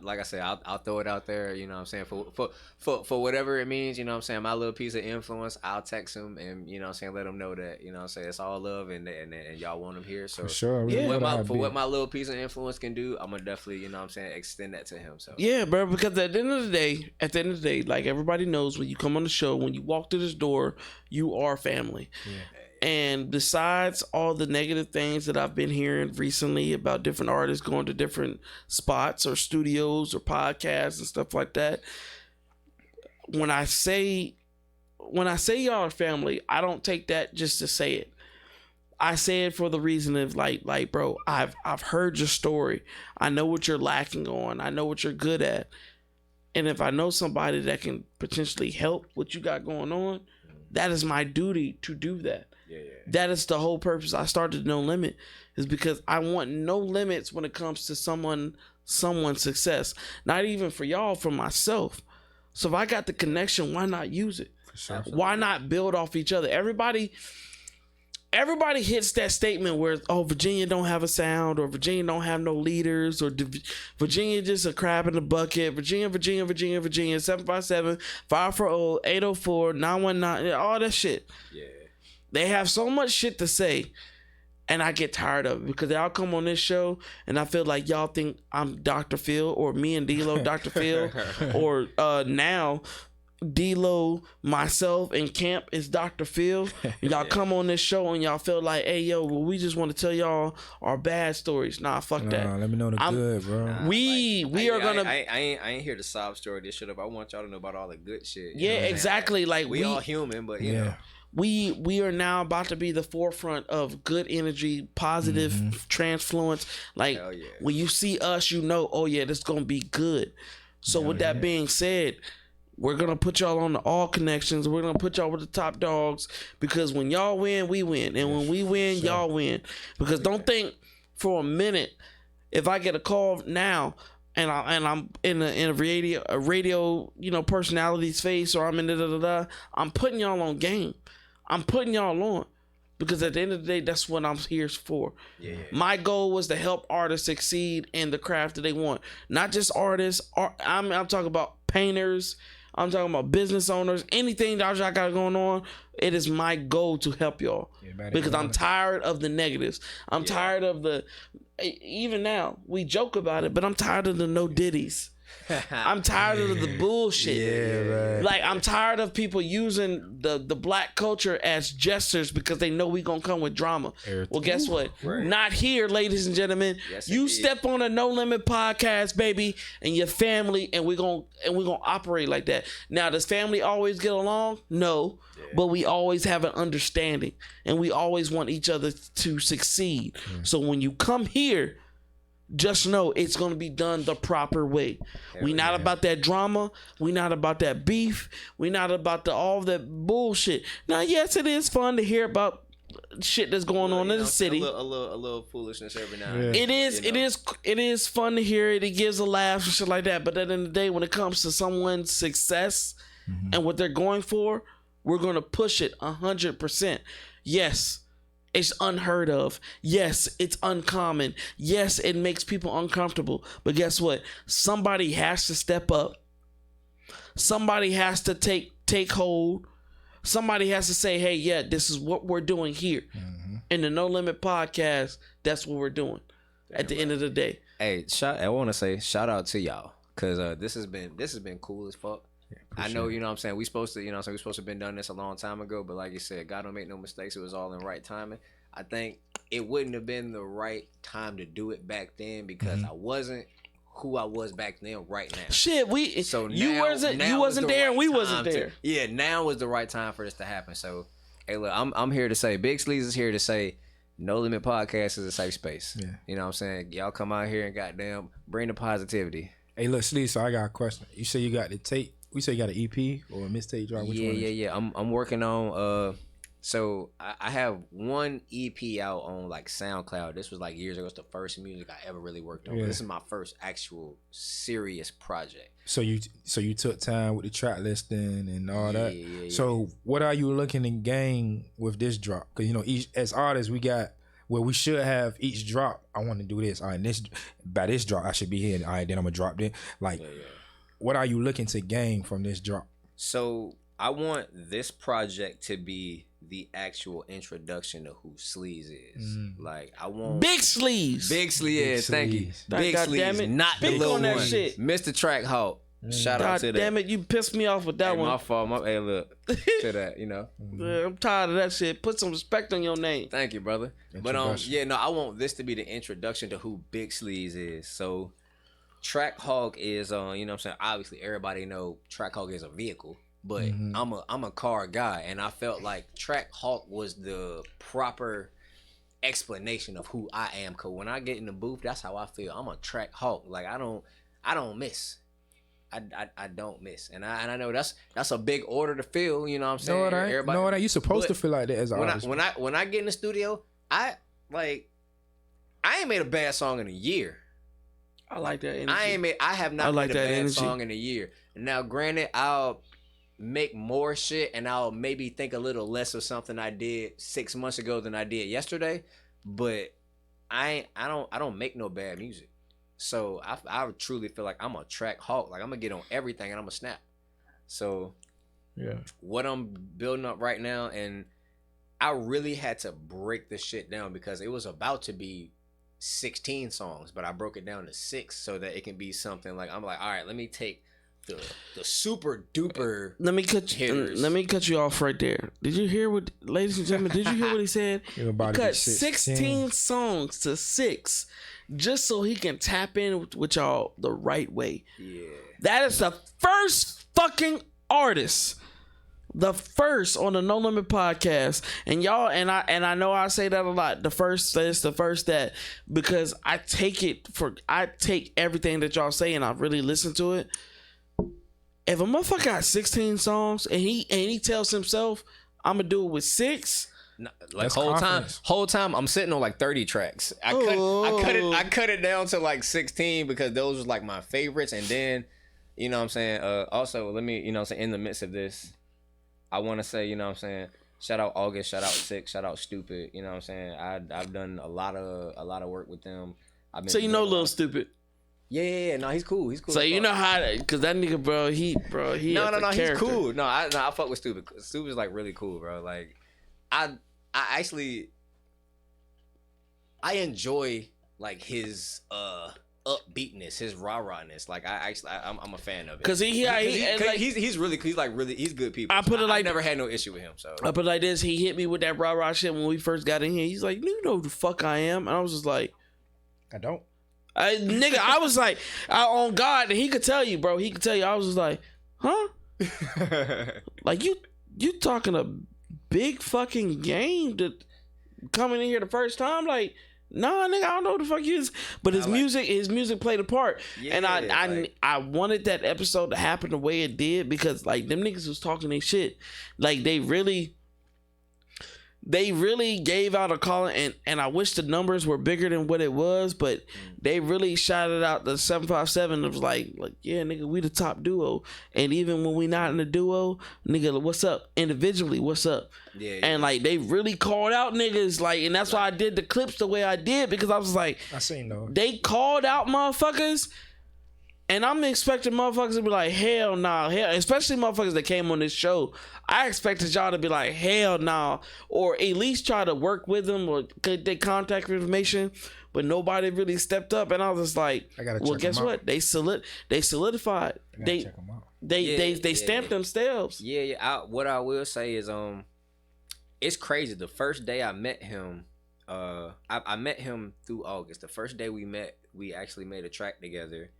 Like I said, I'll throw it out there, you know what I'm saying, for whatever it means, you know what I'm saying, my little piece of influence, I'll text him and, you know what I'm saying, let him know that, you know what I'm saying, it's all love and y'all want him here. So for sure. What my little piece of influence can do, I'm gonna definitely, you know what I'm saying, extend that to him. So yeah, bro, because at the end of the day, like everybody knows, when you come on the show, when you walk through this door, you are family. Yeah. And besides all the negative things that I've been hearing recently about different artists going to different spots or studios or podcasts and stuff like that, when I say y'all are family, I don't take that just to say it. I say it for the reason of like, bro, I've heard your story. I know what you're lacking on. I know what you're good at. And if I know somebody that can potentially help what you got going on, that is my duty to do that. Yeah. That is the whole purpose. I started No Limit is because I want no limits when it comes to someone's success. Not even for y'all, for myself. So if I got the connection, why not use it? Sure. Why not build off each other? Everybody hits that statement where, oh, Virginia don't have a sound, or Virginia don't have no leaders, or Virginia just a crab in the bucket. Virginia, 757, 540, 804, 919, all that shit. Yeah. They have so much shit to say, and I get tired of it because y'all come on this show and I feel like y'all think I'm Dr. Phil, or me and D-Lo Dr. Phil, or now D-Lo, myself, and Camp is Dr. Phil. Y'all come on this show and y'all feel like, hey, yo, well, we just want to tell y'all our bad stories. Nah, fuck that. Let me know the good, bro. I ain't here to sob story this shit up. I want y'all to know about all the good shit. Yeah, exactly. Like we all human, but you know. We are now about to be the forefront of good energy, positive transfluence. Like when you see us, you know, oh yeah, this is gonna be good. So with that being said, we're gonna put y'all on the all connections. We're gonna put y'all with the top dogs, because when y'all win, we win, and when we win, y'all win. Because don't think for a minute, if I get a call now and I'm in a radio personality's face, or I'm in I'm putting y'all on game. I'm putting y'all on, because at the end of the day, that's what I'm here for. Yeah. My goal was to help artists succeed in the craft that they want. Not just artists. I'm talking about painters. I'm talking about business owners. Anything that y'all got going on, it is my goal to help y'all. Because I'm tired of the negatives. I'm tired of even now, we joke about it, but I'm tired of the no diddies. I'm tired of the bullshit. Yeah, like I'm tired of people using the black culture as jesters because they know we gonna come with drama. Well, guess what? Not here, ladies and gentlemen. Yes, you indeed. step on a No Limit podcast, baby, and your family, and we're gonna operate like that. Now, does family always get along? No, but we always have an understanding, and we always want each other to succeed. So when you come here, just know it's going to be done the proper way. We not about that drama. We not about that beef. We not about all that bullshit. Now, yes, it is fun to hear about shit that's going on in the city. A little foolishness every now and then. It is fun to hear it. It gives a laugh and shit like that. But at the end of the day, when it comes to someone's success and what they're going for, we're going to push it 100%. Yes, it's unheard of. Yes, it's uncommon. Yes, it makes people uncomfortable. But guess what? Somebody has to step up. Somebody has to take hold. Somebody has to say, hey, yeah, this is what we're doing here. In the No Limit podcast, that's what we're doing at the end of the day. Hey, I want to say shout out to y'all, because this has been cool as fuck. I know, you know what I'm saying, we supposed to have been done this a long time ago, but like you said, God don't make no mistakes. It was all in right timing. I think it wouldn't have been the right time to do it back then, because I wasn't who I was back then right now. Shit, you wasn't there and we wasn't there. Now was the right time for this to happen. So, hey, look, I'm here to say, Big Sleaze is here to say, No Limit Podcast is a safe space. Yeah. You know what I'm saying? Y'all come out here and goddamn bring the positivity. Hey, look, Sleaze, so I got a question. You say you got the tape. We say you got an EP or a mixtape drop? Which one is it? Yeah. I'm working on so I have one EP out on like SoundCloud. This was like years ago. It's the first music I ever really worked on. Yeah. This is my first actual serious project. So you took time with the track listing and all that. Yeah. So what are you looking to gain with this drop? Because each as artists we got. Well, we should have each drop. I want to do this. All right, by this drop I should be here. All right, then I'm gonna drop it. Like, what are you looking to gain from this drop? So I want this project to be the actual introduction to who Sleaze is. Like, I want Big Sleaze. Big Sleaze, thank you. Big Sleaze, not the Speak little on that one. Shit. Mr. Track Hawk. Shout out to that. Damn it, you pissed me off with that one. My fault. Hey, look to that. I'm tired of that shit. Put some respect on your name. Thank you, brother. But I want this to be the introduction to who Big Sleaze is. So, Track Hawk is what I'm saying. Obviously, everybody know Track Hawk is a vehicle, but I'm a car guy, and I felt like Track Hawk was the proper explanation of who I am. Cause when I get in the booth, that's how I feel. I'm a track hawk. Like I don't miss. I don't miss, and I know that's a big order to fill. You know what I'm saying? No, it ain't. You supposed to feel like that as an artist. When I get in the studio, I ain't made a bad song in a year. I like that energy. I have not like made a that bad energy. song in a year. Now, granted, I'll make more shit, and I'll maybe think a little less of something I did 6 months ago than I did yesterday. But I don't make no bad music. So I truly feel like I'm a track hawk. Like I'm gonna get on everything and I'm gonna snap. So yeah, what I'm building up right now, and I really had to break this shit down because it was about to be 16 songs, but I broke it down to 6 so that it can be something like I'm like, all right, let me take the super duper. Let me cut you off right there. Did you hear what, ladies and gentlemen? Did you hear what he said? He cut 16 songs to 6, just so he can tap in with y'all the right way. Yeah, that is the first fucking artist, the first on the No Limit podcast, and y'all, and I know I say that a lot. The first this, the first that, because I take everything that y'all say and I really listen to it. If a motherfucker got 16 songs and he tells himself, I'm gonna do it with 6. No, like whole time I'm sitting on like 30 tracks. I cut it down to like 16 because those was like my favorites. And then, you know what I'm saying, also let me, you know what I'm saying, in the midst of this, I want to say, you know what I'm saying, shout out August, shout out Six, shout out Stupid, you know what I'm saying. I've done a lot of work with them. So you know Lil Stupid. Yeah, no, he's cool. So you know how, cause that nigga, bro, he no, he's cool. No, I fuck with Stupid. Stupid's like really cool, bro. Like, I actually enjoy like his upbeatness, his rah-rahness. Like I'm a fan of it. Cause he's good people. I never had no issue with him. So I put it like this: he hit me with that rah-rah shit when we first got in here. He's like, "You know who the fuck I am," and I was just like, "I don't." I was like, on God, and he could tell you, bro. He could tell you. I was just like, huh? Like you talking a big fucking game to coming in here the first time? Like, nah, nigga, I don't know what the fuck he is. But his music played a part. Yeah, and I wanted that episode to happen the way it did because like them niggas was talking their shit. Like they really gave out a call, and I wish the numbers were bigger than what it was, but they really shouted out the 757. It was like, yeah, nigga, we the top duo. And even when we not in the duo, nigga, what's up? Individually, what's up? Yeah. And like they really called out niggas, like, and that's why I did the clips the way I did, because I was like, I seen those. They called out motherfuckers. And I'm expecting motherfuckers to be like, hell nah, especially motherfuckers that came on this show. I expected y'all to be like, hell nah, or at least try to work with them or get their contact information, but nobody really stepped up. And I was just like, well, guess what? They solidified. They stamped themselves. Yeah. What I will say is, it's crazy. The first day I met him, I met him through August. The first day we met, we actually made a track together.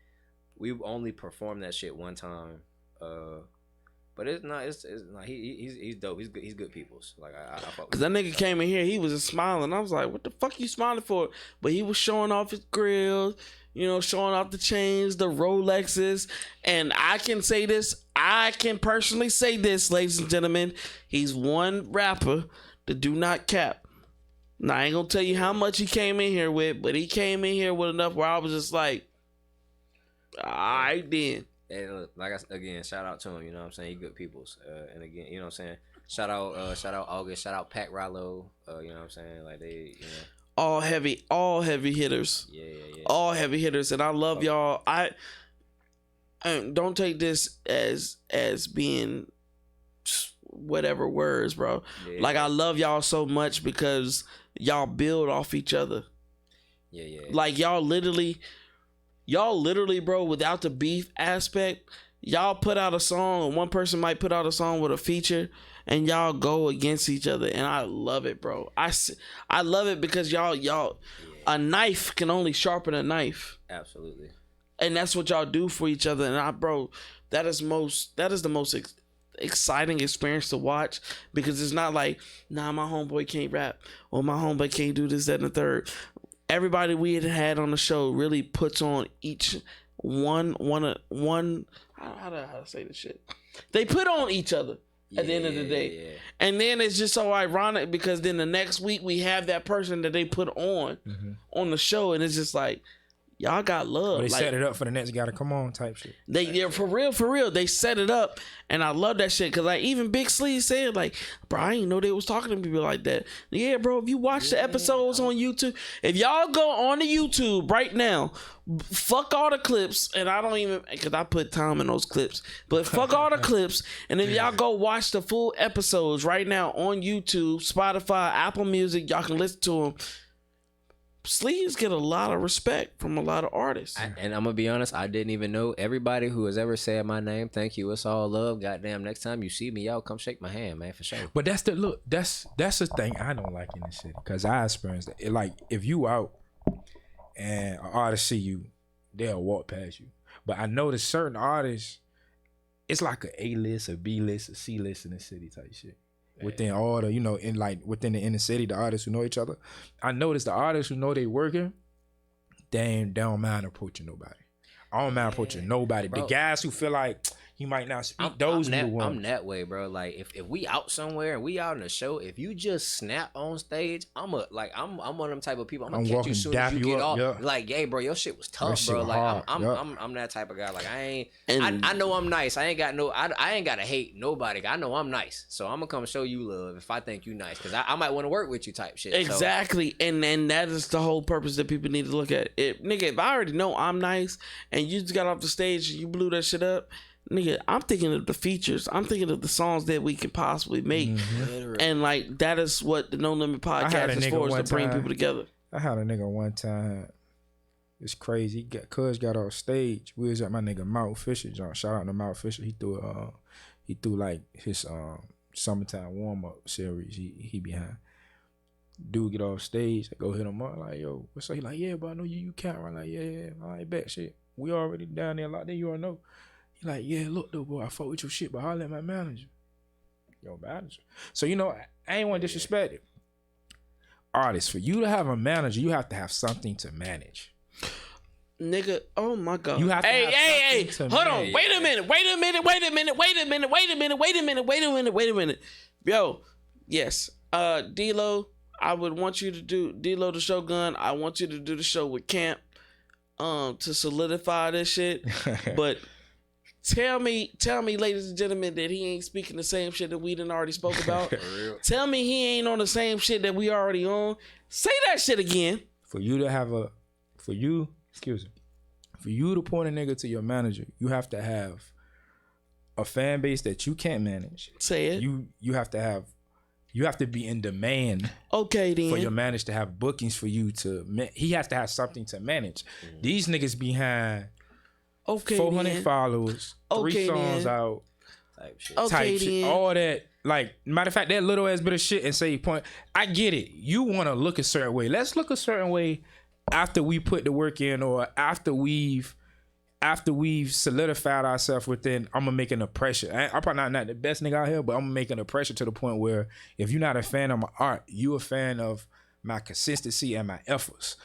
We only performed that shit one time, but it's not. He's dope. He's good people's. Like I fuck. Cause that nigga came in here, he was just smiling. I was like, what the fuck you smiling for? But he was showing off his grills, you know, showing off the chains, the Rolexes, and I can say this. I can personally say this, ladies and gentlemen. He's one rapper that do not cap. Now I ain't gonna tell you how much he came in here with, but he came in here with enough where I was just like, alright then. And like again, shout out to him. You know what I'm saying? He good peoples. And again, you know what I'm saying? Shout out August. Shout out Pat Rollo. You know what I'm saying? Like they, you know, all heavy hitters. Yeah. All heavy hitters, and I love y'all. I don't take this as being whatever words, bro. Yeah. Like I love y'all so much because y'all build off each other. Yeah. Like y'all literally, bro, without the beef aspect, y'all put out a song, and one person might put out a song with a feature, and y'all go against each other, and I love it, bro. I love it because y'all, a knife can only sharpen a knife. Absolutely. And that's what y'all do for each other, and that is the most exciting experience to watch, because it's not like, nah, my homeboy can't rap or my homeboy can't do this, that, and the third. Everybody we had on the show really puts on each one. How to say this shit? They put on each other at the end of the day, and then it's just so ironic because then the next week we have that person that they put on the show, and it's just like, y'all got love. They like, set it up for the next guy to come on type shit. They're for real. They set it up, and I love that shit because like even Big Sleaze said like, bro, I didn't know they was talking to people like that. Yeah, bro. If you watch the episodes on YouTube, if y'all go on the YouTube right now, fuck all the clips, and I don't even because I put time in those clips, but fuck all the clips, and if y'all go watch the full episodes right now on YouTube, Spotify, Apple Music, y'all can listen to them. Sleaze get a lot of respect from a lot of artists. And I'm gonna be honest, I didn't even know everybody who has ever said my name. Thank you. It's all love. Goddamn, next time you see me, y'all come shake my hand, man, for sure. But that's the thing I don't like in this city, because I experienced it. Like if you out and an artist see you, they'll walk past you. But I noticed certain artists, it's like a A-list, a B-list, a C-list in the city type shit. Within all the, in like within the inner city, the artists who know each other. I noticed the artists who know they working, they don't mind approaching nobody. I don't mind approaching nobody. Bro. The guys who feel like he might not speak, I'm that way, bro. Like if we out somewhere and we out in a show, if you just snap on stage, I'm one of them type of people. I'm gonna catch you soon as you get off. Yeah. Like, hey, bro, your shit was tough, bro. Like I'm that type of guy. Like I know I'm nice. I ain't gotta hate nobody. I know I'm nice, so I'm gonna come show you love if I think you nice, because I might want to work with you type shit. Exactly, so. and that is the whole purpose that people need to look at. Nigga, if I already know I'm nice and you just got off the stage and you blew that shit up. Nigga, I'm thinking of the features. I'm thinking of the songs that we can possibly make. And like that is what the No Limit podcast is for, is to bring people together. I had a nigga one time. It's crazy. Cuz got off stage. We was at my nigga Mount Fisher joint. Shout out to Mount Fisher. He threw like his summertime warm up series. He behind. Dude get off stage. I go hit him up like, yo, what's up? He like, yeah, bro, I know you can't. I'm like, yeah. All right, bet shit. We already down there locked in. You already know. He like, yeah, look though, boy, I fuck with your shit, but holler at my manager. Yo, manager. So, I ain't want to disrespect it. Artists, for you to have a manager, you have to have something to manage. Nigga, oh my God. You have to hey, hold on. Wait a minute. Yo, yes. D-Lo, I would want you to do D-Lo the Shogun. I want you to do the show with Camp to solidify this shit. But Tell me, ladies and gentlemen, that he ain't speaking the same shit that we done already spoke about. Tell me he ain't on the same shit that we already on. Say that shit again. For you to point a nigga to your manager, you have to have a fan base that you can't manage. Say it. You have to be in demand. Okay, then. For your manager to have bookings for you to, he has to have something to manage. These niggas behind. Okay, 400 then. Followers, 3 songs then. out, type shit, all that. Like, matter of fact, that little ass bit of shit and say point. I get it. You want to look a certain way. Let's look a certain way after we put the work in, or after we've solidified ourselves within. I'm gonna make an impression. I'm probably not the best nigga out here, but I'm gonna make an impression to the point where if you're not a fan of my art, you a fan of my consistency and my efforts.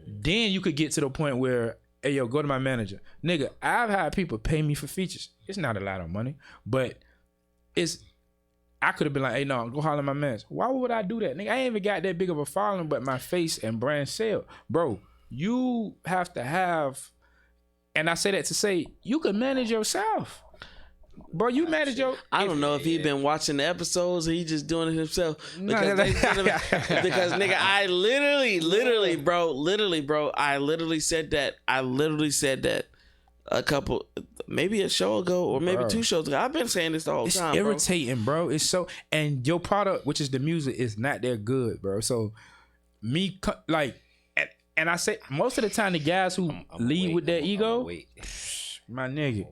Then you could get to the point where, hey, yo, go to my manager. Nigga, I've had people pay me for features. It's not a lot of money, but I could have been like, hey, no, go holler at my manager. Why would I do that? Nigga, I ain't even got that big of a following, but my face and brand sell. Bro, you have to have, and I say that to say, you can manage yourself. Bro, you manage your... I don't know if he been watching the episodes or he just doing it himself. Because nigga, I literally, bro, I literally said that a couple, maybe a show ago or maybe 2 shows ago. I've been saying this the whole time, It's irritating, bro. It's so... And your product, which is the music, is not that good, bro. So, and I say, most of the time, the guys who lead with their ego, my nigga...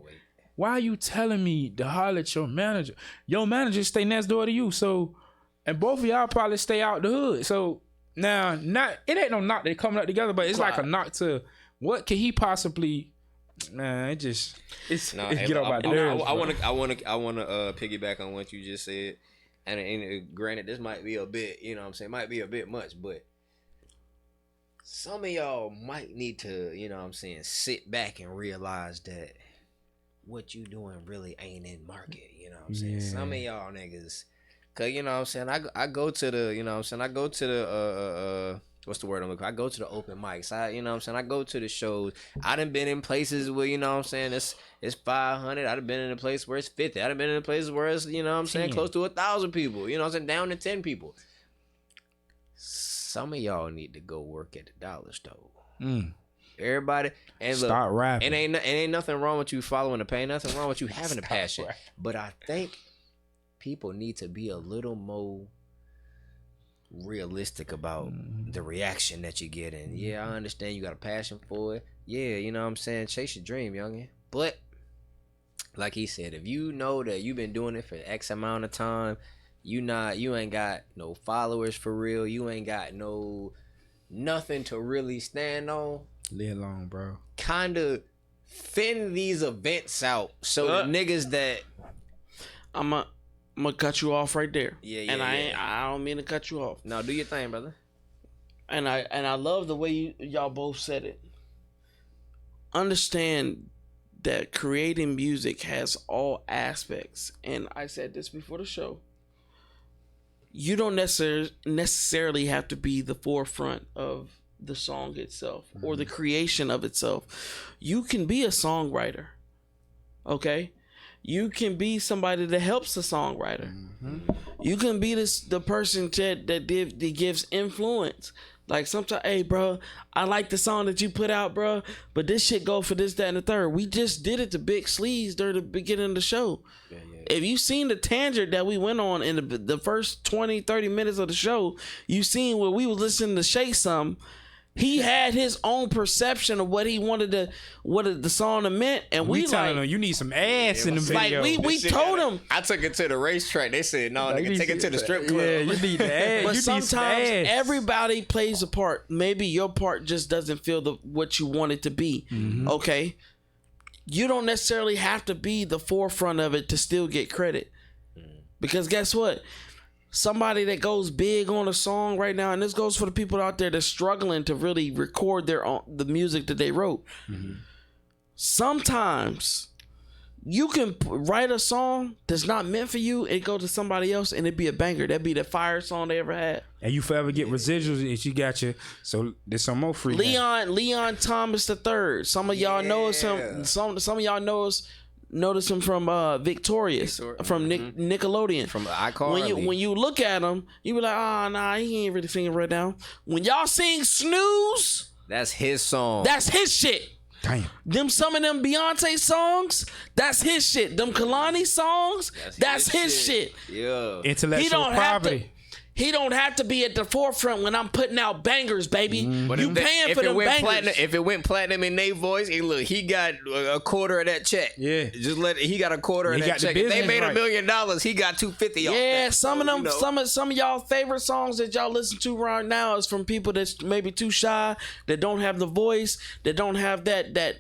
Why are you telling me to holler at your manager? Your manager stay next door to you. So, and both of y'all probably stay out the hood. So now, it ain't no knock. They coming up together, but it's like a knock to what can he possibly Man, it's No, it get on my nerves. I want to piggyback on what you just said, and granted, this might be a bit, you know what I'm saying, might be a bit much, but some of y'all might need to, you know what I'm saying, sit back and realize that what you doing really ain't in market, you know what I'm saying. Yeah. Some of y'all niggas, cause you know what I'm saying, I go to the, you know what I'm saying, I go to the what's the word I'm looking for? I go to the open mics. You know what I'm saying? I go to the shows. I done been in places where, you know what I'm saying, it's 500. I done been in a place where it's 50. I done been in a place where it's, you know what I'm saying, close to 1,000 people. You know what I'm saying? Down to 10 people. Some of y'all need to go work at the dollar store. Everybody, and look, start rapping. and ain't nothing wrong with you following the pain. Nothing wrong with you having a passion. But I think people need to be a little more realistic about the reaction that you get. And yeah, I understand you got a passion for it. Yeah, you know what I'm saying? Chase your dream, youngin'. But like he said, if you know that you've been doing it for X amount of time, you ain't got no followers for real. You ain't got nothing to really stand on. Live long, bro. Kinda thin these events out so the niggas that I'm gonna cut you off right there. Yeah, and I don't mean to cut you off. No, do your thing, brother. And I love the way y'all both said it. Understand that creating music has all aspects, and I said this before the show. You don't necessarily have to be the forefront of the song itself or the creation of itself. You can be a songwriter, okay? You can be somebody that helps the songwriter. You can be the person that gives influence. Like sometimes, hey, bro, I like the song that you put out, bro, but this shit go for this, that, and the third. We just did it to Big Sleaze during the beginning of the show. Yeah. If you seen the tangent that we went on in the first 20, 30 minutes of the show, you seen where we was listening to Shay Some. He had his own perception of what he wanted what the song meant, and we telling him you need some ass in the video. Like we told him. I took it to the racetrack. They said no, nigga, take it to the strip club. Yeah, you need the ass. But you sometimes need everybody plays a part. Maybe your part just doesn't feel what you want it to be. Okay, you don't necessarily have to be the forefront of it to still get credit, because guess what? Somebody that goes big on a song right now, and this goes for the people out there that's struggling to really record the music that they wrote. Sometimes you can write a song that's not meant for you and go to somebody else, and it'd be a banger. That'd be the fire song they ever had. And you forever get residuals if you got your. So there's some more free. Leon Thomas III. Some of y'all know him. Some of y'all notice him from Victorious, from Nickelodeon, from iCarly. When you look at him, you be like, oh nah, he ain't really singing right now. When y'all sing Snooze, that's his song. That's his shit. Damn. Some of them Beyonce songs, that's his shit. Them Kalani songs, that's his shit. Yeah. Intellectual property. He don't have to be at the forefront when I'm putting out bangers, baby. But you paying for them bangers. If it went platinum in their voice, hey, look, he got a quarter of that check. Yeah, he got a quarter of that check. If they made $1 million, he got $250. Yeah, some of them, some of y'all favorite songs that y'all listen to right now is from people that's maybe too shy, that don't have the voice, that don't have that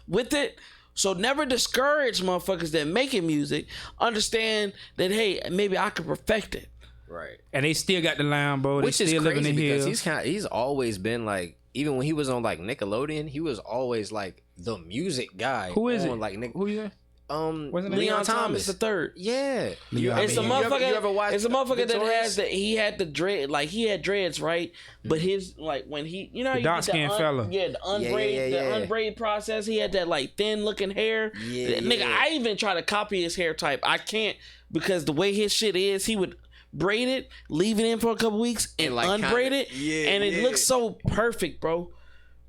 with it. So never discourage motherfuckers that making music. Understand that, hey, maybe I could perfect it. Right. And they still got the Lambo. Which they still is living crazy in because he's always been like, even when he was on like Nickelodeon, he was always like the music guy. Who is it? Like who is it? Leon Thomas III. Yeah. It's a motherfucker. You ever watch it's a motherfucker Victorious? that has he had the dread, like he had dreads, right? But his when he, you know, the dark skinned fella. Yeah, the unbraid, the unbraid process. He had that like thin looking hair. Yeah, nigga, I even try to copy his hair type. I can't, because the way his shit is, he would braid it, leave it in for a couple weeks, and like unbraid it, and it looks so perfect, bro.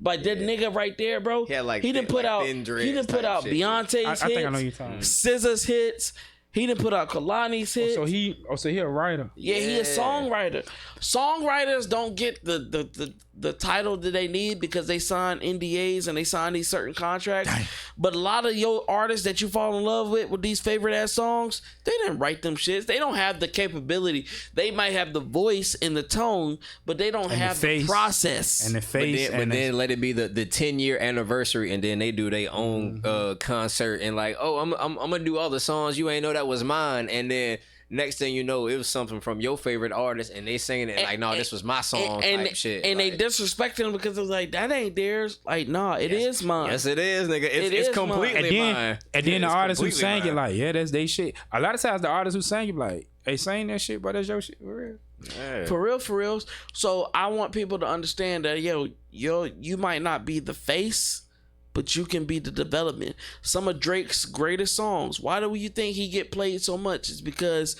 But that nigga right there, bro, he didn't put out Beyonce's hits, I think I know you're talking. SZA's hits, He done put out Kalani's hits. So he a writer. Yeah, he a songwriter. Songwriters don't get the title that they need because they sign NDAs and they sign these certain contracts. Dang. But a lot of your artists that you fall in love with these favorite ass songs, they didn't write them shits. They don't have the capability. They might have the voice and the tone, but they don't have the process. And the face. But then let it be the 10-year anniversary, and then they do their own concert and like, oh, I'm gonna do all the songs. You ain't know that was mine, and then next thing you know, it was something from your favorite artist, and they singing it like, no, this was my song type shit. And like, they disrespecting them because it was like, that ain't theirs. Like, nah, it is mine. Yes, it is, nigga. It's completely mine. And then the artists who sang it like, yeah, that's they shit. A lot of times the artists who sang it like, they sang that shit, but that's your shit. For real. Yeah. For real. So I want people to understand that, you might not be the face, but you can be the development. Some of Drake's greatest songs, why do you think he get played so much? It's because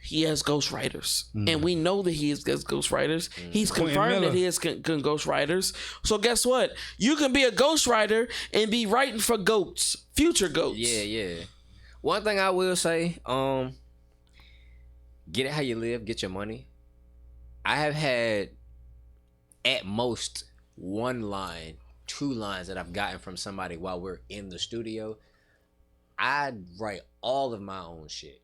he has ghostwriters. And we know that he has ghostwriters. He's confirmed that he has ghostwriters. So guess what? You can be a ghostwriter and be writing for goats, future goats. Yeah. One thing I will say, get it how you live, get your money. I have had at most 1 line, 2 lines that I've gotten from somebody while we're in the studio. I write all of my own shit.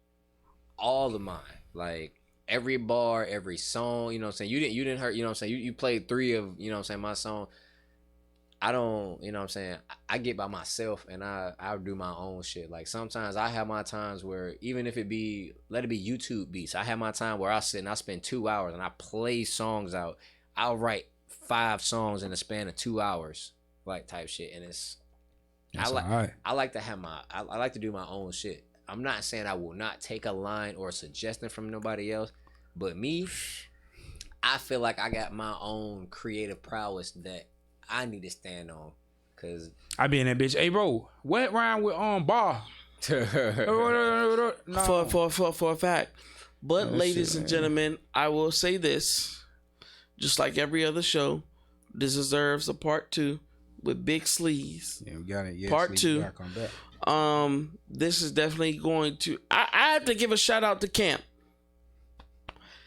All of mine. Like every bar, every song, you know what I'm saying? You didn't hurt, you know what I'm saying? You played 3 of, you know what I'm saying, my song. I don't, you know what I'm saying? I get by myself and I do my own shit. Like sometimes I have my times where even if let it be YouTube beats. I have my time where I sit and I spend 2 hours and I play songs out. I'll write 5 songs in the span of 2 hours, like type shit. And I like to have I like to do my own shit. I'm not saying I will not take a line or a suggestion from nobody else, but me, I feel like I got my own creative prowess that I need to stand on. Cause I be in that bitch. Hey bro, what rhyme with bar? No. For a fact. But ladies and gentlemen, I will say this. Just like every other show, this deserves a part 2 with Big Sleaze. Yeah, we got it. Yeah, part Sleaze, 2. gotta come back. This is definitely going to. I have to give a shout out to Camp.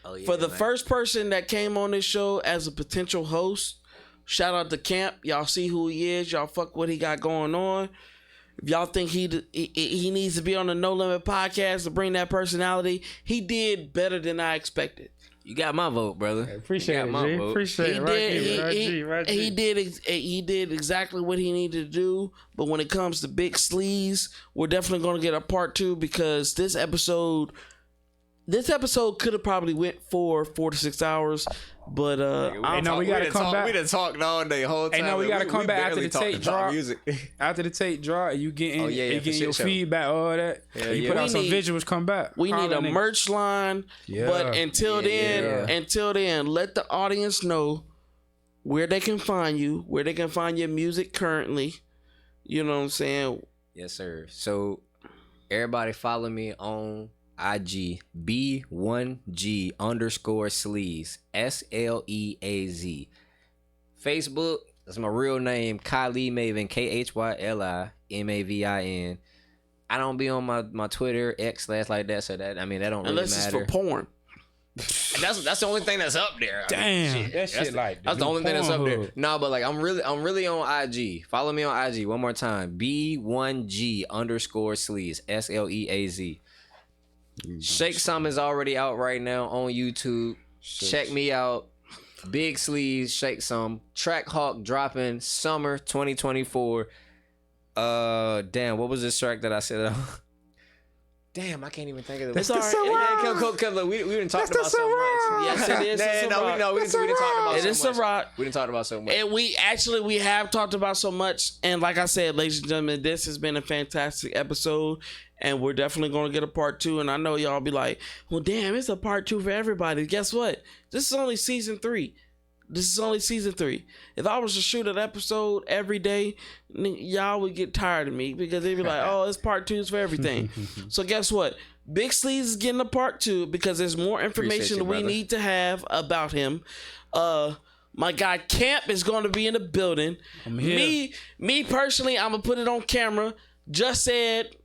Oh, yeah, for the first person that came on this show as a potential host. Shout out to Camp. Y'all see who he is. Y'all fuck what he got going on. If y'all think he needs to be on the No Limit podcast to bring that personality, he did better than I expected. You got my vote, brother. Appreciate it, G. Appreciate it. He did exactly what he needed to do. But when it comes to Big Sleaze, we're definitely going to get a part 2 because this episode could have probably went 4 to 6 hours. But we gotta come back. We done talked all day, whole time. Hey, no, we gotta come back after the tape drop. Music. After the tape drop, you getting your feedback, all that. Yeah, you put out some visuals. Come back. We need a merch line. Yeah. But until then, let the audience know where they can find you, where they can find your music currently. You know what I'm saying? Yes, sir. So everybody follow me on IG B1G _Sleaze SLEAZ. Facebook, that's my real name, Kylie Mavin, KHYLIMAVIN. I don't be on my Twitter, X/ like that, so that, I mean, that don't really unless matter. it's for porn. That's the only thing that's up there. Damn, that's the only thing that's up there. No, but like I'm really on IG. Follow me on IG one more time. B1G _Sleaze SLEAZ. Shake Some is already out right now on YouTube. Check me out. Big Sleaze, Shake Some. Track Hawk dropping summer 2024. Damn, what was this track that I said? Damn, I can't even think of it. It's all right. We didn't talk about so much. Yes, it is. We didn't talk about so much. It is a rock. We didn't talk about so much. And we have talked about so much. And like I said, ladies and gentlemen, this has been a fantastic episode. And we're definitely going to get a part 2. And I know y'all be like, well, damn, it's a part 2 for everybody. Guess what? This is only season 3. If I was to shoot an episode every day, y'all would get tired of me because they'd be like, oh, it's part 2s for everything. So guess what? Big Sleaze is getting a part 2 because there's more information we need to have about him. My guy Camp is going to be in the building. Me personally, I'm going to put it on camera. Just said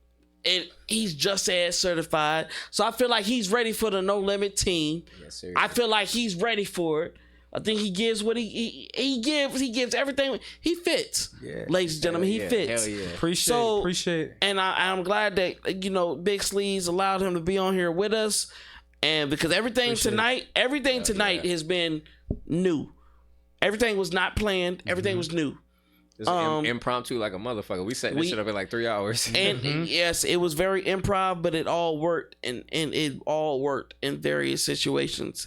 he's just as certified. So I feel like he's ready for the No Limit team. Yes, sir. I feel like he's ready for it. I think he gives what he gives. He gives everything. He fits. Yeah. Ladies and gentlemen, he fits. Hell yeah. Appreciate it. And I'm glad that Big Sleaze allowed him to be on here with us, and because everything tonight has been new. Everything was not planned. Everything was new. It's impromptu like a motherfucker. We set this shit up in like 3 hours. And yes, it was very improv, but it all worked, and it all worked in various situations.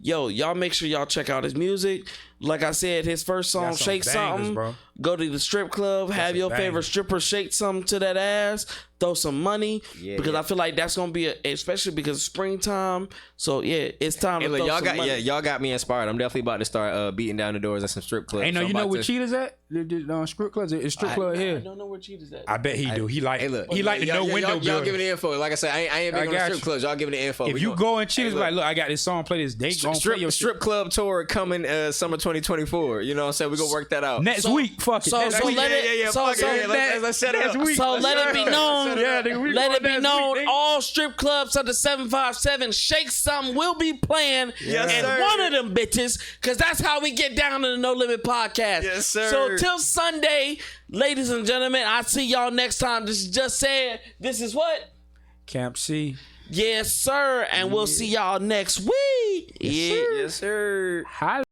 Yo, y'all make sure y'all check out his music. Like I said, his first song, Shake Something. Bro. Go to the strip club, have your favorite stripper shake something to that ass, throw some money. Because I feel like that's gonna be especially because it's springtime. So yeah, it's time to throw some money. Y'all got me inspired. I'm definitely about to start beating down the doors at some strip clubs. Hey, no, So you know where Cheetah's at? The strip clubs. It's strip club I here. don't know where Cheetah's at. I bet he do. He like the no window Y'all building. giving the info. Like I said, I ain't big on the strip clubs. Y'all giving the info. If you go in Cheetah's, like, look, I got this song. Play this date. Strip club tour coming summer 2024. You know what I'm saying? We gonna work that out Next week. Fuck it. Let's set it up. So let it be known. Let it be known. All strip clubs under 757 Shake Something will be playing. Yes, and sir. one of them bitches, because that's how we get down to the No Limit podcast. Yes, sir. So till Sunday, ladies and gentlemen, I'll see y'all next time. This is Just Saying. This is what? Camp C. Yes, sir. And we'll see y'all next week. Yes, sir. Hi.